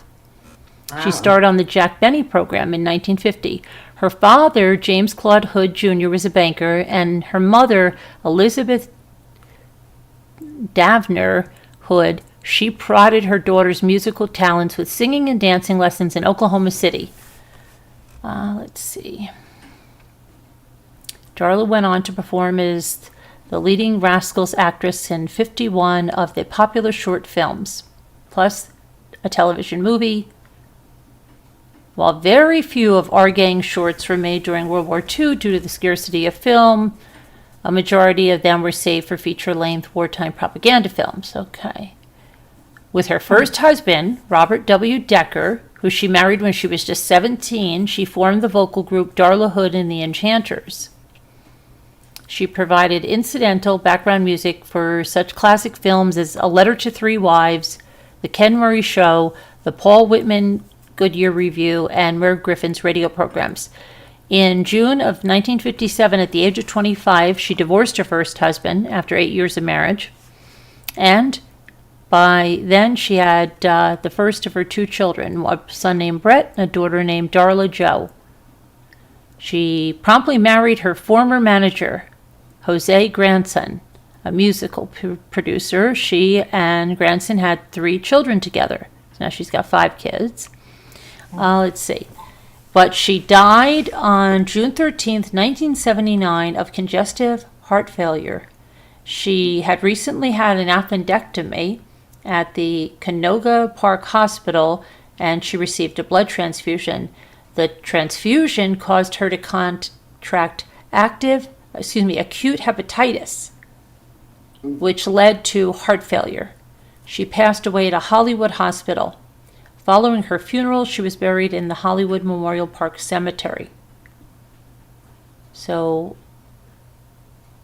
A: She starred on the Jack Benny program in 1950. Her father, James Claude Hood Jr., was a banker, and her mother, Elizabeth Davner Hood, she prodded her daughter's musical talents with singing and dancing lessons in Oklahoma City. Let's see. Darla went on to perform as the leading Rascals actress in 51 of the popular short films, plus a television movie. While very few of our gang shorts were made during World War II due to the scarcity of film, a majority of them were saved for feature-length wartime propaganda films. Okay. With her first husband, Robert W. Decker, who she married when she was just 17, she formed the vocal group Darla Hood and the Enchanters. She provided incidental background music for such classic films as A Letter to Three Wives, The Ken Murray Show, The Paul Whitman Goodyear Review, and Merv Griffin's radio programs. In June of 1957, at the age of 25, she divorced her first husband after 8 years of marriage. And by then, she had the first of her 2 children, a son named Brett and a daughter named Darla Jo. She promptly married her former manager, Jose Granson, a musical producer. She and Granson had 3 children together. So now she's got 5 kids. Let's see. But she died on June 13th, 1979 of congestive heart failure. She had recently had an appendectomy at the Canoga Park Hospital, and she received a blood transfusion. The transfusion caused her to contract acute hepatitis, which led to heart failure. She passed away at a Hollywood hospital. Following her funeral, she was buried in the Hollywood Memorial Park Cemetery. So,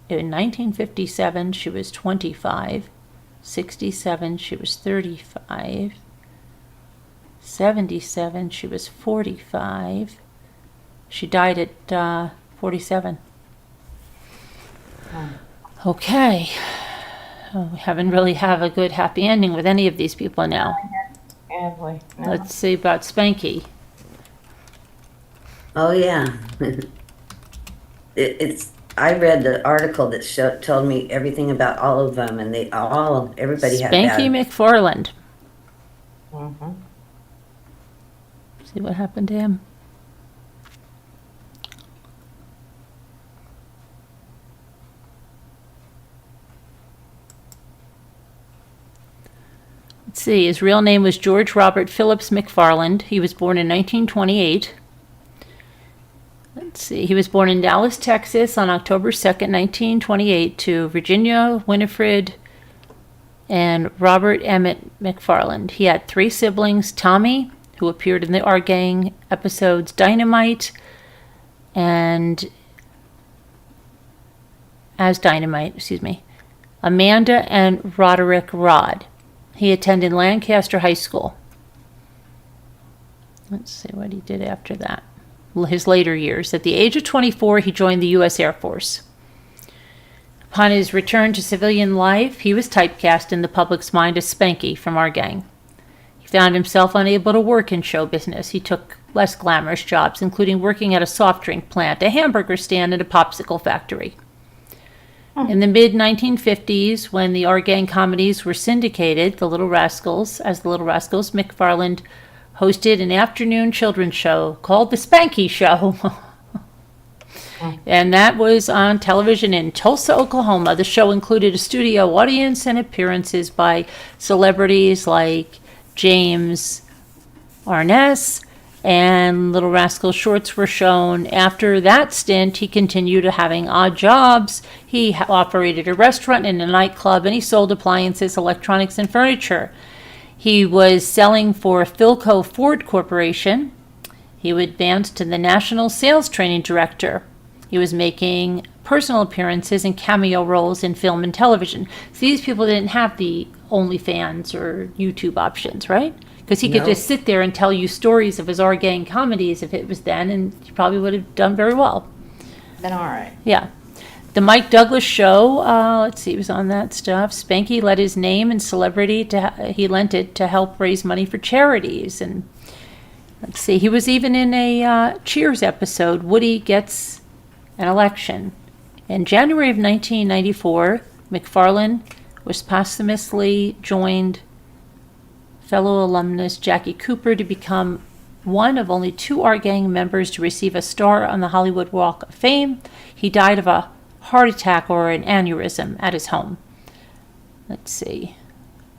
A: in 1957, she was 25. 67, she was 35. 77, she was 45. She died at 47. Okay. We haven't really have a good happy ending with any of these people now. Let's see about Spanky.
F: Oh, yeah. I read the article that told me everything about all of them, and everybody had
A: Spanky
F: bad.
A: McFarland.
D: Mm-hmm.
A: See what happened to him. Let's see, his real name was George Robert Phillips McFarland. He was born in 1928. Let's see, he was born in Dallas, Texas on October 2nd, 1928 to Virginia Winifred and Robert Emmett McFarland. He had 3 siblings, Tommy, who appeared in the Our Gang episodes Dynamite and Amanda and Roderick Rod. He attended Lancaster High School. Let's see what he did after that. His later years. At the age of 24, he joined the U.S. Air Force. Upon his return to civilian life, he was typecast in the public's mind as Spanky from our gang. He found himself unable to work in show business. He took less glamorous jobs, including working at a soft drink plant, a hamburger stand, and a popsicle factory. In the mid-1950s, when the Our Gang comedies were syndicated, as the Little Rascals, McFarland hosted an afternoon children's show called The Spanky Show. And that was on television in Tulsa, Oklahoma. The show included a studio audience and appearances by celebrities like James Arness, and Little Rascal shorts were shown. After that stint, he continued having odd jobs. He operated a restaurant and a nightclub, and he sold appliances, electronics, and furniture. He was selling for Philco Ford Corporation. He advanced to the National Sales Training Director. He was making personal appearances and cameo roles in film and television. So these people didn't have the OnlyFans or YouTube options, right? Because he could just sit there and tell you stories of his Our Gang comedies if it was then, and he probably would have done very well.
D: Then all right.
A: Yeah. The Mike Douglas Show, let's see, he was on that stuff. Spanky lent his name and celebrity he lent it to help raise money for charities. And let's see, he was even in a Cheers episode, Woody Gets an Election. In January of 1994, McFarland was posthumously joined fellow alumnus Jackie Cooper to become one of only 2 Our Gang members to receive a star on the Hollywood Walk of Fame. He died of a heart attack or an aneurysm at his home. Let's see.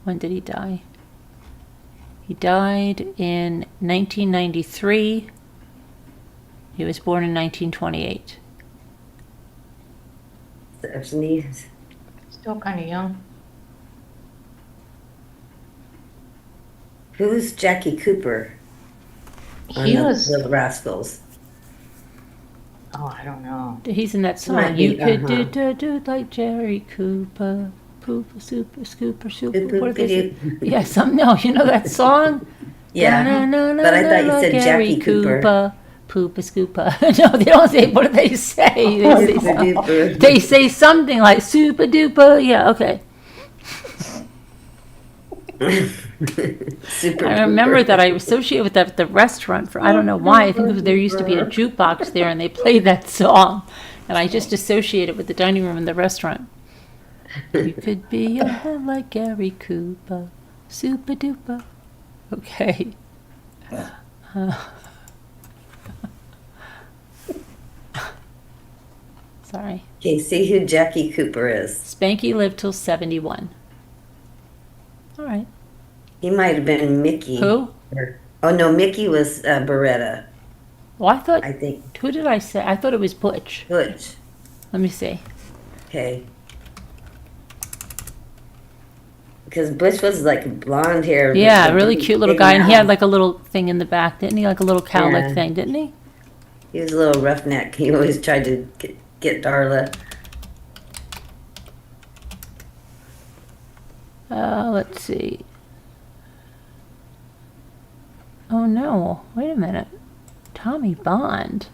A: When did he die? He died in 1993. He was born in 1928.
F: 70s.
D: Still kind of young.
F: Who's Jackie Cooper on
D: He
F: the
D: was.
F: Little Rascals?
D: Oh, I don't know.
A: He's in that song.
F: Might be,
A: You could
F: uh-huh.
A: do it like Jerry Cooper. Pooper, super, scooper, super.
F: Boop,
A: What did they say?
F: boop,
A: Yeah, no, you know that song?
F: Yeah, but I thought you said
A: Gary
F: Jackie Cooper.
A: Poopa scoopa. No, they don't say, what do they say?
F: Super
A: They say something like super duper. Yeah, okay.
F: Super
A: I remember
F: duper.
A: that I associate with that at the restaurant for, I don't know why. I think it was, there used to be a jukebox there and they played that song. And I just associate it with the dining room in the restaurant. You could be like Gary Cooper. Super duper. Okay. Sorry.
F: Okay, see who Jackie Cooper is.
A: Spanky lived till 71. All right.
F: He might have been Mickey.
A: Who?
F: Oh no, Mickey was Beretta,
A: Well, I thought,
F: I think.
A: who did I say? I thought it was Butch.
F: Butch.
A: Let me see.
F: Okay. Because Butch was like blonde hair.
A: Yeah,
F: with a
A: really
F: big-
A: cute little
F: big
A: guy. And he had
F: mouth.
A: like a little thing in the back, didn't he? Like a little cowlick
F: Yeah.
A: thing, didn't he?
F: He was a little roughneck. He always tried to get Darla.
A: Let's see. Oh no, wait a minute. Tommy Bond.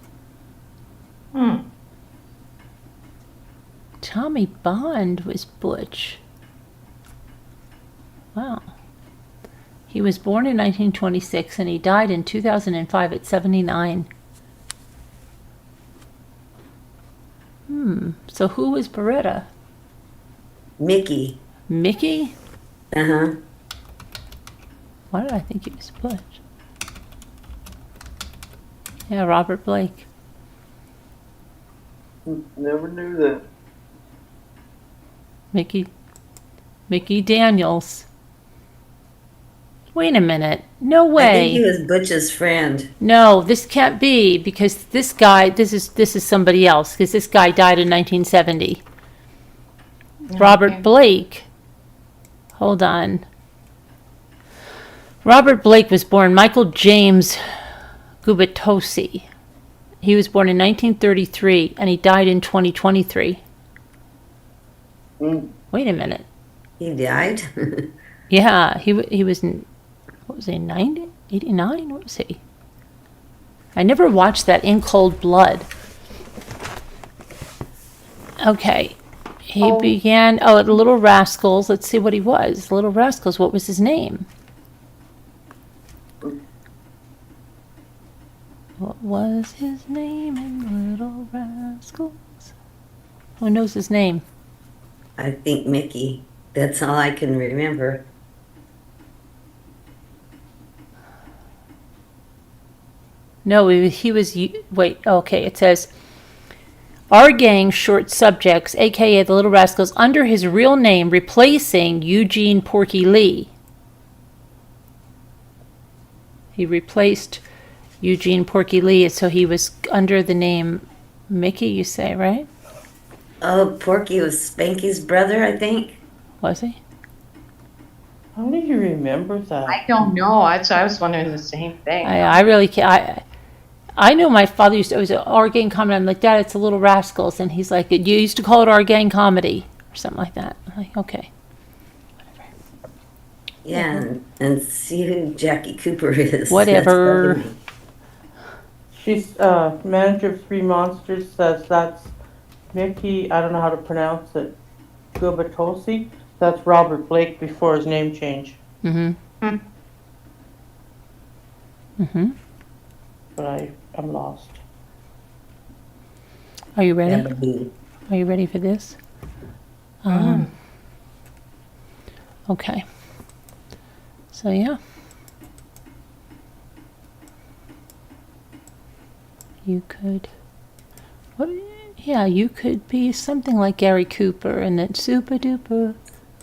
A: Tommy Bond was Butch. Wow. He was born in 1926 and he died in 2005 at 79. So who was Beretta?
F: Mickey.
A: Mickey?
F: Uh-huh.
A: Why did I think he was Butch? Yeah, Robert Blake.
G: Never knew that.
A: Mickey Daniels. Wait a minute. No
F: I think he
A: way.
F: was Butch's friend.
A: No, this can't be because this guy, this is somebody else because this guy died in 1970. Robert Blake. Hold on. Robert Blake was born Michael James Gubitosi. He was born in 1933 and he died in 2023. Wait a minute.
F: He died?
A: Yeah, he was in, what was he, 90? 89? What was he? I never watched that In Cold Blood. Okay. He began, at Little Rascals. Let's see what he was. Little Rascals, what was his name? What was his name in Little Rascals? Who knows his name?
F: I think Mickey. That's all I can remember.
A: No, he was, wait, okay, it says, our gang short subjects, aka the Little Rascals, under his real name, replacing Eugene Porky Lee. He replaced Eugene Porky Lee, so he was under the name Mickey, you say, right?
F: Oh, Porky was Spanky's brother, I think.
A: Was he?
E: How do you remember that?
D: I don't know. I was wondering the same thing.
A: I really can't. I know my father used to always our gang comedy. I'm like, Dad, it's a Little Rascals, and he's like, you used to call it our gang comedy or something like that. I'm like, okay.
F: Yeah, and see who Jackie Cooper is.
A: Whatever.
F: That's funny.
E: She's manager of Three Monsters says that's Mickey, I don't know how to pronounce it, Gubatosi. That's Robert Blake before his name change.
A: Mm-hmm. Mm-hmm.
E: But I'm lost.
A: Are you ready?
F: That would be-
A: Are you ready for this? Okay. So yeah. You could. What? Yeah, you could be something like Gary Cooper, and then super duper.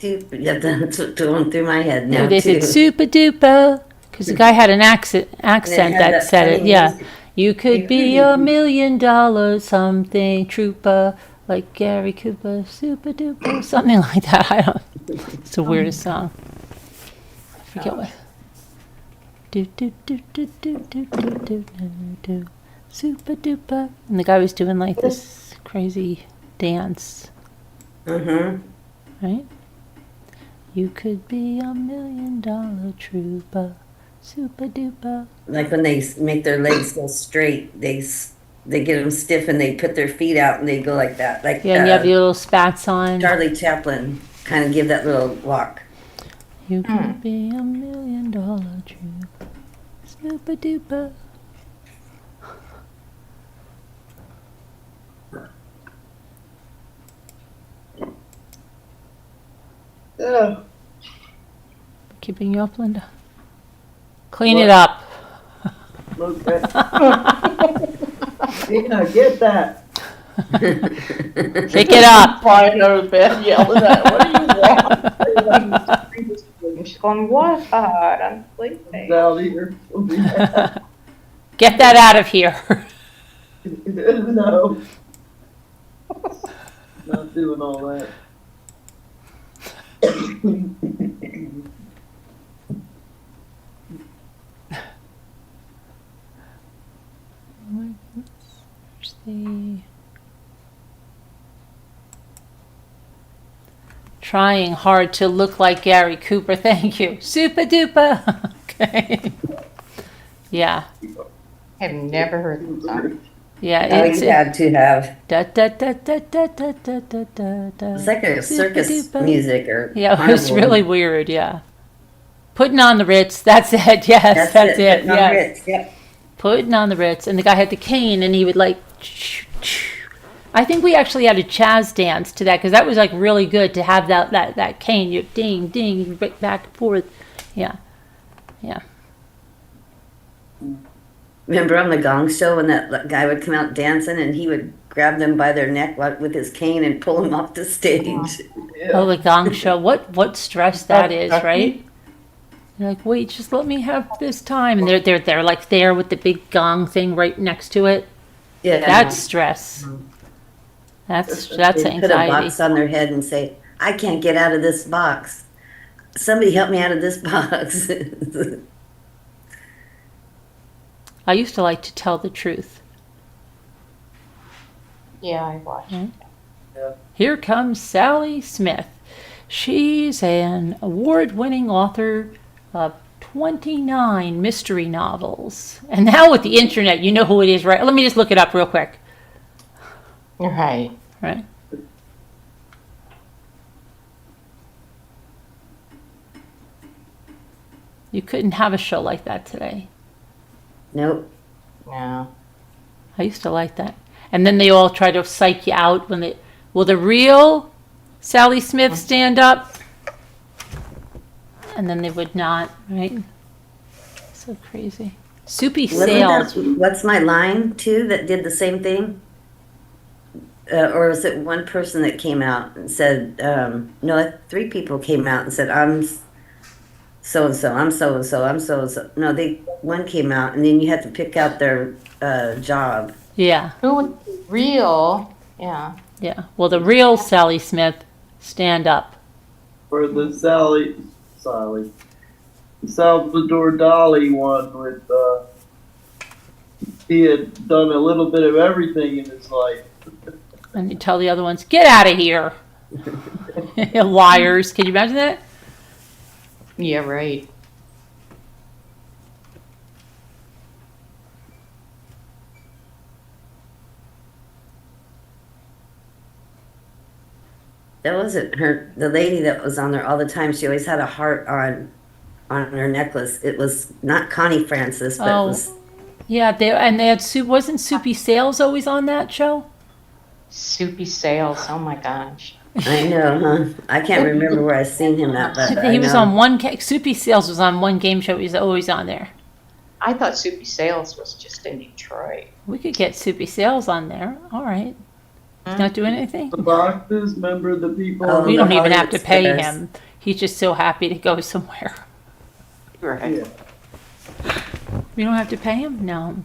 F: Yeah, that's what's going through my head now,
A: They
F: too.
A: said super duper because the guy had an accent
F: had
A: that said
F: funny
A: it. Yeah,
F: music.
A: you could be $1 million something trooper like Gary Cooper, super duper, something like that. I don't. It's the weirdest song. I forget what. Do do do do do do do do do do. Super duper, and the guy was doing like this crazy dance,
F: Mm-hmm.
A: right? You could be $1 million trooper, super duper.
F: Like when they make their legs go straight, they get them stiff and they put their feet out and they go like that. Like
A: Yeah, and you have your little spats on.
F: Charlie Chaplin kind of give that little walk.
A: You could be $1 million trooper, super duper.
G: Yeah.
A: Keeping you up, Linda. Clean it up.
G: Look at. Yeah, get that.
A: Pick it up.
E: Flying out of bed yelling at, what do you want?
D: She's going, what? I'm sleeping.
G: It's out here.
A: Get that out of here.
G: No. Not doing all that.
A: Where's the... Trying hard to look like Gary Cooper. Thank you. Super duper. Okay. Yeah.
D: I've never heard the song.
A: Yeah.
F: Oh,
A: It's
F: you had to have.
A: da da da da da da da da da da.
F: It's like a circus
A: Super-duper.
F: music or
A: Yeah, it was
F: carnival.
A: really weird. Yeah. Putting on the Ritz. That's it. Yes, that's it.
F: Putting on
A: Yes.
F: Ritz, yep.
A: Putting on the Ritz, and the guy had the cane, and he would like. I think we actually had a jazz dance to that because that was like really good to have that cane. You ding ding right back and forth. Yeah, yeah.
F: Remember on the Gong Show when that guy would come out dancing and he would grab them by their neck with his cane and pull them off the stage.
A: Oh, the Gong Show. What stress that is,
E: That's
A: right? You're like, wait, just let me have this time, and they're like there with the big gong thing right next to it.
F: Yeah,
A: That's stress. That's
F: they put a
A: anxiety.
F: box on their head and say, "I can't get out of this box. Somebody help me out of this box."
A: I used to like to tell the truth.
D: Yeah, I watched.
A: Here comes Sally Smith. She's an award-winning author of 29 mystery novels. And now with the internet, you know who it is, right? Let me just look it up real quick.
D: Right.
A: Right? You couldn't have a show like that today.
F: Nope.
D: Yeah.
A: I used to like that. And then they all try to psych you out when they, will the real Sally Smith stand up? And then they would not, right? So crazy. Soupy
F: Wasn't
A: Sales.
F: that What's My Line too that did the same thing? Or was it one person that came out and said, no, 3 people came out and said, I'm so-and-so, I'm so-and-so, I'm so-and-so. No, one came out and then you had to pick out their job.
A: Yeah,
D: Who was real? Yeah.
A: yeah. Well, the real Sally Smith, stand up.
G: For the Salvador Dali one with, he had done a little bit of everything in his life.
A: And you tell the other ones, get out of here. Liars. Can you imagine that?
D: Yeah, right.
F: That wasn't her. The lady that was on there all the time. She always had a heart on her necklace. It was not Connie Francis, but
A: Oh.
F: it was.
A: Yeah, they had wasn't Soupy Sales always on that show?
D: Soupy Sales. Oh my gosh.
F: I know, huh? I can't remember where I seen him at, but I
A: He was
F: know.
A: on one. Soupy Sales was on one game show. He's always on there.
D: I thought Soupy Sales was just in Detroit.
A: We could get Soupy Sales on there. All right. He's not doing anything.
G: The boxes, remember the people?
F: Oh,
A: We
F: the
A: don't even have to
F: Hollywood
A: pay
F: stars.
A: him. He's just so happy to go somewhere.
D: Right.
G: Yeah.
A: We don't have to pay him? No.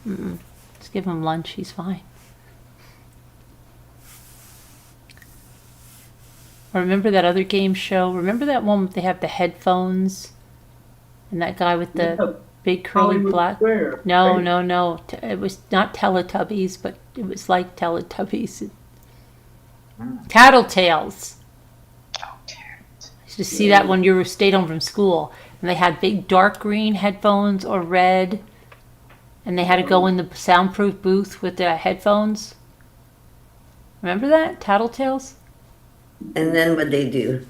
A: Mm-mm. Just give him lunch. He's fine. Remember that other game show? Remember that one they have the headphones? And that guy with the
G: Yeah,
A: big curly
G: Hollywood
A: black...
G: Square,
A: No,
G: right?
A: no. It was not Teletubbies, but it was like Teletubbies. Tattletales.
D: Oh, Terrence.
A: I used to see that when you stayed home from school. And they had big dark green headphones or red. And they had to go in the soundproof booth with the headphones. Remember that? Tattletales?
F: And then what they do?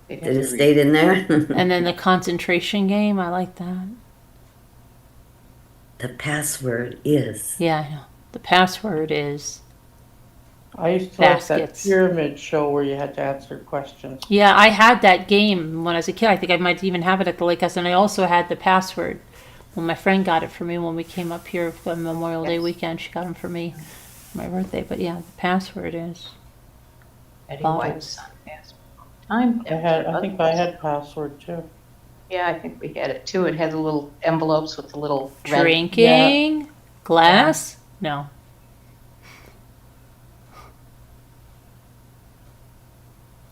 D: They had
F: They
D: to
F: just
D: read.
F: stayed in there.
A: And then the concentration game. I like that.
F: The password is.
A: Yeah, I know. The password is...
E: I used to like that
A: Baskets.
E: pyramid show where you had to answer questions.
A: Yeah, I had that game when I was a kid. I think I might even have it at the lake house. And I also had the password. Well, my friend got it for me when we came up here for Memorial Day weekend. She got them for me for my birthday. But yeah, the password is...
D: Eddie
A: Bottles.
D: White's son passed. Time.
E: I think I had password too.
D: Yeah, I think we had it too. It had the little envelopes with the little red.
A: Drinking? Glass? No.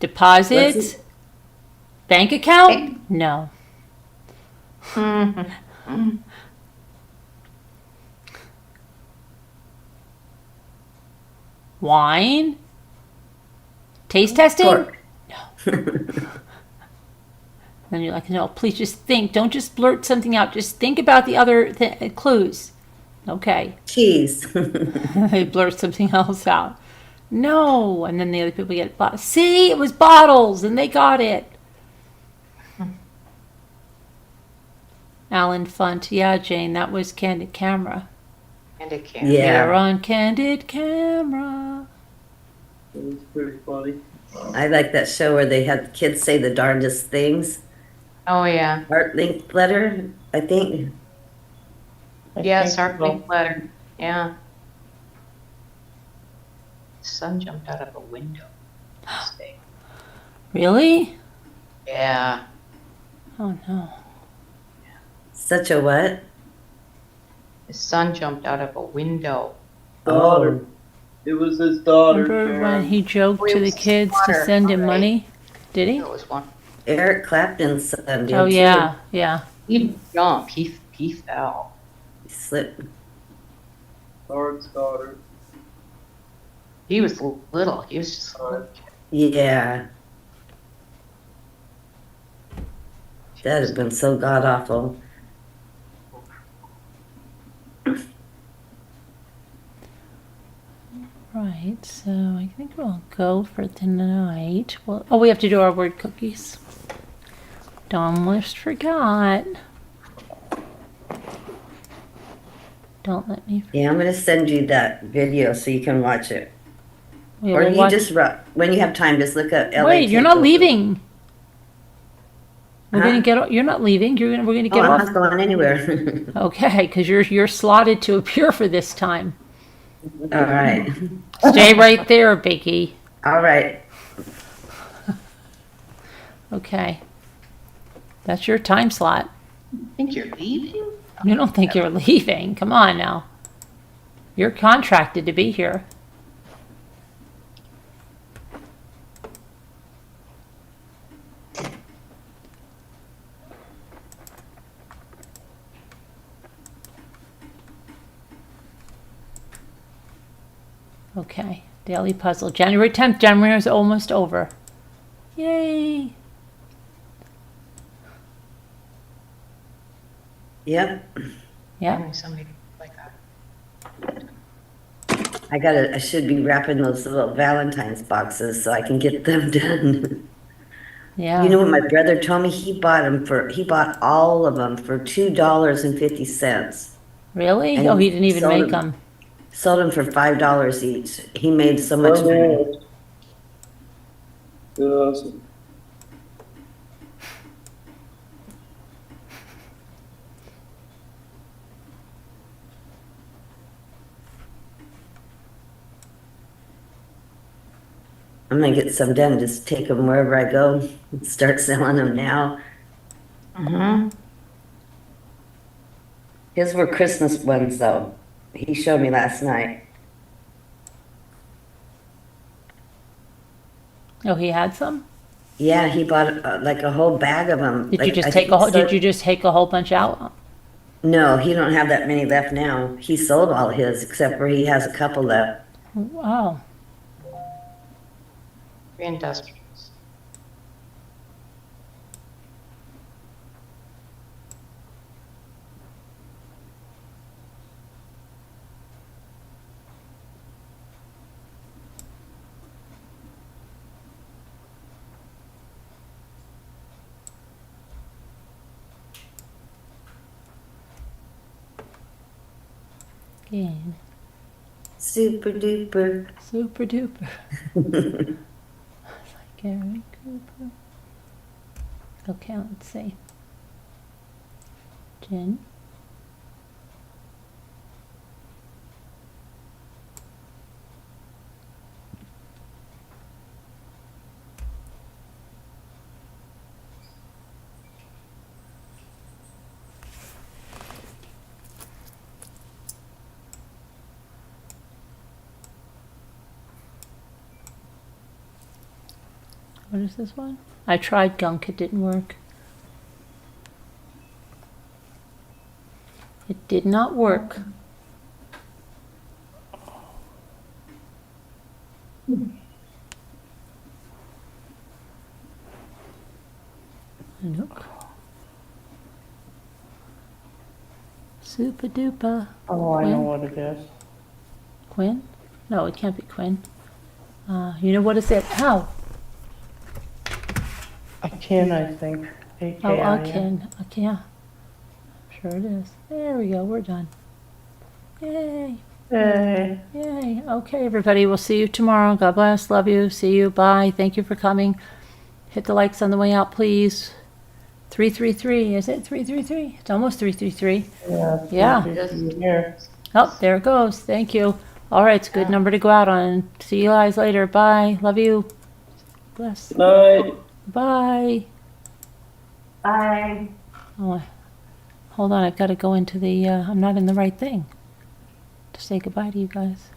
A: Deposit?
F: What's
A: Bank account? No.
D: Mhm.
A: Wine? Taste testing?
F: Pork.
A: Then you're like, no, please just think. Don't just blurt something out. Just think about the other clues. Okay.
F: Cheese.
A: They blurt something else out. No. And then the other people get bottles. See, it was bottles and they got it. Alan Funt. Yeah, Jane, that was Candid Camera.
D: And it can't.
F: Yeah.
A: They're on Candid Camera.
G: It was pretty funny.
F: I like that show where they had kids say the darndest things.
D: Oh yeah.
F: Art link letter, I think.
D: Yes, our
E: so.
D: pink letter. Yeah. The sun jumped out of a window. this day.
A: Really?
D: Yeah.
A: Oh, no.
F: Such a what?
D: The sun jumped out of a window.
G: Daughter. It was his daughter.
A: Remember when
G: Sharon.
A: he joked to the kids to send him money? Did he?
D: There was one.
F: Eric Clapton's son did
A: Oh,
F: too.
A: yeah. Yeah.
D: He didn't jump. He fell.
F: He slipped.
G: Lord's daughter.
D: He was little. He was just a little kid.
F: Yeah. That'd have been so god awful.
A: Right, so I think we'll go for tonight. Well, oh, we have to do our word cookies. Almost forgot. Don't let me.
F: Yeah, I'm gonna send you that video so you can watch it.
A: We
F: Or
A: will
F: you
A: watch-
F: just, when you have time, just look up LA.
A: Wait, you're not
F: Takeover.
A: leaving. We're
F: Huh?
A: gonna get. You're not leaving. We're gonna
F: Oh,
A: get
F: I'm
A: off.
F: not going anywhere.
A: Okay, because you're slotted to appear for this time.
F: All right.
A: Stay right there, Biggie.
F: All right.
A: Okay. That's your time slot.
D: Think you're leaving?
A: You don't think you're leaving? Come on now. You're contracted to be here. Okay, daily puzzle. January 10th. January is almost over. Yay.
F: Yep.
A: Yeah.
D: Somebody like that.
F: I should be wrapping those little Valentine's boxes so I can get them done.
A: Yeah.
F: You know what my brother told me? He bought all of them for $2.50.
A: Really?
F: And
A: Oh, he didn't even
F: sold
A: make
F: them.
A: them.
F: Sold them for $5 each. He made so much money.
G: Awesome.
F: I'm gonna get some done, just take them wherever I go, and start selling them now.
D: Mm-hmm.
F: His were Christmas ones though. He showed me last night.
A: Oh, he had some?
F: Yeah, he bought like a whole bag of them.
A: Did you
F: Like,
A: just
F: I
A: take
F: think
A: a whole,
F: he
A: did
F: sold-
A: you just take a whole bunch out?
F: No, he don't have that many left now. He sold all his except for he has a couple left.
A: Wow.
D: Industrials.
A: Again.
F: Super duper.
A: Super duper. It's like Gary Cooper. Okay, let's see. Jen. What is this one? I tried gunk, it didn't work. It did not work. Nope. Super duper.
E: Oh, I know
A: Quinn?
E: what it is.
A: Quinn? No, it can't be Quinn. You know what is it? How?
E: Akin, I think.
A: Oh,
E: A-K-I-N.
A: Akin. Akin, yeah. Sure it is. There we go. We're done. Yay.
E: Yay.
A: Yay. Okay, everybody. We'll see you tomorrow. God bless. Love you. See you. Bye. Thank you for coming. Hit the likes on the way out, please. 333. Is it 333? It's almost 333.
E: Yeah.
A: Yeah.
E: Here.
A: Oh, there it goes. Thank you. All right. It's a good number to go out on. See you guys later. Bye. Love you. Bless.
G: Night.
A: Bye.
F: Bye.
A: Oh, hold on. I've got to go into the, I'm not in the right thing to say goodbye to you guys.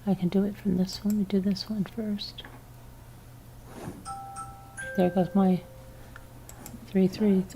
A: I can do it from this one. We do this one first. There goes my 333.